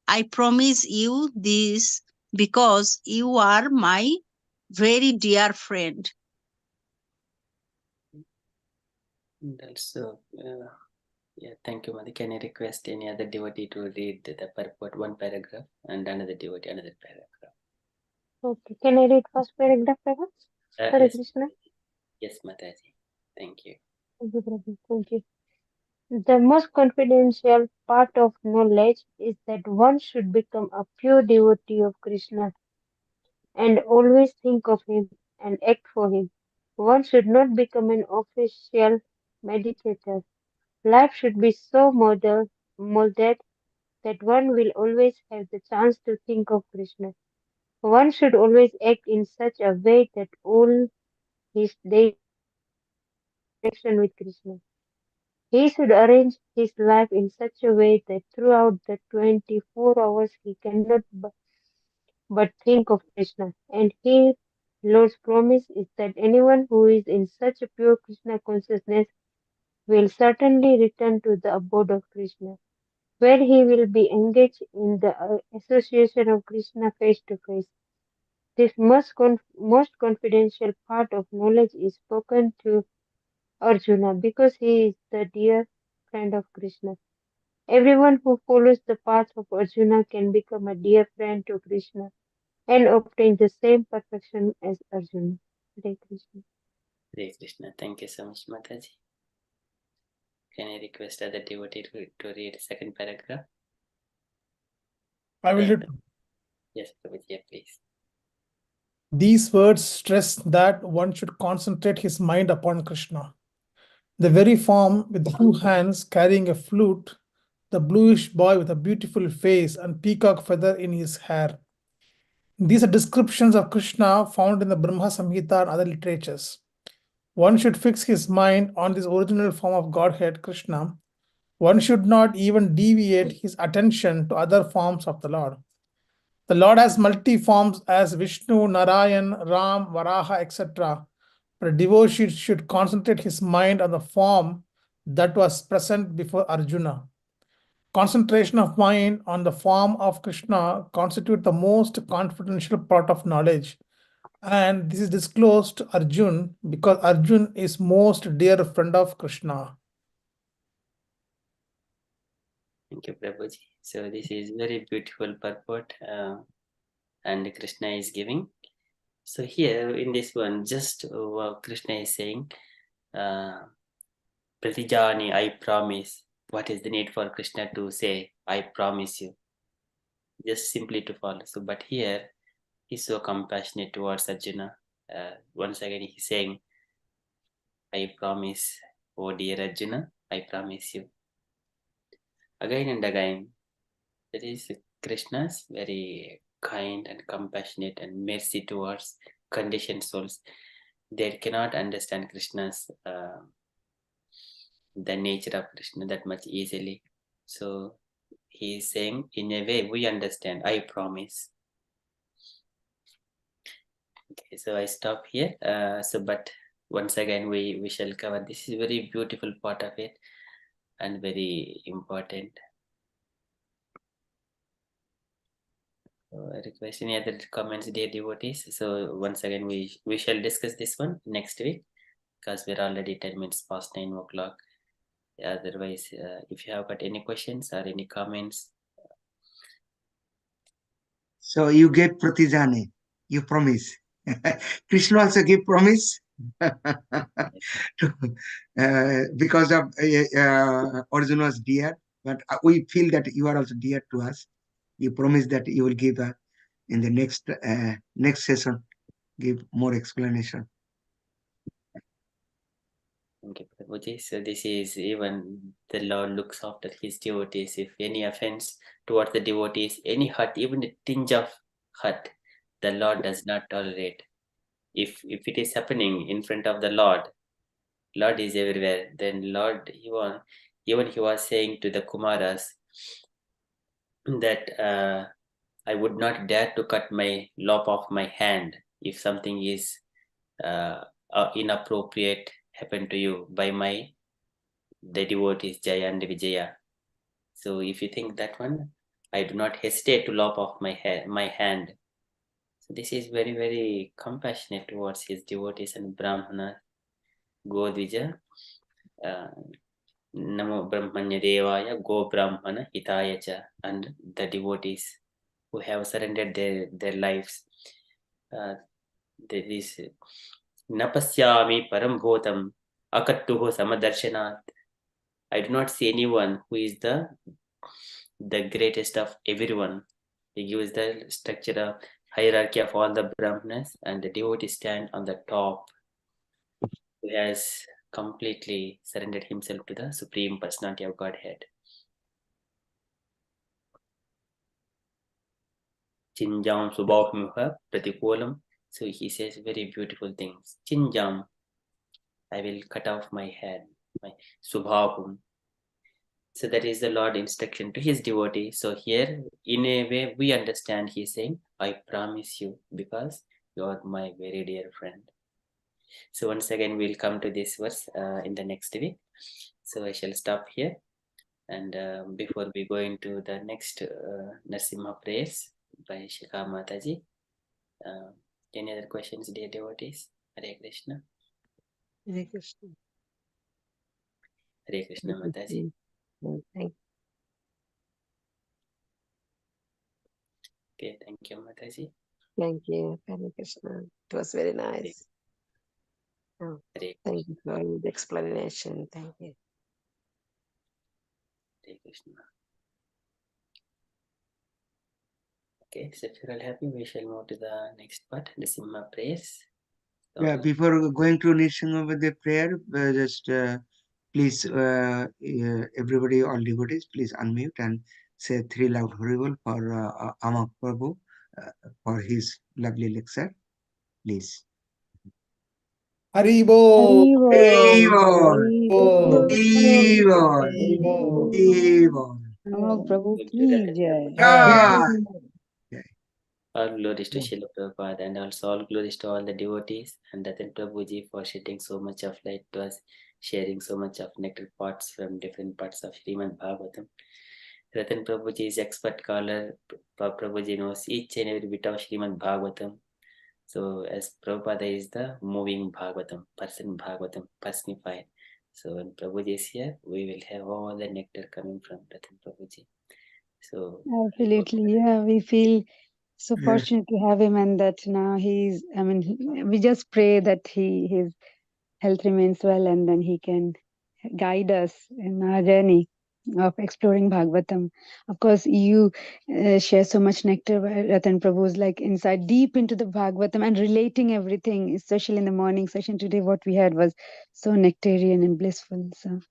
I promise you this because you are my very dear friend. Also, thank you, Mother. Can I request any other devotee to read the purport, one paragraph, and another devotee, another paragraph? Okay, can I read first paragraph perhaps? Hare Yes, Krishna. yes, Mataji. Thank you. Thank you, Prabhu. Thank you. The most confidential part of knowledge is that one should become a pure devotee of Krishna and always think of him and act for him. One should not become an official meditator. Life should be so molded that one will always have the chance to think of Krishna. One should always act in such a way that all his daily actions are in connection with Krishna. He should arrange his life in such a way that throughout the 24 hours he cannot but think of Krishna. And he, Lord's promise is that anyone who is in such a pure Krishna consciousness will certainly return to the abode of Krishna, where he will be engaged in the association of Krishna face to face. This most confidential part of knowledge is spoken to Arjuna because he is the dear friend of Krishna. Everyone who follows the path of Arjuna can become a dear friend to Krishna and obtain the same perfection as Arjuna. Hare Krishna. Hare Krishna. Thank you so much, Mataji. Can I request other devotee to read the second paragraph? I will read. Yes, Prabhuji, please. These words stress that one should concentrate his mind upon Krishna. The very form with 2 hands carrying a flute, the bluish boy with a beautiful face and peacock feather in his hair. These are descriptions of Krishna found in the Brahma Samhita and other literatures. One should fix his mind on this original form of Godhead, Krishna. One should not even deviate his attention to other forms of the Lord. The Lord has multi forms as Vishnu, Narayan, Ram, Varaha, etc. But a devotee should concentrate his mind on the form that was present before Arjuna. Concentration of mind on the form of Krishna constitutes the most confidential part of knowledge. And this is disclosed to Arjun because Arjun is most dear friend of Krishna. Thank you, Prabhuji. So this is very beautiful purport and Krishna is giving. So here in this one, just Krishna is saying, Pratijani, I promise. What is the need for Krishna to say, I promise you? Just simply to follow. So, but here he's so compassionate towards Arjuna. Once again, he's saying, I promise, oh dear Arjuna, I promise you. Again and again, that is Krishna's very kind and compassionate and mercy towards conditioned souls. They cannot understand Krishna's the nature of Krishna that much easily. So he is saying, in a way, we understand, I promise. Okay, so I stop here. But once again, we shall cover. This is a very beautiful part of it and very important. I request any other comments, dear devotees. So once again, we shall discuss this one next week because we're already 10 minutes past 9 o'clock. Otherwise, if you have got any questions or any comments. So you gave Pratijani, you promise. Krishna also gave promise because of Arjuna's dear, but we feel that you are also dear to us. You promise that you will give in the next session, give more explanation. Okay, Prabhuji. So this is even the Lord looks after his devotees. If any offense towards the devotees, any hurt, even a tinge of hurt, the Lord does not tolerate. If it is happening in front of the Lord is everywhere. Then Lord, even he was saying to the Kumaras that I would not dare to cut my lop off my hand if something is inappropriate happened to you by the devotees Jaya and Vijaya. So if you think that one, I do not hesitate to lop off my hand. So this is very, very compassionate towards his devotees and Brahmana, Godvija, Namo Brahmanya Devaya, Go Brahmana Hitaya Cha, and the devotees who have surrendered their lives. There is Napasyami Param Bhotam Akattuho Samadarshanath. I do not see anyone who is the greatest of everyone. He gives the structure of hierarchy of all the Brahmanas, and the devotee stand on the top, who has completely surrendered himself to the Supreme Personality of Godhead. Chinjam Subhahmuha Pratikulam. So he says very beautiful things. Chinjam, I will cut off my head, my Subhahum. So that is the Lord instruction to his devotee. So here, in a way, we understand he's saying, I promise you, because you are my very dear friend. So once again, we'll come to this verse in the next week. So I shall stop here. And before we go into the next Narasimha prayers by Shikha Mataji, any other questions, dear devotees? Hare Krishna. Hare Krishna. Hare Krishna Mataji. Okay, thank you, Mataji. Thank you, Hare Krishna. It was very nice. Oh, thank you for the explanation. Thank you. Hare Krishna. Okay, so if you're all happy, we shall move to the next part, the Simha prayers. So, Yeah, before going to Nishima with the prayer, just please, everybody, all devotees, please unmute and say 3 loud horrible for Amogha Prabhu for his lovely lecture. Please. Haribo. Amogha Prabhu ki jai. all glories to Srila Prabhupada, and also all glories to all the devotees and Ratan Prabhuji for shedding so much of light to us, sharing so much of nectar pots from different parts of Srimad Bhagavatam. Ratan Prabhuji is expert caller. Prabhuji knows each and every bit of Srimad Bhagavatam. So as Prabhupada is the moving Bhagavatam, person Bhagavatam, personified. So when Prabhuji is here, we will have all the nectar coming from Ratan Prabhuji. So Absolutely, yeah, we feel so fortunate to have him, and that now we just pray that his health remains well, and then he can guide us in our journey of exploring Bhagavatam. Of course, you share so much nectar, Ratan Prabhu's like insight deep into the Bhagavatam and relating everything, especially in the morning session today. What we had was so nectarian and blissful. So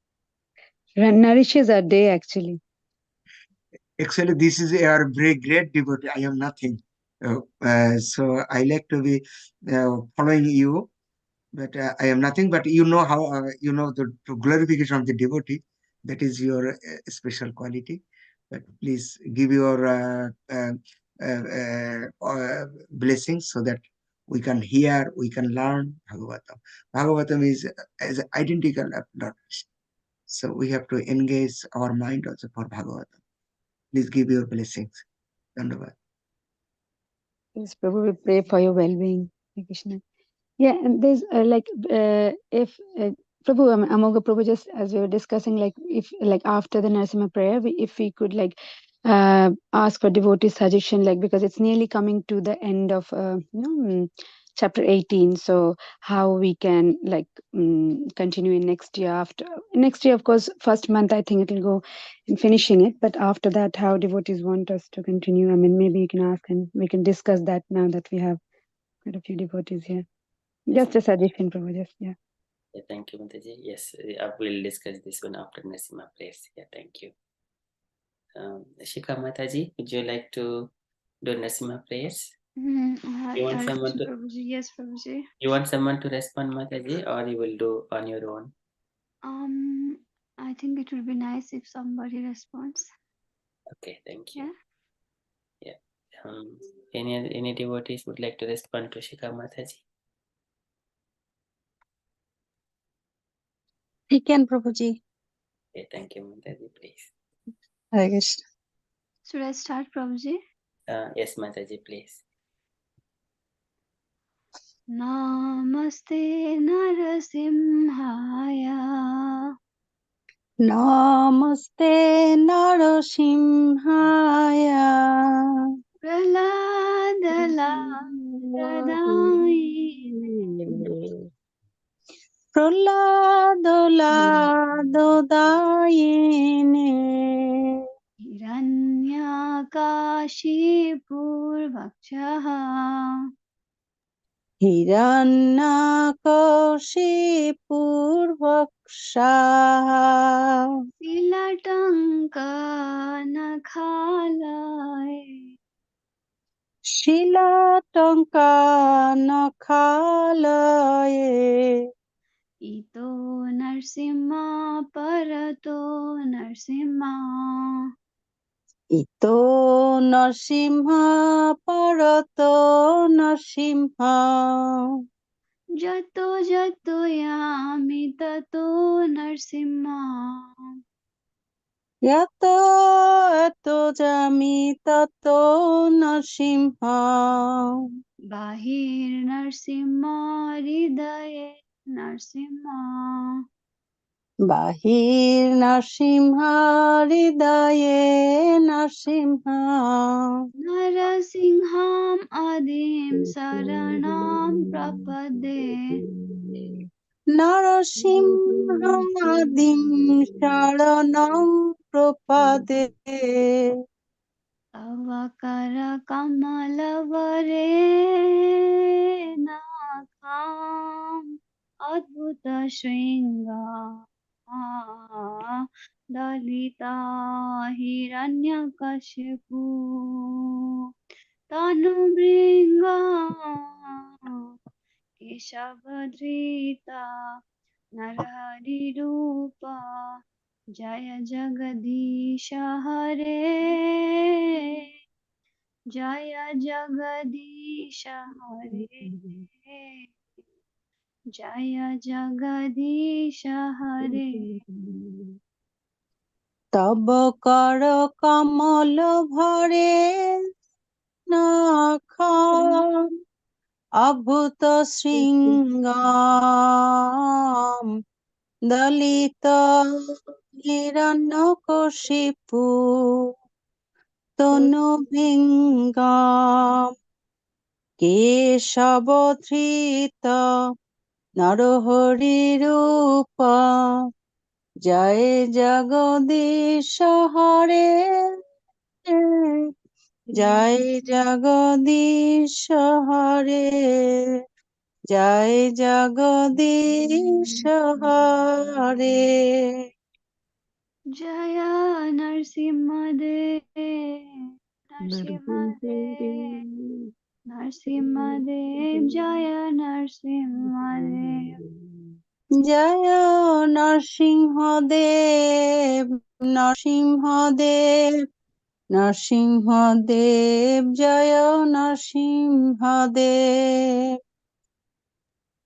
nourishes our day actually. Actually, this is a very great devotee. I am nothing. So I like to be following you, but I am nothing. But you know how, the glorification of the devotee. That is your special quality. But please give your blessings so that we can hear, we can learn Bhagavatam. Bhagavatam is identical of Lord Krishna. So we have to engage our mind also for Bhagavatam. Please give your blessings. Dhanyavad. Yes, Prabhu, we pray for your well-being, Krishna. Yeah, and there's if Prabhu, Amogha Prabhu, just as we were discussing, like if like after the Narasimha prayer, if we could ask for devotee suggestion, like because it's nearly coming to the end of chapter 18, so how we can continue in next year. After next year, of course, first month I think it'll go in finishing it, but after that, how devotees want us to continue. I mean, maybe you can ask and we can discuss that now that we have quite a few devotees here. Just a suggestion, Prabhu. Just yeah. Yeah, thank you, Mataji. Yes, I will discuss this one after Narasimha prayers. Yeah, thank you. Shikha Mataji, would you like to do Narasimha prayers? You want someone to? Prabhuji. Yes, Prabhuji. You want someone to respond, Mataji, or you will do on your own? I think it would be nice if somebody responds. Okay, thank you. Yeah. Any devotees would like to respond to Shikha Mataji? He can, Prabhuji. Okay, thank you, Mataji, please. Hare Krishna. Should I start, Prabhuji? Yes, Mataji, please. Namaste Narasimhaya. Namaste Narasimhaya. Praladala Pradayine. प्रह्लादलाददायिने हिरण्यकाशीपूर्वक्षः हिरण्यकशिपूर्वक्षाः शिलटङ्कनखालये शिलाटङ्कानखालये इतो नरसिंहा परतो नरसिंहा इतो नरसिंह परतो नरसिंह जतो जतो यामि ततो नरसिंहा यतो यतो जामि ततो नरसिंह बाहिर्नरसिंहा हृदये नरसिंहा बाहिर्नरसिंह हृदये नरसिंह नरसिंहम् आदिं शरणं प्रपद्ये नरसिंहादिं शरणं प्रपदे तव करकमलवरे नाथाम् अद्भुतशृङ्गा दलिता हिरण्यकशिपु तनुभृङ्गा केशवधृता नरहरिरूपा जय जगदीश हरे जय जगदीश हरे जय जगदीश हरे तब कर कमल भरे नाखा अभूत शृंगाम दलित हिरण्यकशिपु तनुभृङ्गाम केशवधृत नरहरिरूप जय जगदीश हरे जय जगदीश हरे जय जगदीश हरे जय नरसिंहदेव नरसिंहदेव नरसिंहदेव जय नरसिंहदेव जय नरसिंहदेव नरसिंहदेव नरसिंहदेव जय नरसिंहदेव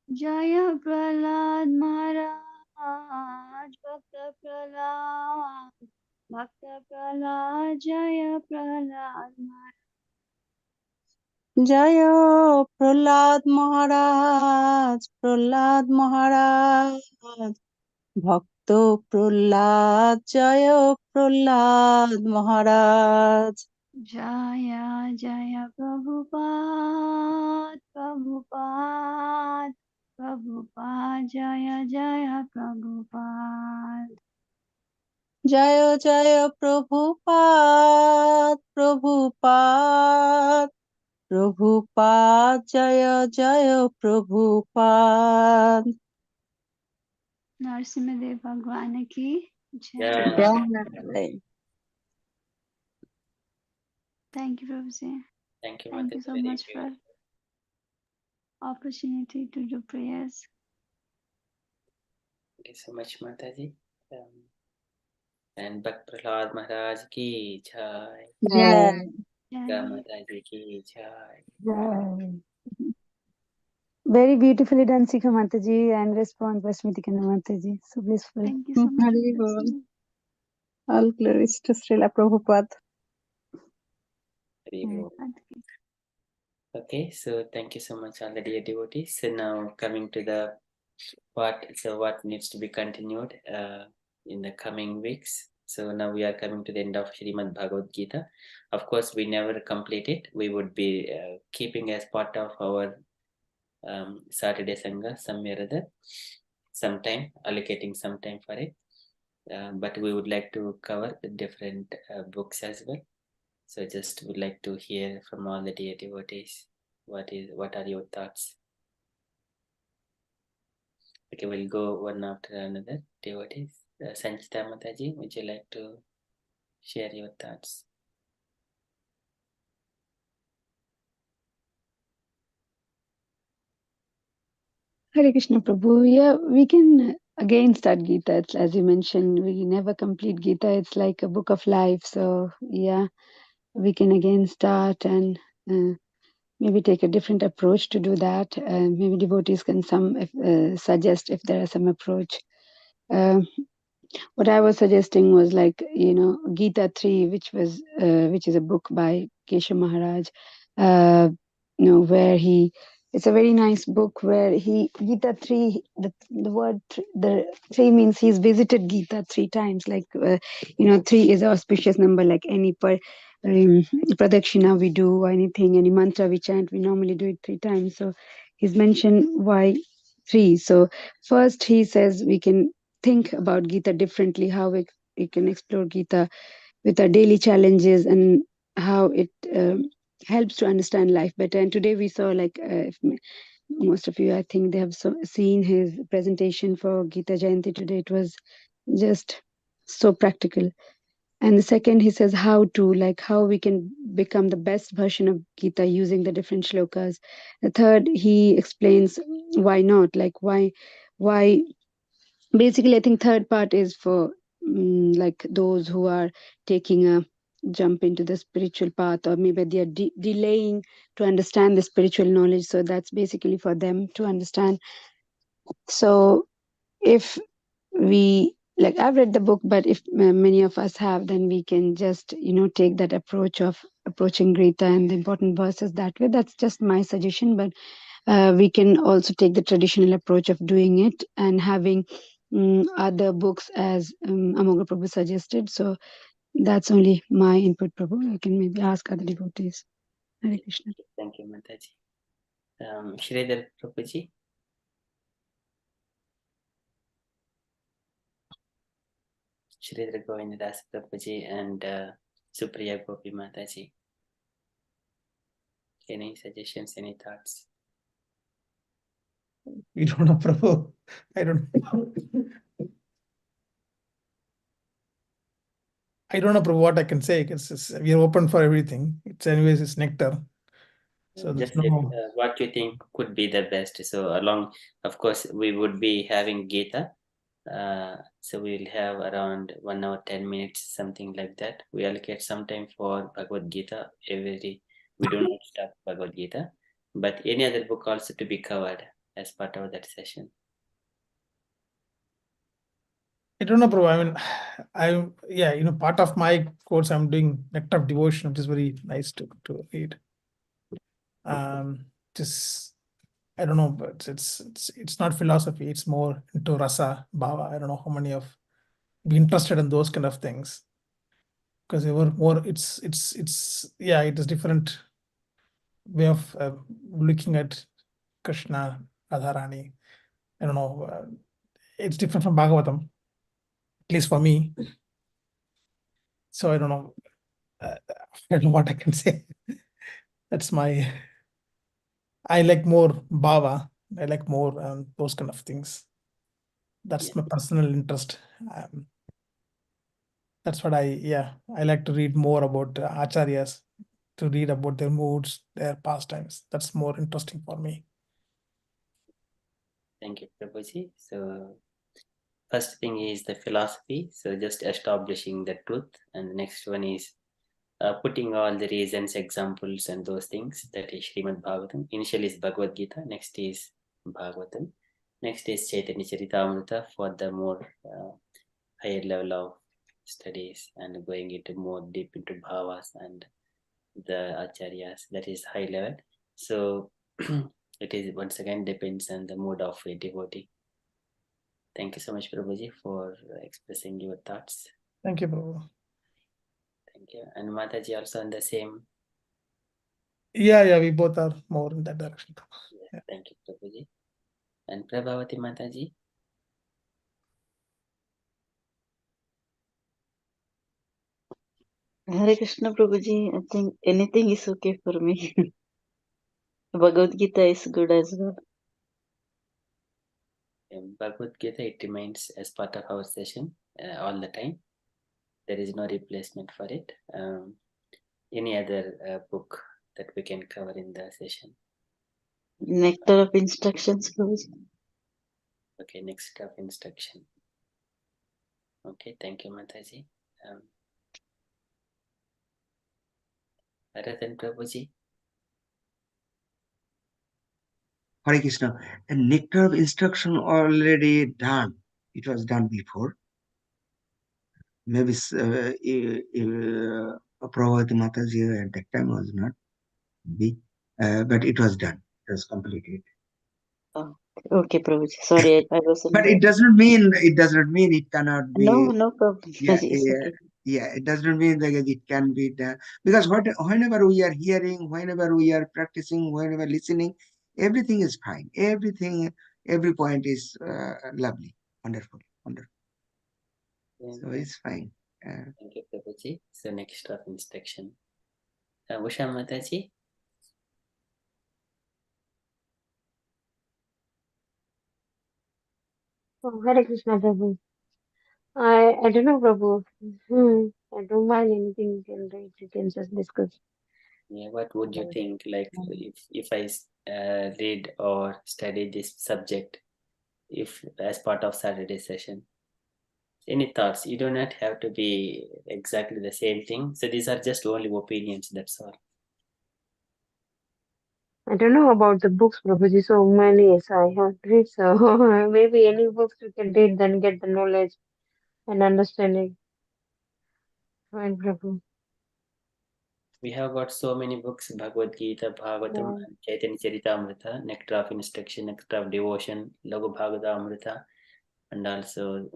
जय प्रहलाद महाराज भक्त प्रहलाद जय प्रहलाद महाराज जय प्रहलाद महाराज भक्त प्रहलाद जय प्रहलाद महाराज जय जय प्रभुपाद जय जय प्रभुपाद जय जय प्रभुपाद जय जय प्रभुपाद नरसिंहदेव भगवान की जय जय Thank you, Prabhuji. Thank you, Thank you Mataji. so Very much for beautiful. opportunity to do prayers. Thank you so much, Mataji. And Bhakt Prahlad Maharaj ki jai. जय Ga Mataji ki jai. Very beautifully done, Sikha Mataji, and response by Smritika Mataji. So blissful. Thank you so much. Hari Bol. Mataji. All glories to Srila Prabhupada. Hari Bol. Okay, so thank you so much, all the dear devotees. So now coming to the what needs to be continued in the coming weeks. So now we are coming to the end of Srimad Bhagavadgita. Of course, we never complete it. We would be keeping as part of our Saturday Sangha somewhere or other. some time, allocating some time for it. But we would like to cover the different books as well. So just would like to hear from all the dear devotees. What are your thoughts? Okay, we'll go one after another. Devotees. Sanchita Mataji, would you like to share your thoughts? Hare Krishna Prabhu. Yeah, we can again start Gita. It's, as you mentioned, we never complete Gita. It's like a book of life. So yeah, we can again start and maybe take a different approach to do that. Maybe devotees can suggest if there is some approach. What I was suggesting was like, Gita 3, which is a book by Keshav Maharaj, where it's a very nice book where Gita 3, the word, the 3 means he's visited Gita 3 times. Like, 3 is an auspicious number, like any pradakshina we do, or anything, any mantra we chant, we normally do it 3 times. So he's mentioned why 3. So first he says we can think about Gita differently, how we can explore Gita with our daily challenges and how it helps to understand life better. And today we saw, like, most of you, I think they have seen his presentation for Gita Jayanti today. It was just so practical. And the second, he says how we can become the best version of Gita using the different shlokas. The third, he explains why not, like why basically I think third part is for like those who are taking a jump into the spiritual path, or maybe they are delaying to understand the spiritual knowledge. So that's basically for them to understand. So if we, like, I've read the book, but if many of us have, then we can just take that approach of approaching Gita and the important verses that way. That's just my suggestion. But we can also take the traditional approach of doing it and having other books as Amogha Prabhu suggested. So that's only my input, Prabhu. I can maybe ask other devotees. Hare Krishna. Thank you, Mataji. Shridhar Prabhuji. Shridhar Govindas Prabhuji and Supriya Gopi Mataji. Any suggestions, any thoughts? We don't know, Prabhu. I don't know. I don't know, Prabhu, what I can say. We are open for everything. It's nectar. So Just no. what you think could be the best. So along, of course, we would be having Gita. So we'll have around 1 hour, 10 minutes, something like that. We allocate some time for Bhagavad-Gita. We do not stop Bhagavad-Gita, but any other book also to be covered as part of that session. I don't know, Prabhu. I mean, part of my course, I'm doing Nectar of Devotion, which is very nice to read. Just, I don't know, but it's not philosophy. It's more into rasa, bhava. I don't know how many of be interested in those kind of things, because they were more. It is different way of looking at Krishna, Radharani. I don't know. It's different from Bhagavatam, at least for me. So I don't know. I don't know what I can say. That's I like more bhava. I like more those kind of things. That's my personal interest. That's what I like to read more about acharyas, to read about their moods, their pastimes. That's more interesting for me. Thank you, Prabhuji. So first thing is the philosophy. So just establishing the truth. And the next one is putting all the reasons, examples, and those things. That is Srimad Bhagavatam. Initially is Bhagavad Gita. Next is Bhagavatam. Next is Chaitanya Charitamrita for the more higher level of studies and going into more deep into bhavas and the acharyas. That is high level. So it is once again depends on the mood of a devotee. Thank you so much, Prabhuji, for expressing your thoughts. Thank you, Prabhu. Thank you. And Mataji also on the same. Yeah, we both are more in that direction. Yes, thank you, Prabhuji. And Prabhavati Mataji. Hare Krishna Prabhuji, I think anything is okay for me. Bhagavad Gita is good as well. Bhagavad Gita, it remains as part of our session all the time. There is no replacement for it. Any other book that we can cover in the session? Nectar of Instructions, Prabhuji. Okay, next of instruction. Okay, thank you, Mataji. Ratan Prabhuji. Hare Krishna. A nectar of instruction already done. It was done before. Maybe Prabhupada Mataji at that time was not big, but it was done. It was completed. Oh, okay, Prabhuji. Sorry, I wasn't. But it does not mean it cannot be. No problem. Yeah, It's yeah, okay. yeah. It does not mean that it can be done, because whenever we are hearing, whenever we are practicing, whenever listening, everything is fine. Every point is lovely, wonderful, wonderful. So it's fine. Thank you, Prabhuji. So next of instruction. Usha Mataji. Oh, Hare Krishna, Prabhu. I don't know, Prabhu. I don't mind anything you can write. You can just discuss. Yeah, what would you think? Like, if I read or study this subject, if as part of Saturday session, any thoughts? You do not have to be exactly the same thing. So these are just only opinions. That's all. I don't know about the books, Prabhuji. So many, yes, I have read. So maybe any books you can read, then get the knowledge and understanding. Right, Prabhu. We have got so many books: Bhagavad Gita, Bhagavatam, Yeah. Chaitanya Charitamrita, Nectar of Instruction, Nectar of Devotion, Lagu Bhagavatamrita, and also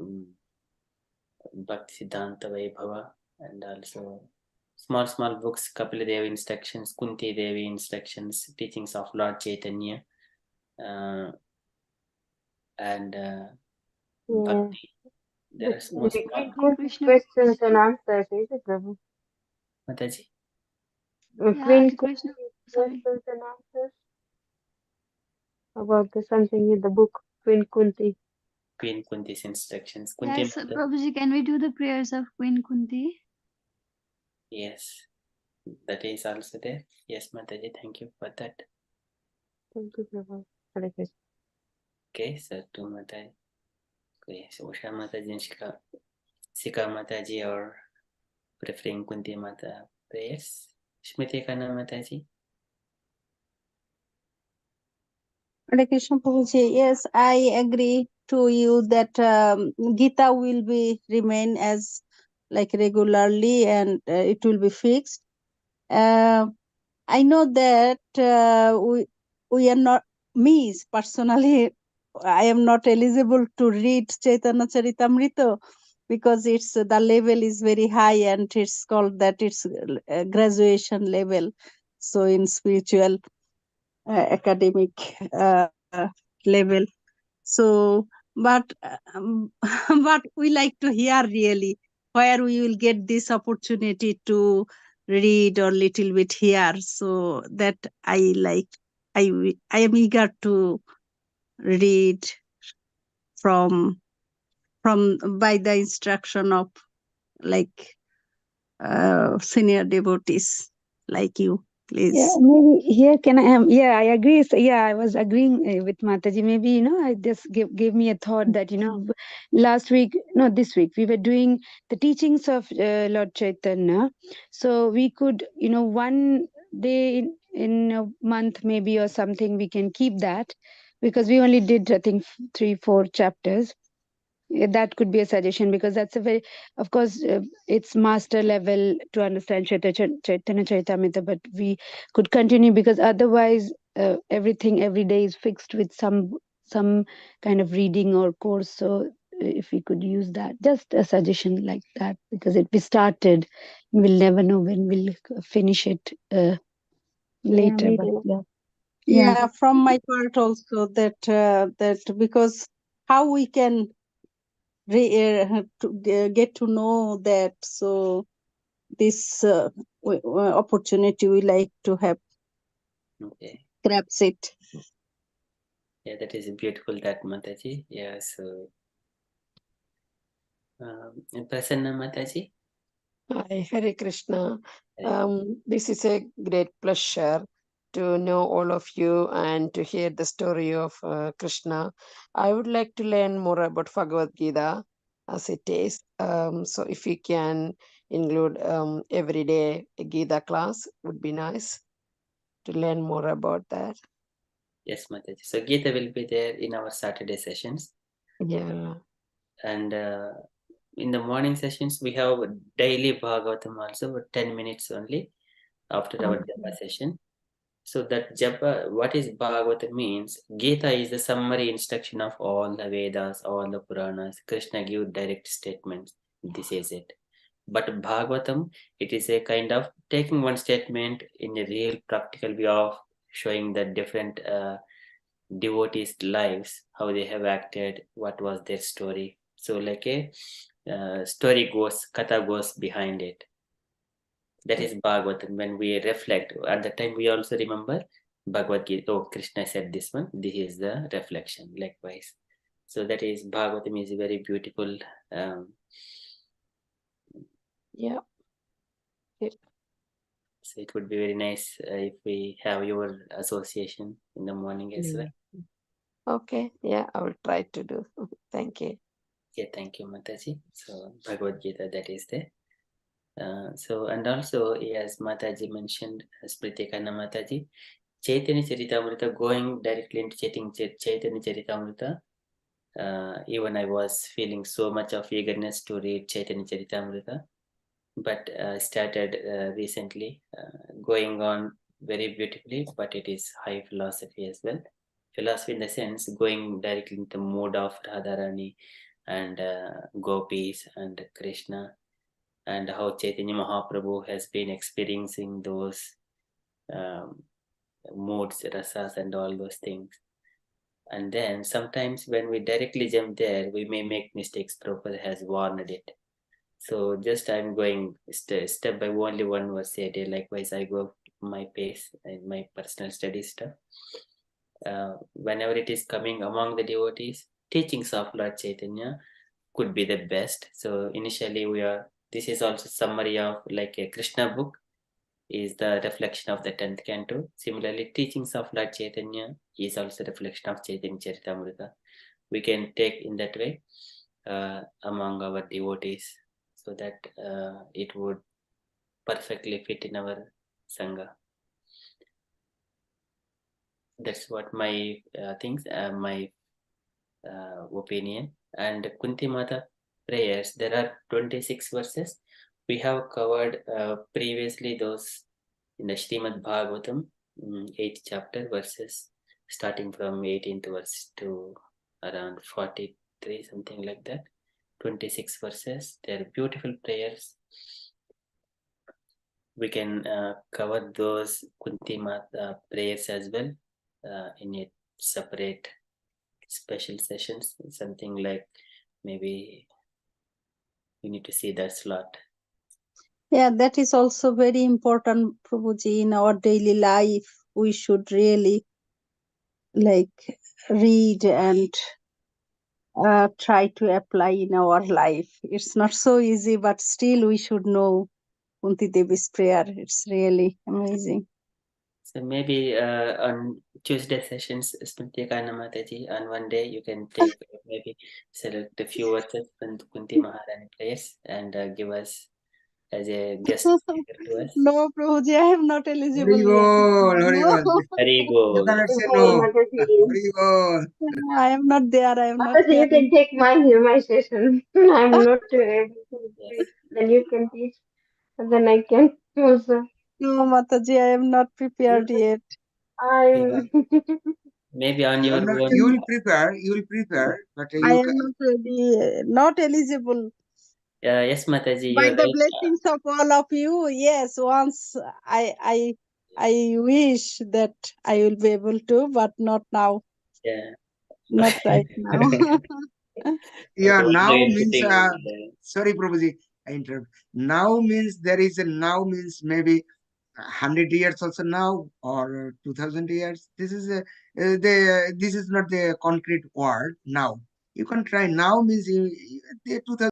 Bhakti Siddhanta Vaibhava, and also small books: Kapila Devi Instructions, Kunti Devi Instructions, Teachings of Lord Chaitanya, and Bhakti. There are small Questions and answers, is it, Prabhu? Mataji. Queen questions and answers about something in the book, Queen Kunti. Queen Kunti's instructions. Kunti Yes, Prabhuji, can we do the prayers of Queen Kunti? Yes, that is also there. Yes, Mataji, thank you for that. Thank you, Prabhu. Hare Krishna. Okay, so to Mataji. Okay, so Usha Mataji and Sika Mataji are preferring Kunti Mata prayers. Shmiti Kana Mataji. Hare Krishna Prabhuji, yes, I agree to you that Gita will be remain as like regularly, and it will be fixed. I know that we are not, me personally, I am not eligible to read Chaitanya Charitamrita because it's the level is very high, and it's called that it's graduation level. So in spiritual academic level. So, but but we like to hear really where we will get this opportunity to read or little bit here. So that I like, I am eager to read from by the instruction of like senior devotees like you. Please. Yeah, maybe here can I yeah, I agree. So, yeah, I was agreeing with Mataji. Maybe, I just gave me a thought that, last week, no, this week, we were doing the teachings of Lord Chaitanya. So we could, one day in a month maybe or something, we can keep that because we only did, I think, 3-4 chapters. That could be a suggestion because that's a very, of course, it's master level to understand Chaitanya Charitamrita, but we could continue because otherwise everything every day is fixed with some kind of reading or course. So if we could use that, just a suggestion like that, because we started, we'll never know when we'll finish it later. me But too. yeah. Yeah, from my part also that because how we can to get to know that. So this opportunity we like to have. Okay. Grabs it. Yeah, that is beautiful, that Mataji. Yeah, so Prasanna Mataji. Hi, Hare Krishna. This is a great pleasure to know all of you and to hear the story of Krishna. I would like to learn more about Bhagavad Gita as it is. So if we can include every day a Gita class, would be nice to learn more about that. Yes, Mataji. So Gita will be there in our Saturday sessions. Yeah. And in the morning sessions, we have daily Bhagavatam also, 10 minutes only after our Japa session. So that Japa, what is Bhagavatam means? Gita is the summary instruction of all the Vedas, all the Puranas. Krishna gives direct statements. This is it. But Bhagavatam, it is a kind of taking one statement in a real practical way of showing the different devotees' lives, how they have acted, what was their story. So like a story goes, katha goes behind it. That is Bhagavatam. When we reflect, at the time we also remember Bhagavad-gita. Oh, Krishna said this one. This is the reflection. Likewise. So that is Bhagavatam is very beautiful. Yeah. So it would be very nice if we have your association in the morning as well. Okay. Yeah, I will try to do. Thank you. Yeah, thank you, Mataji. So Bhagavad Gita, that is there. So and also, as Mataji mentioned, Smriti Kanna Mataji, Chaitanya Charitamrita, going directly into Chaitanya Charitamrita. Even I was feeling so much of eagerness to read Chaitanya Charitamrita, but started recently, going on very beautifully, but it is high philosophy as well. Philosophy in the sense going directly into the mode of Radharani and gopis and Krishna, and how Chaitanya Mahaprabhu has been experiencing those modes, rasas and all those things. And then sometimes when we directly jump there, we may make mistakes. Prabhupada has warned it. So just I'm going step by only one verse a day. Likewise, I go my pace and my personal study stuff. Whenever it is coming among the devotees, teachings of Lord Chaitanya could be the best. So initially this is also summary of like a Krishna book is the reflection of the 10th canto. Similarly, teachings of Lord Chaitanya is also reflection of Chaitanya Charitamrita. We can take in that way among our devotees, so that it would perfectly fit in our Sangha. That's what my my opinion. And Kunti Mata prayers, there are 26 verses. We have covered previously those in the Srimad Bhagavatam, 8th chapter, verses starting from 18th verse to around 43, something like that. 26 verses. They are beautiful prayers. We can cover those Kunti Mata prayers as well in a separate special sessions, something like maybe you need to see that slot. Yeah, that is also very important, Prabhuji, in our daily life. We should really like read and try to apply in our life. It's not so easy, but still we should know Kunti Devi's prayer. It's really amazing. So maybe on Tuesday sessions, Smriti Kanna Mataji, on one day you can take maybe select a few verses from Kunti Maharani prayers and give us as a guest speaker to us. No, Prabhuji, I am not eligible Hari yet. Bol. Hari Bol. You cannot say Hey, no. Mataji. Hari Bol. No, I am not there. I am not Mataji, there. you can take my session. I'm not able to read. Then you can teach, and then I can also. No, Mataji, I am not prepared yet. I'm. Maybe on your No, own. you will prepare, but I you am not ready, not eligible. Yes, Mataji, By you're the right. blessings of all of you, yes, once I wish that I will be able to, but not now. Yeah. Not right now. yeah, Okay, now you're means putting, sorry, Prabhuji. I interrupt. Now means there is a now means maybe 100 years also now or 2000 years. This is this is not the concrete word now. You can try now means the 2000